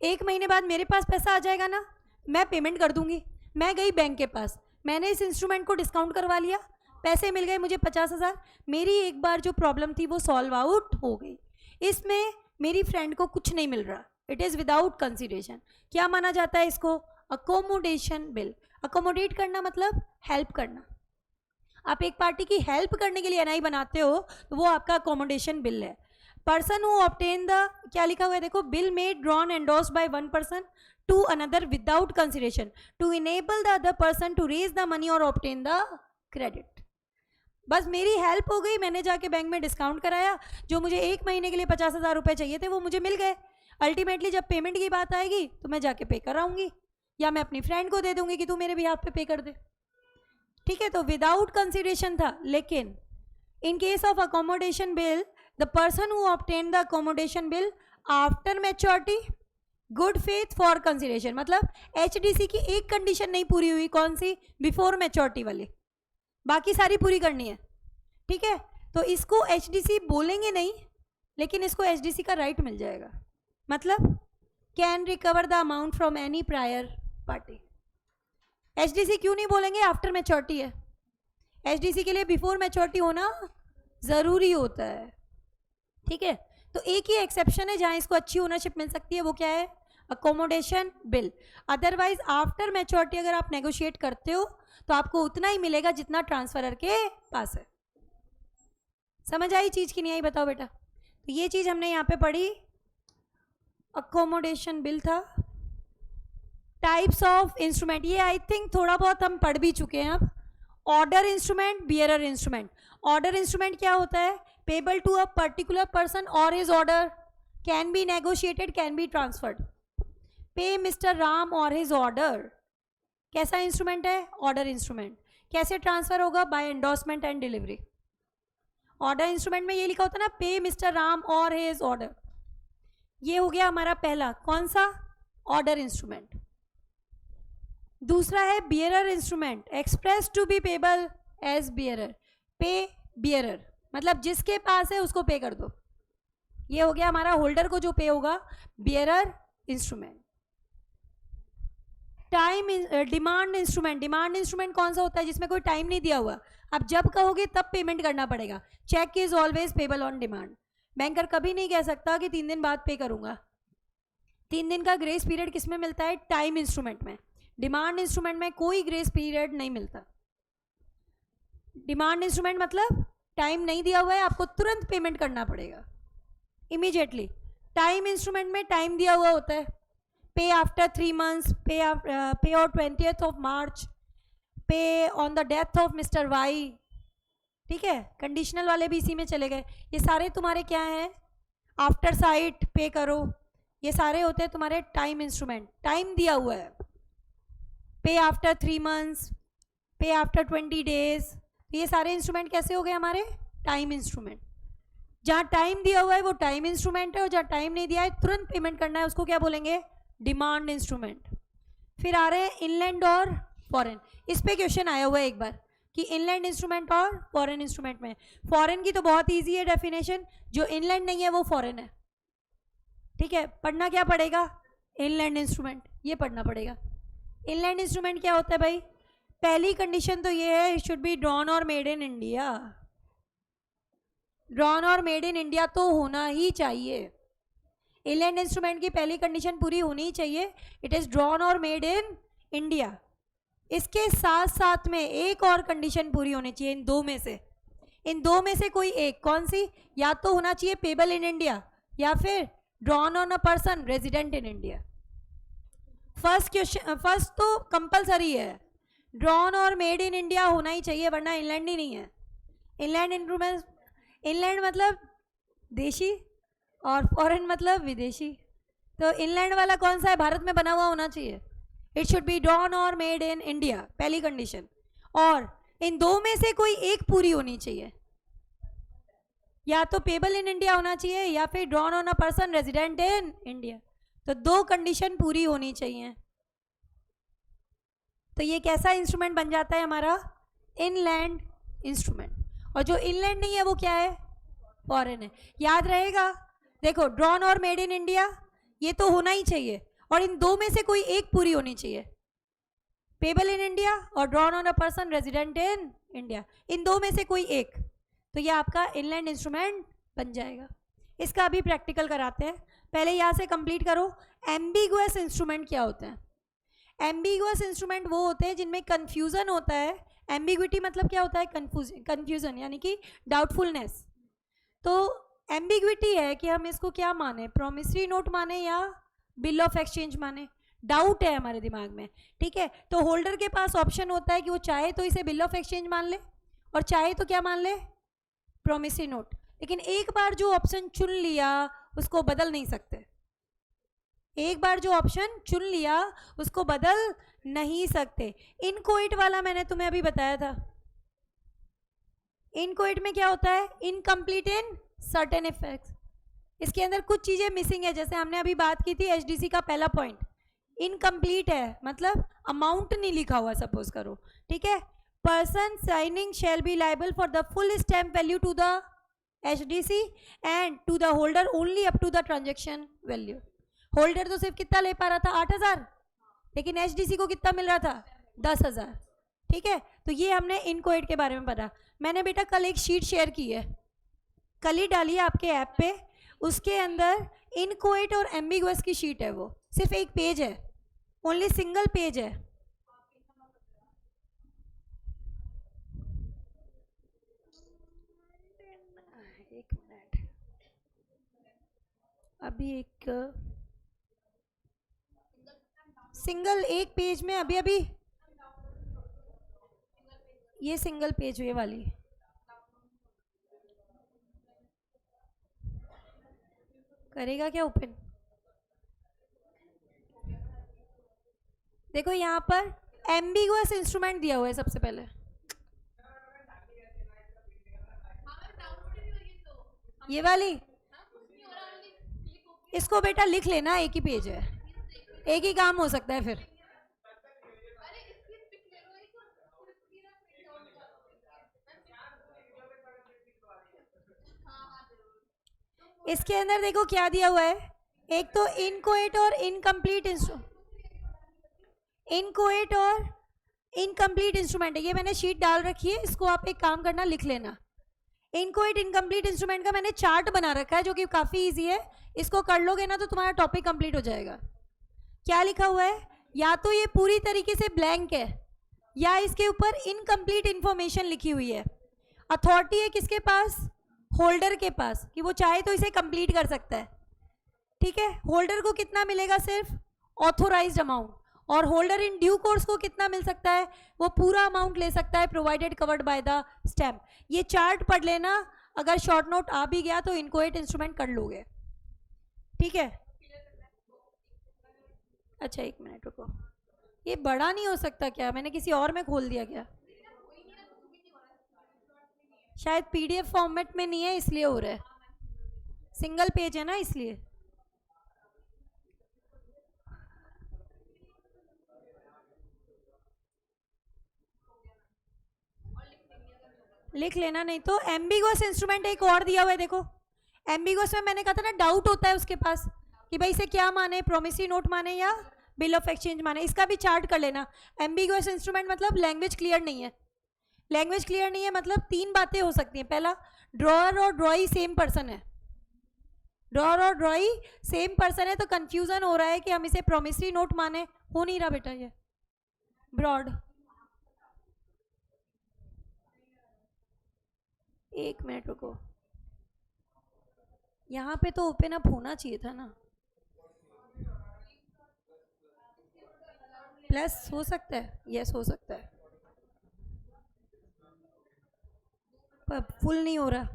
1 महीने बाद मेरे पास पैसा आ जाएगा ना, मैं पेमेंट कर दूंगी। मैं गई बैंक के पास, मैंने इस इंस्ट्रूमेंट को डिस्काउंट करवा लिया, पैसे मिल गए मुझे 50,000। मेरी एक बार जो प्रॉब्लम थी वो सॉल्व आउट हो गई। इसमें मेरी फ्रेंड को कुछ नहीं मिल रहा, इट इज़ विदाउट कंसिडरेशन। क्या माना जाता है इसको? Accommodation bill. अकोमोडेट करना मतलब हेल्प करना। आप एक पार्टी की हेल्प करने के लिए एनआई बनाते हो तो वो आपका अकोमोडेशन बिल है। पर्सन हु ऑब्टेन द, क्या लिखा हुआ है देखो, bill made drawn endorsed by one person to another without consideration to enable the other person to raise the money और ऑब्टेन द क्रेडिट। बस मेरी हेल्प हो गई, मैंने जाके बैंक में डिस्काउंट कराया, जो मुझे 1 महीने के लिए 50,000 रुपये चाहिए थे वो मुझे मिल गए। अल्टीमेटली जब पेमेंट की बात आएगी तो मैं जाके पे कराऊंगी, या मैं अपनी फ्रेंड को दे दूंगी कि तू मेरे बिहाफ पे कर दे, ठीक है। तो विदाउट कंसिडरेशन था। लेकिन इन case of accommodation bill, the person who obtain the accommodation bill after maturity, good faith for consideration, मतलब एचडीसी की एक कंडीशन नहीं पूरी हुई, कौन सी? बिफोर मैच्योरिटी वाली, बाकी सारी पूरी करनी है, ठीक है। तो इसको एचडीसी बोलेंगे नहीं, लेकिन इसको एचडीसी का राइट मिल जाएगा। मतलब can recover the amount from any prior party. HDC क्यों नहीं बोलेंगे? आफ्टर मैच्योरिटी है, एचडीसी के लिए बिफोर मैच्योरिटी होना ज़रूरी होता है, ठीक है। तो एक ही एक्सेप्शन है जहाँ इसको अच्छी ओनरशिप मिल सकती है, वो क्या है? Accommodation bill. Otherwise after maturity अगर आप नेगोशिएट करते हो तो आपको उतना ही मिलेगा जितना ट्रांसफरर के पास है। समझ आई चीज़ कि नहीं आई? बताओ बेटा। तो ये चीज़ हमने यहाँ पे पढ़ी, अकोमोडेशन बिल था। टाइप्स ऑफ इंस्ट्रूमेंट, ये आई थिंक थोड़ा बहुत हम पढ़ भी चुके हैं अब। Order instrument, bearer instrument. Order instrument क्या होता है? Payable to a particular person or his order, can be negotiated, can be transferred. Pay mister Ram or his order, कैसा इंस्ट्रूमेंट है? Order instrument. कैसे ट्रांसफर होगा? By endorsement and delivery. Order instrument में ये लिखा होता है ना, पे mister Ram or his order. ये हो गया हमारा पहला, कौन सा? Order instrument. दूसरा है bearer instrument, express to be payable as bearer. Pay bearer मतलब जिसके पास है उसको पे कर दो। ये हो गया हमारा होल्डर को जो पे होगा, bearer instrument. Time demand instrument. Demand instrument कौन सा होता है? जिसमें कोई टाइम नहीं दिया हुआ, आप जब कहोगे तब पेमेंट करना पड़ेगा। Cheque is always payable on demand. Banker कभी नहीं कह सकता कि 3 दिन बाद पे करूंगा। 3 दिन का ग्रेस पीरियड किस में मिलता है? टाइम इंस्ट्रूमेंट में। डिमांड इंस्ट्रूमेंट में कोई ग्रेस पीरियड नहीं मिलता। डिमांड इंस्ट्रूमेंट मतलब टाइम नहीं दिया हुआ है, आपको तुरंत पेमेंट करना पड़ेगा, इमीडिएटली। टाइम इंस्ट्रूमेंट में टाइम दिया हुआ होता है, pay after 3 months, pay on 20th of March, pay on the death of mister Y, ठीक है। कंडीशनल वाले भी इसी में चले गए। ये सारे तुम्हारे क्या हैं? आफ्टर साइट पे करो, ये सारे होते हैं तुम्हारे टाइम इंस्ट्रूमेंट। टाइम दिया हुआ है, पे आफ्टर 3 months, पे आफ्टर 20 days। तो ये सारे इंस्ट्रूमेंट कैसे हो गए हमारे? Time instrument. जहाँ टाइम दिया हुआ है वो टाइम इंस्ट्रूमेंट है, और जहाँ टाइम नहीं दिया है तुरंत पेमेंट करना है उसको क्या बोलेंगे? Demand instrument. फिर आ रहे हैं इनलैंड और फॉरेन। इस पे क्वेश्चन आया हुआ है एक बार कि इनलैंड इंस्ट्रूमेंट और फॉरेन इंस्ट्रूमेंट में। फॉरेन की तो बहुत इजी है डेफिनेशन, जो इनलैंड नहीं है वो फॉरेन है, ठीक है। पढ़ना क्या पड़ेगा? इनलैंड इंस्ट्रूमेंट, ये पढ़ना पड़ेगा। इनलैंड इंस्ट्रूमेंट क्या होता है भाई? पहली कंडीशन तो ये है, इट शुड बी ड्रॉन और मेड इन इंडिया। ड्रॉन और मेड इन इंडिया तो होना ही चाहिए। इनलैंड इंस्ट्रूमेंट की पहली कंडीशन पूरी होनी चाहिए, इट इज ड्रॉन और मेड इन इंडिया। इसके साथ साथ में एक और कंडीशन पूरी होनी चाहिए इन दो में से। इन दो में से कोई एक, कौन सी? या तो होना चाहिए पेबल इन इंडिया, या फिर drawn on a person resident in India. First तो कंपलसरी है, ड्रॉन और मेड इन इंडिया होना ही चाहिए, वरना इनलैंड ही नहीं है। इनलैंड इंस्ट्रूमेंट, इनलैंड मतलब देशी और फॉरेन मतलब विदेशी। तो इनलैंड वाला कौन सा है? भारत में बना हुआ होना चाहिए। इट शुड बी ड्रॉन और मेड इन इंडिया, पहली कंडीशन। और इन दो में से कोई एक पूरी होनी चाहिए, या तो पेबल इन इंडिया होना चाहिए या फिर drawn on a person resident in India. तो 2 कंडीशन पूरी होनी चाहिए। तो ये कैसा इंस्ट्रूमेंट बन जाता है हमारा? Inland instrument. और जो इनलैंड नहीं है वो क्या है? फॉरेन है। याद रहेगा, देखो ड्रॉन और मेड इन इंडिया ये तो होना ही चाहिए, और इन दो में से कोई एक पूरी होनी चाहिए, payable in India or drawn on a person resident in India, इन दो में से कोई एक, तो ये आपका इनलैंड इंस्ट्रूमेंट बन जाएगा। इसका अभी प्रैक्टिकल कराते हैं, पहले यहाँ से कंप्लीट करो। एम्बिगुअस इंस्ट्रूमेंट क्या होते हैं? एम्बिगुअस इंस्ट्रूमेंट वो होते हैं जिनमें कन्फ्यूजन होता है। एम्बिग्विटी मतलब क्या होता है? कन्फ्यूजन यानी कि डाउटफुलनेस। तो एम्बिग्विटी है कि हम इसको क्या माने, प्रॉमिसरी नोट माने या बिल ऑफ एक्सचेंज माने, डाउट है हमारे दिमाग में। ठीक है, तो होल्डर के पास ऑप्शन होता है कि वो चाहे तो इसे बिल ऑफ एक्सचेंज मान ले और चाहे तो क्या मान ले, प्रॉमिसरी नोट। लेकिन एक बार जो ऑप्शन चुन लिया उसको बदल नहीं सकते। एक बार जो ऑप्शन चुन लिया उसको बदल नहीं सकते। इनकोइट वाला मैंने तुम्हें अभी बताया था। इनकोइट में क्या होता है? Incomplete in certain effects. इसके अंदर कुछ चीजें मिसिंग है, जैसे हमने अभी बात की थी एचडीसी का पहला पॉइंट, इनकम्प्लीट है मतलब अमाउंट नहीं लिखा हुआ सपोज करो। ठीक है, person signing shall be liable for the full stamp value to the HDC and to the holder only up to the transaction value. होल्डर तो सिर्फ कितना ले पा रहा था? 8,000, लेकिन एचडीसी को कितना मिल रहा था? 10,000। ठीक है, तो ये हमने इनकोइट के बारे में पढ़ा। मैंने बेटा कल एक शीट शेयर की है, कल ही डाली है आपके ऐप पे, उसके अंदर इनकोइट और एम्बिगुअस की शीट है, वो सिर्फ एक पेज है, ओनली सिंगल पेज है। एक मिनट, अभी एक सिंगल एक पेज में अभी अभी ये सिंगल पेज ये वाली करेगा क्या ओपन? देखो यहाँ पर एम्बिगुअस इंस्ट्रूमेंट दिया हुआ है सबसे पहले। ये वाली, इसको बेटा लिख लेना, एक ही पेज है, एक ही काम हो सकता है फिर। इसके अंदर देखो क्या दिया हुआ है, एक तो इनकोएट और इनकम्प्लीट इनकोएट और इनकम्प्लीट इंस्ट्रूमेंट है, ये मैंने शीट डाल रखी है, इसको आप एक काम करना लिख लेना। इनकोएट इनकम्प्लीट इंस्ट्रूमेंट का मैंने चार्ट बना रखा है जो कि काफ़ी इजी है, इसको कर लोगे ना तो तुम्हारा टॉपिक कंप्लीट हो जाएगा। क्या लिखा हुआ है? या तो ये पूरी तरीके से ब्लैंक है या इसके ऊपर इनकम्प्लीट इंफॉर्मेशन लिखी हुई है। अथॉरिटी है किसके पास? होल्डर के पास, कि वो चाहे तो इसे कंप्लीट कर सकता है। ठीक है, होल्डर को कितना मिलेगा? सिर्फ ऑथोराइज्ड अमाउंट, और होल्डर इन ड्यू कोर्स को कितना मिल सकता है? वो पूरा अमाउंट ले सकता है, provided covered by the stamp. ये चार्ट पढ़ लेना, अगर शॉर्ट नोट आ भी गया तो इनकोएट इंस्ट्रूमेंट कर लोगे। ठीक है, अच्छा एक मिनट रुको, ये बड़ा नहीं हो सकता क्या? मैंने किसी और में खोल दिया क्या? शायद पीडीएफ फॉर्मेट में नहीं है इसलिए हो रहा है, सिंगल पेज है ना इसलिए। लिख लेना, नहीं तो एम्बिगुअस इंस्ट्रूमेंट एक और दिया हुआ है देखो। एम्बिगुअस में मैंने कहा था ना डाउट होता है उसके पास कि भाई इसे क्या माने, प्रोमिसरी नोट माने या बिल ऑफ एक्सचेंज माने। इसका भी चार्ट कर लेना। एम्बिगुअस इंस्ट्रूमेंट मतलब लैंग्वेज क्लियर नहीं है। लैंग्वेज क्लियर नहीं है मतलब तीन बातें हो सकती हैं। पहला, ड्रॉअर और ड्रॉई सेम पर्सन है, ड्रॉअर और ड्रॉई सेम पर्सन है, तो कंफ्यूजन हो रहा है कि हम इसे प्रोमिसरी नोट माने, हो नहीं रहा बेटा ये ब्रॉड। एक मिनट रुको, यहाँ पे तो ओपन अप होना चाहिए था ना, प्लस हो सकता है, यस हो सकता है, पर फुल नहीं हो रहा।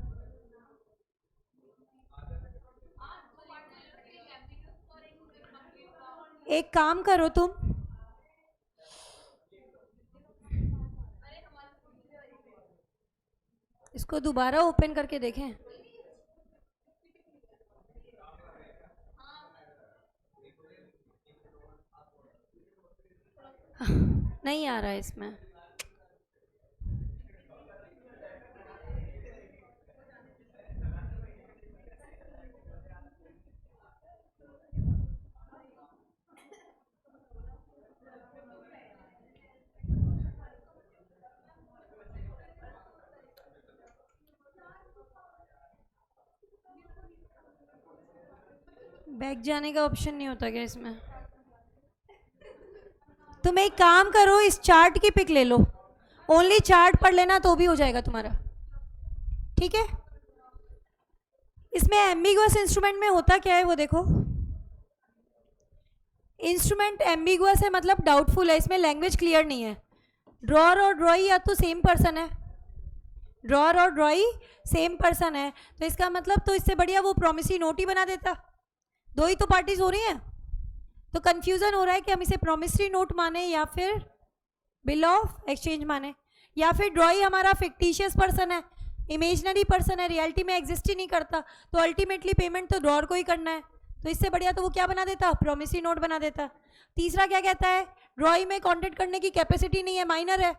एक काम करो तुम, इसको दोबारा ओपन करके देखें। नहीं आ रहा है इसमें। बैक जाने का ऑप्शन नहीं होता क्या इसमें? तुम एक काम करो, इस चार्ट की पिक ले लो, ओनली चार्ट पढ़ लेना तो भी हो जाएगा तुम्हारा, ठीक है? इसमें एम्बिगुअस इंस्ट्रूमेंट में होता क्या है वो देखो। इंस्ट्रूमेंट एम्बिगुअस है मतलब डाउटफुल है, इसमें लैंग्वेज क्लियर नहीं है। ड्रॉअर और ड्रॉई या तो सेम पर्सन है, ड्रॉअर और ड्रॉई सेम पर्सन है, तो इसका मतलब तो इससे बढ़िया वो प्रॉमिसरी नोट ही बना देता, दो ही तो पार्टीज हो रही हैं। तो कंफ्यूजन हो रहा है कि हम इसे प्रॉमिसरी नोट माने या फिर बिल ऑफ एक्सचेंज माने, या फिर ड्रॉई हमारा फिक्टिशियस पर्सन है, इमेजनरी पर्सन है, रियलिटी में एग्जिस्ट ही नहीं करता, तो अल्टीमेटली पेमेंट तो ड्रॉअर को ही करना है, तो इससे बढ़िया तो वो क्या बना देता, प्रॉमिसरी नोट बना देता। तीसरा क्या कहता है, ड्रॉई में कॉन्टेक्ट करने की कैपेसिटी नहीं है, माइनर है,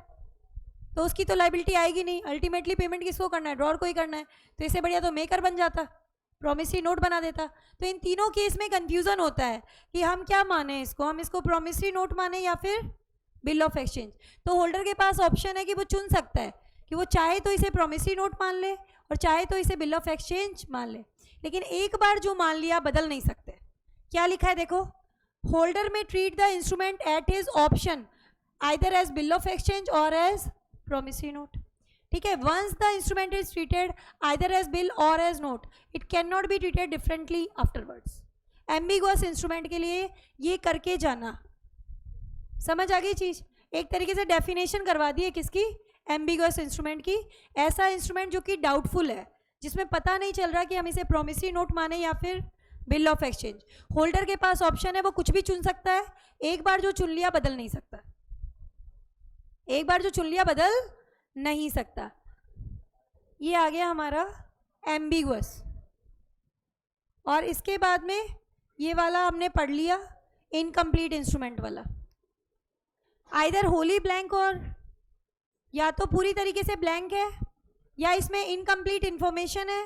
तो उसकी तो लाइबिलिटी आएगी नहीं, अल्टीमेटली पेमेंट किसको करना है, ड्रॉअर को ही करना है, तो इससे बढ़िया तो मेकर बन जाता, प्रॉमिसरी नोट बना देता। तो इन तीनों केस में कंफ्यूजन होता है कि हम क्या माने इसको, हम इसको प्रॉमिसरी नोट माने या फिर बिल ऑफ एक्सचेंज। तो होल्डर के पास ऑप्शन है कि वो चुन सकता है कि वो चाहे तो इसे प्रॉमिसरी नोट मान ले और चाहे तो इसे बिल ऑफ एक्सचेंज मान ले, लेकिन एक बार जो मान लिया बदल नहीं सकते। क्या लिखा है देखो, होल्डर में treat the instrument at his option either as bill of exchange or as promissory note, ठीक है? Once the instrument is treated either as bill or as note, it can not be treated differently afterwards. Ambiguous instrument के लिए ये करके जाना, समझ आ गई चीज? एक तरीके से डेफिनेशन करवा दी है किसकी, एम्बिगुअस इंस्ट्रूमेंट की। ऐसा इंस्ट्रूमेंट जो कि डाउटफुल है, जिसमें पता नहीं चल रहा कि हम इसे प्रॉमिसरी नोट माने या फिर बिल ऑफ एक्सचेंज। होल्डर के पास ऑप्शन है, वो कुछ भी चुन सकता है, एक बार जो चुन लिया बदल नहीं सकता, एक बार जो चुन लिया बदल नहीं सकता। ये आ गया हमारा एम्बिगुअस। और इसके बाद में ये वाला हमने पढ़ लिया, इनकम्प्लीट इंस्ट्रूमेंट वाला। आइदर होली ब्लैंक, और या तो पूरी तरीके से ब्लैंक है या इसमें इनकम्प्लीट इंफॉर्मेशन है।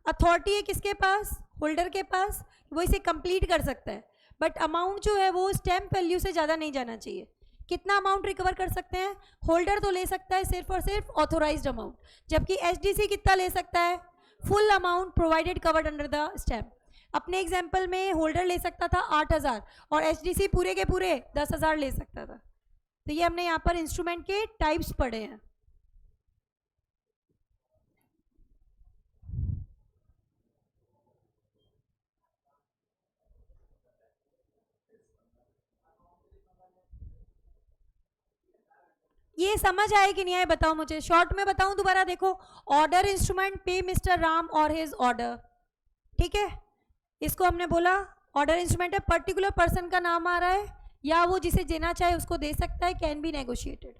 अथॉरिटी है किसके पास, होल्डर के पास, वो इसे कंप्लीट कर सकता है, बट अमाउंट जो है वो स्टैम्प वैल्यू से ज़्यादा नहीं जाना चाहिए। कितना अमाउंट रिकवर कर सकते हैं, होल्डर तो ले सकता है सिर्फ और सिर्फ ऑथोराइज्ड अमाउंट, जबकि एचडीसी कितना ले सकता है, full amount provided covered under the stamp. अपने एग्जाम्पल में होल्डर ले सकता था 8,000 और एचडीसी पूरे के पूरे 10,000 ले सकता था। तो ये हमने यहाँ पर इंस्ट्रूमेंट के टाइप्स पढ़े हैं। ये समझ आए कि नहीं आए बताओ मुझे, शॉर्ट में बताऊं दोबारा, देखो, ऑर्डर इंस्ट्रूमेंट पे mister Ram or his order, ठीक है? इसको हमने बोला ऑर्डर इंस्ट्रूमेंट है, पर्टिकुलर पर्सन का नाम आ रहा है या वो जिसे देना चाहे उसको दे सकता है, कैन बी नेगोशिएटेड।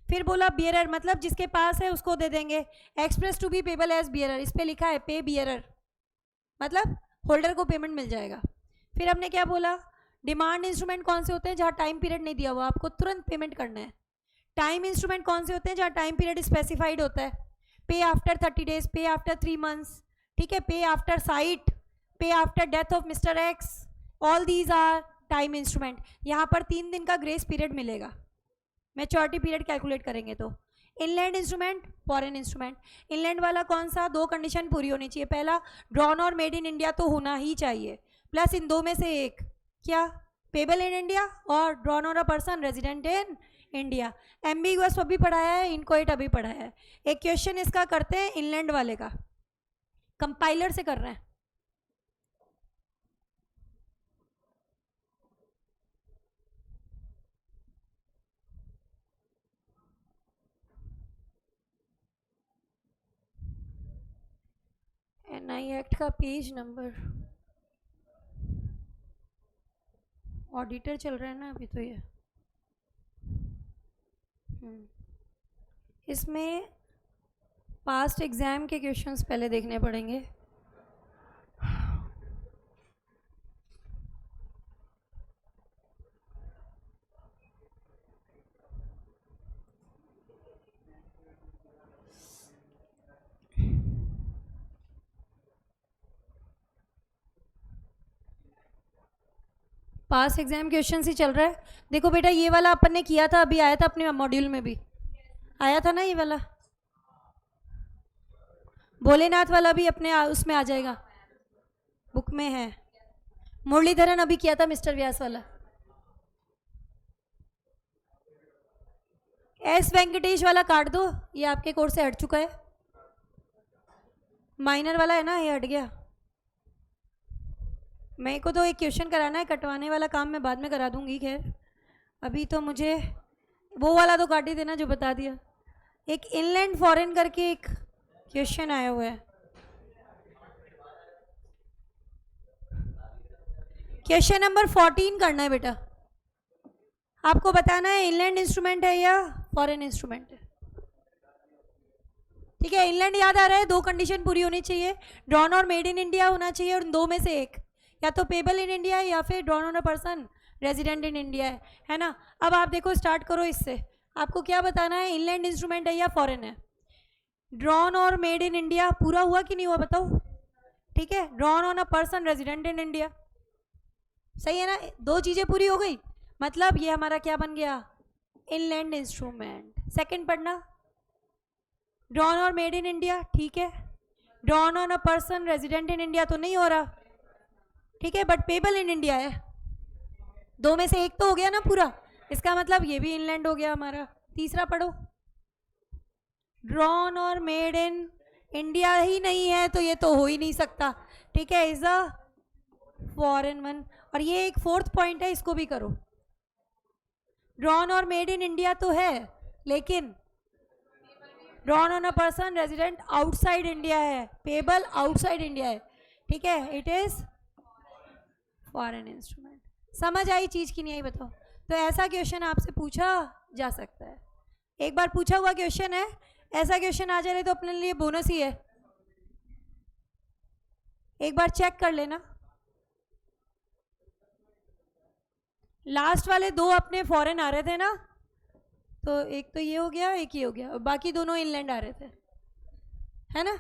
फिर बोला बियरर, मतलब जिसके पास है उसको दे देंगे, express to be payable as bearer, इस पे लिखा है पे बियरर, मतलब होल्डर को पेमेंट मिल जाएगा। फिर हमने क्या बोला, डिमांड इंस्ट्रूमेंट कौन से होते हैं, जहाँ टाइम पीरियड नहीं दिया हुआ, आपको तुरंत पेमेंट करना है। टाइम इंस्ट्रूमेंट कौन से होते हैं, जहाँ टाइम पीरियड स्पेसिफाइड होता है, pay after 30 days, pay after 3 months, ठीक है, pay after sight, pay after death of mister X, all these are time instrument. यहाँ पर 3 दिन का ग्रेस पीरियड मिलेगा, मैच्योरिटी पीरियड कैलकुलेट करेंगे तो। Inland instrument, foreign instrument. Inland वाला कौन सा, 2 कंडीशन पूरी होनी चाहिए, पहला ड्रॉन और मेड इन इंडिया तो होना ही चाहिए, प्लस इन दो में से एक, क्या, payable in India or drawn और अ person resident in India. Ambiguous अभी पढ़ाया है, इनकोइट अभी पढ़ाया है। एक क्वेश्चन इसका करते हैं इनलैंड वाले का, कंपाइलर से कर रहे हैं। एनआई एक्ट का पेज नंबर, ऑडिटर चल रहा है ना अभी तो ये, इसमें पास्ट एग्जाम के क्वेश्चंस पहले देखने पड़ेंगे। पास एग्जाम क्वेश्चन ही चल रहा है। देखो बेटा ये वाला अपन ने किया था, अभी आया था अपने मॉड्यूल में भी आया था ना ये वाला, भोलेनाथ वाला भी अपने उसमें आ जाएगा, बुक में है। मुरलीधरन अभी किया था मिस्टर व्यास वाला। एस वेंकटेश वाला काट दो, ये आपके कोर्स से हट चुका है। माइनर वाला है ना, ये हट गया। मेरे को तो एक क्वेश्चन कराना है, कटवाने वाला काम मैं बाद में करा दूंगी। खैर अभी तो मुझे वो वाला तो काट ही देना जो बता दिया। एक इनलैंड फॉरेन करके एक क्वेश्चन आया हुआ है। क्वेश्चन नंबर 14 करना है बेटा। आपको बताना है इनलैंड इंस्ट्रूमेंट है या फॉरेन इंस्ट्रूमेंट है। ठीक है, इनलैंड याद आ रहा है, दो कंडीशन पूरी होनी चाहिए, ड्रॉन और मेड इन इंडिया होना चाहिए, और दो में से एक, या तो पेबल इन इंडिया है या फिर drawn on a person resident in India है ना। अब आप देखो स्टार्ट करो इससे, आपको क्या बताना है, इनलैंड इंस्ट्रूमेंट है या फॉरेन है। ड्रॉन और मेड इन इंडिया पूरा हुआ कि नहीं हुआ बताओ। ठीक है, drawn on a person resident in India, सही है ना, दो चीज़ें पूरी हो गई, मतलब ये हमारा क्या बन गया, इनलैंड इंस्ट्रूमेंट। सेकंड पढ़ना, ड्रॉन और मेड इन इंडिया, ठीक है, drawn on a person resident in India तो नहीं हो रहा, ठीक है, बट पेबल इन इंडिया है, दो में से एक तो हो गया ना पूरा, इसका मतलब ये भी इनलैंड हो गया हमारा। तीसरा पढ़ो, ड्रॉन और मेड इन इंडिया ही नहीं है तो ये तो हो ही नहीं सकता, ठीक है, इज अ फॉरेन वन। और ये एक फोर्थ पॉइंट है, इसको भी करो, ड्रॉन और मेड इन इंडिया तो है लेकिन drawn on a person resident outside India है, पेबल आउटसाइड इंडिया है, ठीक है, इट इज फॉरेन इंस्ट्रूमेंट। समझ आई चीज की नहीं आई बताओ। तो ऐसा क्वेश्चन आपसे पूछा जा सकता है, एक बार पूछा हुआ क्वेश्चन है, ऐसा क्वेश्चन आ जाए तो अपने लिए बोनस ही है, एक बार चेक कर लेना। लास्ट वाले दो अपने फॉरेन आ रहे थे ना, तो एक तो ये हो गया, एक ये हो गया, बाकी दोनों इनलैंड आ रहे थे, है ना।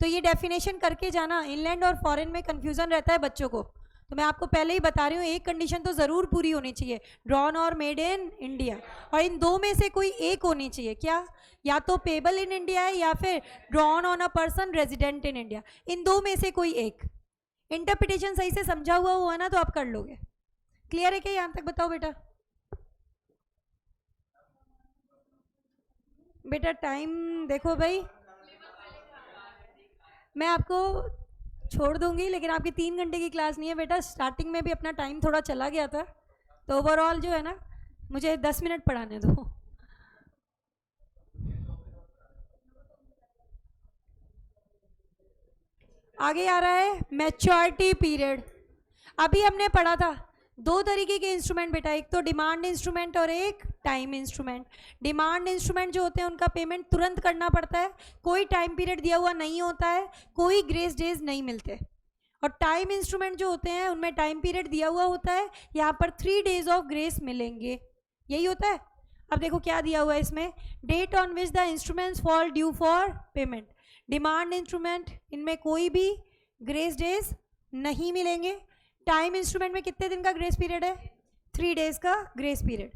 तो ये डेफिनेशन करके जाना, इनलैंड और फॉरेन में कंफ्यूजन रहता है बच्चों को, तो मैं आपको पहले ही बता रही हूँ, एक कंडीशन तो ज़रूर पूरी होनी चाहिए, ड्रॉन और मेड इन इंडिया, और इन दो में से कोई एक होनी चाहिए, क्या, या तो पेबल इन इंडिया है या फिर drawn on a person resident in India, इन दो में से कोई एक। इंटरप्रिटेशन सही से समझा हुआ ना तो आप कर लोगे। क्लियर है क्या यहाँ तक, बताओ बेटा। बेटा टाइम देखो भाई, मैं आपको छोड़ दूंगी लेकिन आपकी 3 घंटे की क्लास नहीं है बेटा, स्टार्टिंग में भी अपना टाइम थोड़ा चला गया था, तो ओवरऑल जो है ना मुझे 10 मिनट पढ़ाने दो। आगे आ रहा है मैच्योरिटी पीरियड। अभी हमने पढ़ा था दो तरीके के इंस्ट्रूमेंट बेटा, एक तो डिमांड इंस्ट्रूमेंट और एक टाइम इंस्ट्रूमेंट। डिमांड इंस्ट्रूमेंट जो होते हैं उनका पेमेंट तुरंत करना पड़ता है, कोई टाइम पीरियड दिया हुआ नहीं होता है, कोई ग्रेस डेज नहीं मिलते। और टाइम इंस्ट्रूमेंट जो होते हैं उनमें टाइम पीरियड दिया हुआ होता है, यहाँ पर 3 डेज ऑफ ग्रेस मिलेंगे, यही होता है। अब देखो क्या दिया हुआ है इसमें, date on which the instruments fall due for payment. Demand instrument इनमें कोई भी ग्रेस डेज नहीं मिलेंगे। टाइम इंस्ट्रूमेंट में कितने दिन का ग्रेस पीरियड है, 3 डेज का grace period.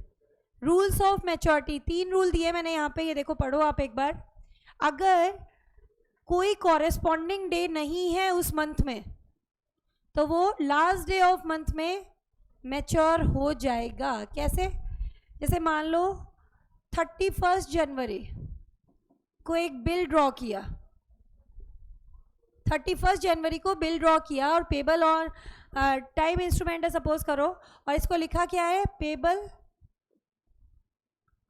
Rules of maturity, 3 rule दिए मैंने यहाँ पे, ये देखो पढ़ो आप एक बार। अगर कोई कॉरेस्पॉन्डिंग डे नहीं है उस मंथ में तो वो लास्ट डे ऑफ मंथ में मैच्योर हो जाएगा। कैसे, जैसे मान लो 31 जनवरी को एक बिल ड्रॉ किया, 31 जनवरी को बिल ड्रॉ किया और पेबल और टाइम इंस्ट्रूमेंट है सपोज करो, और इसको लिखा क्या है, पेबल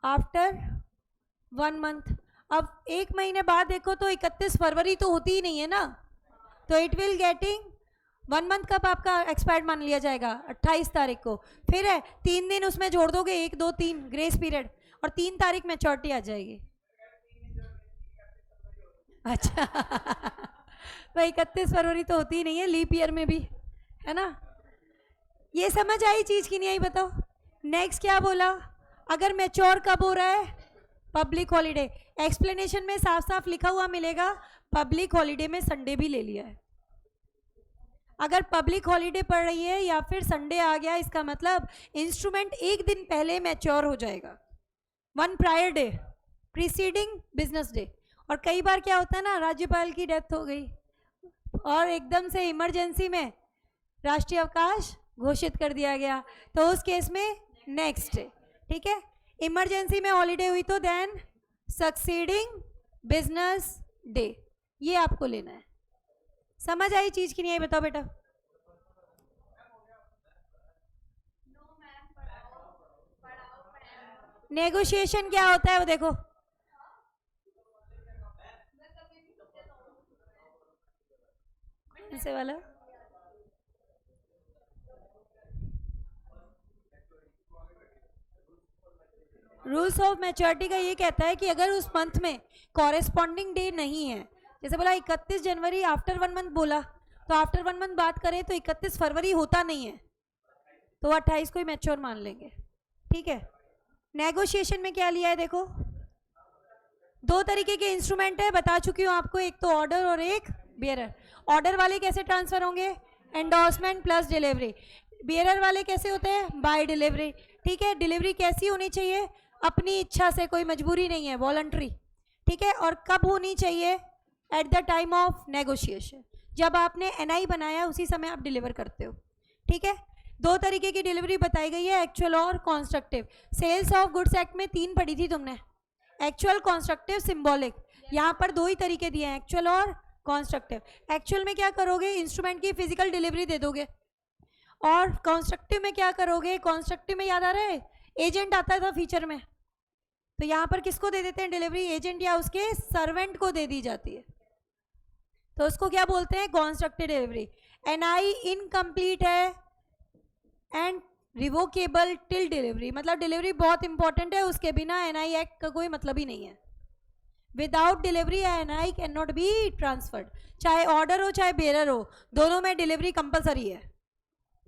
आफ्टर 1 मंथ। अब 1 महीने बाद देखो तो 31 फरवरी तो होती ही नहीं है ना, तो इट विल गेटिंग 1 मंथ कब आपका एक्सपायर्ड मान लिया जाएगा, 28 तारीख को। फिर है 3 दिन उसमें जोड़ दोगे, 1 2 3 ग्रेस पीरियड, और 3 तारीख मैच्योरिटी आ जाएगी। अच्छा भाई 31 फरवरी तो होती ही नहीं है, लीप ईयर में भी, है ना। ये समझ आई चीज की नहीं आई बताओ। नेक्स्ट क्या बोला, अगर मैच्योर कब हो रहा है, पब्लिक हॉलीडे। एक्सप्लेनेशन में साफ साफ लिखा हुआ मिलेगा, पब्लिक हॉलीडे में संडे भी ले लिया है। अगर पब्लिक हॉलीडे पड़ रही है या फिर संडे आ गया, इसका मतलब इंस्ट्रूमेंट एक दिन पहले मैच्योर हो जाएगा, one prior day preceding business day. और कई बार क्या होता है ना, राज्यपाल की डेथ हो गई और एकदम से इमरजेंसी में राष्ट्रीय अवकाश घोषित कर दिया गया, तो उस केस में नेक्स्ट डे, ठीक है। इमरजेंसी में हॉलीडे हुई तो देन सक्सीडिंग बिजनेस डे, ये आपको लेना है। समझ आई चीज की नहीं आई, बताओ बेटा। नेगोशिएशन क्या होता है वो देखो, ऐसे वाला रूल्स ऑफ मैच्योरिटी का ये कहता है कि अगर उस मंथ में कॉरेस्पॉन्डिंग डे नहीं है, जैसे बोला 31 जनवरी आफ्टर 1 मंथ बोला, तो आफ्टर 1 मंथ बात करें तो 31 फरवरी होता नहीं है, तो 28 को ही मैच्योर मान लेंगे, ठीक है। नेगोशिएशन में क्या लिया है देखो, दो तरीके के इंस्ट्रूमेंट है, बता चुकी हूँ आपको, एक तो ऑर्डर और एक बियरर। ऑर्डर वाले कैसे ट्रांसफर होंगे, एंडोर्समेंट प्लस डिलीवरी। बियरर वाले कैसे होते हैं, बाय डिलीवरी, ठीक है। डिलीवरी कैसी होनी चाहिए, अपनी इच्छा से, कोई मजबूरी नहीं है, वॉलंटरी, ठीक है। और कब होनी चाहिए, at the time of negotiation, जब आपने एनआई बनाया उसी समय आप डिलीवर करते हो, ठीक है। दो तरीके की डिलीवरी बताई गई है, एक्चुअल और constructive. Sales of goods act में 3 पढ़ी थी तुमने, एक्चुअल, कॉन्स्ट्रक्टिव, सिंबॉलिक। यहाँ पर 2 ही तरीके दिए हैं, एक्चुअल और कॉन्स्ट्रक्टिव। एक्चुअल में क्या करोगे, इंस्ट्रूमेंट की फिजिकल डिलीवरी दे दोगे, और कॉन्स्ट्रक्टिव में क्या करोगे, कॉन्स्ट्रक्टिव में याद आ रहा है एजेंट आता था फीचर में, तो यहाँ पर किसको दे देते हैं डिलीवरी, एजेंट या उसके सर्वेंट को दे दी जाती है, तो उसको क्या बोलते हैं, कॉन्स्ट्रक्टिव डिलीवरी। एनआई इनकम्प्लीट है एंड रिवोकेबल टिल डिलीवरी, मतलब डिलीवरी बहुत इंपॉर्टेंट है, उसके बिना एनआई एक्ट का कोई मतलब ही नहीं है। Without delivery NI can not be transferred, चाहे ऑर्डर हो चाहे बेरर हो, दोनों में डिलीवरी कंपलसरी है।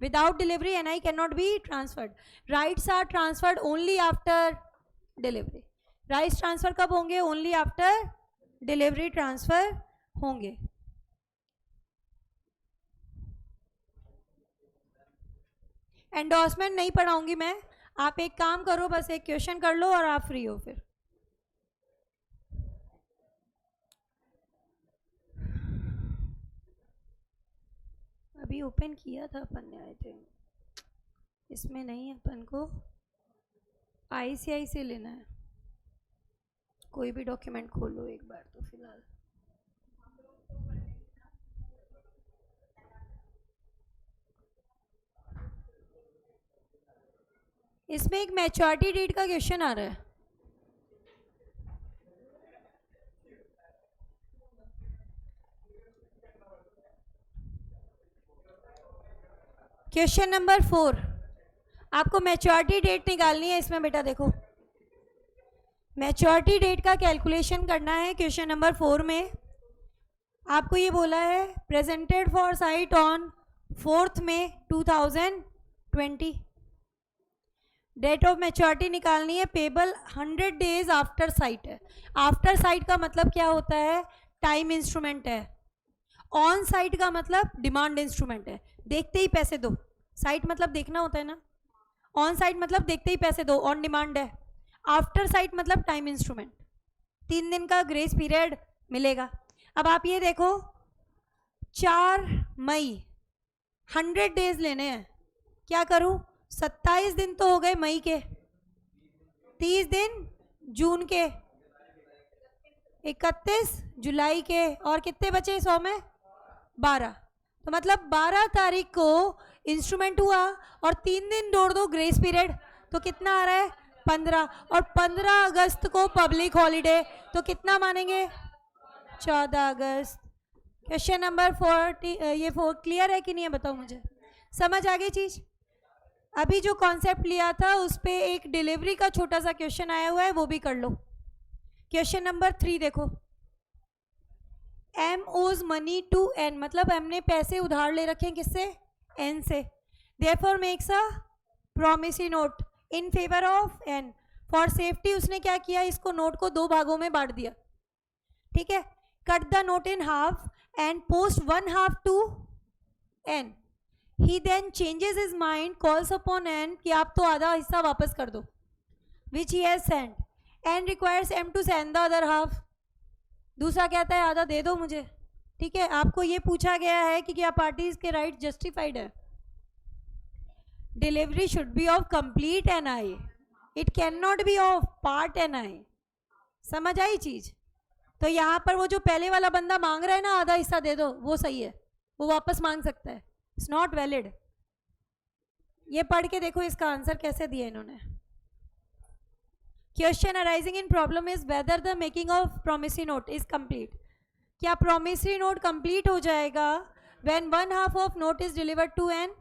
Without delivery NI can not be transferred. Rights are transferred only after delivery. Rights transfer कब होंगे, ओनली आफ्टर डिलीवरी ट्रांसफर होंगे। एंडोर्समेंट नहीं पढ़ाऊंगी मैं, आप एक काम करो, बस एक क्वेश्चन कर लो और आप फ्री हो फिर। अभी ओपन किया था अपन ने, आई थिंक इसमें नहीं है, अपन को आईसीआई से लेना है। कोई भी डॉक्यूमेंट खोलो एक बार तो फिलहाल। इसमें एक मैच्योरिटी डेट का क्वेश्चन आ रहा है, क्वेश्चन नंबर 4। आपको मैच्योरिटी डेट निकालनी है इसमें बेटा, देखो मैच्योरिटी डेट का कैलकुलेशन करना है। क्वेश्चन नंबर 4 में आपको ये बोला है, presented for sight on 4 May 2020। Date of maturity निकालनी है, पेबल 100 डेज आफ्टर साइट है। आफ्टर साइट का मतलब क्या होता है, टाइम इंस्ट्रूमेंट है। ऑन साइट का मतलब डिमांड इंस्ट्रूमेंट है, देखते ही पैसे दो। साइट मतलब देखना होता है ना, ऑन साइट मतलब देखते ही पैसे दो, ऑन डिमांड है। आफ्टर साइट मतलब टाइम इंस्ट्रूमेंट, 3 दिन का ग्रेस पीरियड मिलेगा। अब आप ये देखो, 4 मई 100 डेज लेने हैं, क्या करूं, 27 दिन तो हो गए मई के, 30 दिन जून के, 31 जुलाई के, और कितने बचे 100 में 12, तो मतलब 12 तारीख को इंस्ट्रूमेंट हुआ और 3 दिन जोड़ दो ग्रेस पीरियड, तो कितना आ रहा है 15, और 15 अगस्त को पब्लिक हॉलीडे, तो कितना मानेंगे 14 अगस्त। क्वेश्चन नंबर 40, ये 4 क्लियर है कि नहीं है बताओ मुझे, समझ आ गई चीज। अभी जो कॉन्सेप्ट लिया था उस पे एक डिलीवरी का छोटा सा क्वेश्चन आया हुआ है, वो भी कर लो। क्वेश्चन नंबर 3 देखो, M owes money to N, मतलब एम ने पैसे उधार ले रखे हैं किससे, एन से। Therefore makes a promissory note in favour of N. For safety उसने क्या किया, इसको नोट को 2 भागों में बांट दिया, ठीक है। Cut the note in half and post 1 half to N, he then changes his mind, calls upon N कि आप तो आधा हिस्सा वापस कर दो, which he has send, N requires M to send the other half, दूसरा कहता है आधा दे दो मुझे, ठीक है। आपको ये पूछा गया है कि क्या पार्टीज के राइट जस्टिफाइड है। Delivery should be of complete N I, it can not be of part N I, समझ आई चीज। तो यहाँ पर वो जो पहले वाला बंदा मांग रहा है ना आधा हिस्सा दे दो, वो सही है, वो वापस मांग सकता है, इट्स नॉट वैलिड। ये पढ़ के देखो इसका आंसर कैसे दिया इन्होंने। Question arising in problem is whether the making of promissory note is complete, क्या प्रोमिसरी नोट कंप्लीट हो जाएगा when one half of note is delivered to N.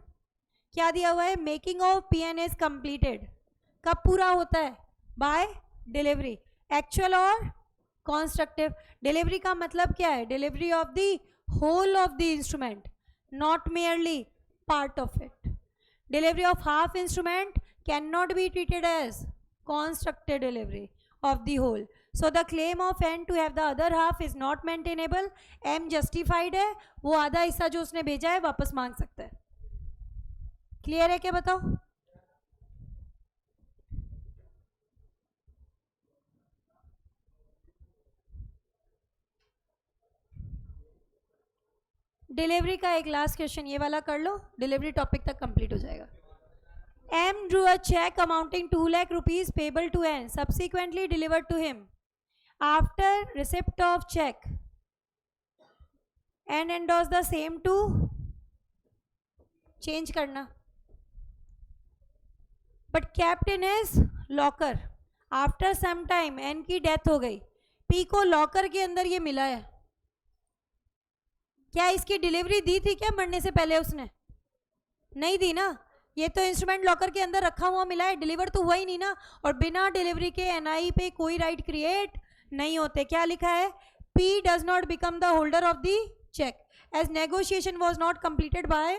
क्या दिया हुआ है, making of P N is completed, कब पूरा होता है, बाय डिलीवरी, एक्चुअल और कॉन्स्ट्रक्टिव। डिलीवरी का मतलब क्या है, delivery of the whole of the instrument, not merely part of it. Delivery of half instrument can not be treated as constructed delivery of the whole, so the claim of n to have the other half is not maintainable। m justified है, वो आधा हिस्सा जो उसने भेजा है वापस मांग सकता है। क्लियर है क्या बताओ। डिलीवरी का एक लास्ट क्वेश्चन ये वाला कर लो, डिलीवरी टॉपिक तक कंप्लीट हो जाएगा। M drew a check amounting 2 lakh rupees payable to N, subsequently delivered to him. After receipt of check, N endorsed the same to change करना, but kept in his locker. After some time N की death हो गई, P को locker के अंदर ये मिला है, क्या इसकी डिलीवरी दी थी क्या मरने से पहले उसने, नहीं दी ना, ये तो इंस्ट्रूमेंट लॉकर के अंदर रखा हुआ मिला है, डिलीवर तो हुआ ही नहीं ना। और बिना डिलीवरी के एनआई पे कोई राइट क्रिएट नहीं होते। क्या लिखा है, P does not become the holder of the cheque as negotiation was not completed by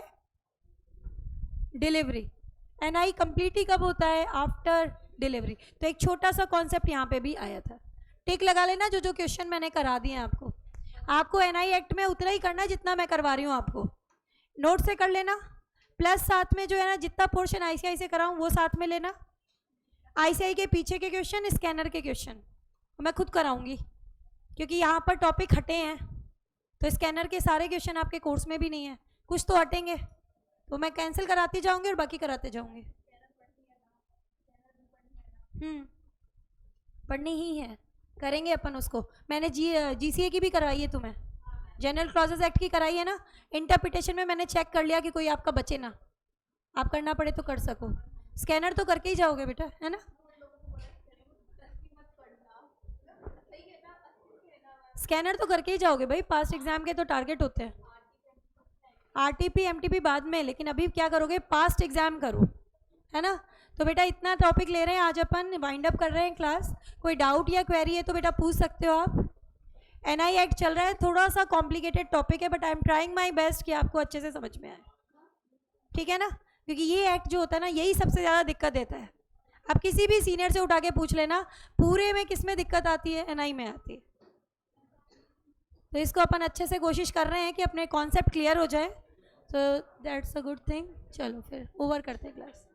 delivery. NI complete ही कब होता है, आफ्टर डिलीवरी। तो एक छोटा सा कॉन्सेप्ट यहाँ पे भी आया था, टिक लगा लेना जो जो क्वेश्चन मैंने करा दिए आपको। आपको एनआई एक्ट में उतना ही करना जितना मैं करवा रही हूँ, आपको नोट से कर लेना, प्लस साथ में जो है ना जितना पोर्शन आईसीआई से कराऊं वो साथ में लेना। आईसीआई के पीछे के क्वेश्चन, स्कैनर के क्वेश्चन मैं खुद कराऊंगी क्योंकि यहाँ पर टॉपिक हटे हैं, तो स्कैनर के सारे क्वेश्चन आपके कोर्स में भी नहीं है, कुछ तो हटेंगे, तो मैं कैंसिल कराती जाऊंगी और बाकी कराते जाऊंगी। पढ़नी ही है, करेंगे अपन उसको। मैंने जीसीए की भी करवाई है तुम्हें, जनरल क्लॉजेस एक्ट की कराई है ना। इंटरप्रिटेशन में मैंने चेक कर लिया कि कोई आपका बचे ना, आप करना पड़े तो कर सको। स्कैनर तो करके ही जाओगे बेटा, है ना। स्कैनर तो करके ही जाओगे भाई, पास्ट एग्जाम के तो टारगेट होते हैं। आरटीपी एमटीपी बाद में, लेकिन अभी क्या करोगे, पास्ट एग्जाम करो, है ना। तो बेटा इतना टॉपिक ले रहे हैं आज अपन, वाइंड अप कर रहे हैं क्लास। कोई डाउट या क्वेरी है तो बेटा पूछ सकते हो आप। एनआई एक्ट चल रहा है, थोड़ा सा कॉम्प्लिकेटेड टॉपिक है, but I am trying my best कि आपको अच्छे से समझ में आए, ठीक है ना। क्योंकि ये एक्ट जो होता है ना, यही सबसे ज़्यादा दिक्कत देता है। आप किसी भी सीनियर से उठा के पूछ लेना, पूरे में किस में दिक्कत आती है, एनआई में आती है। तो इसको अपन अच्छे से कोशिश कर रहे हैं कि अपने कॉन्सेप्ट क्लियर हो जाए, so that's a good thing. चलो फिर ओवर करते हैं क्लास।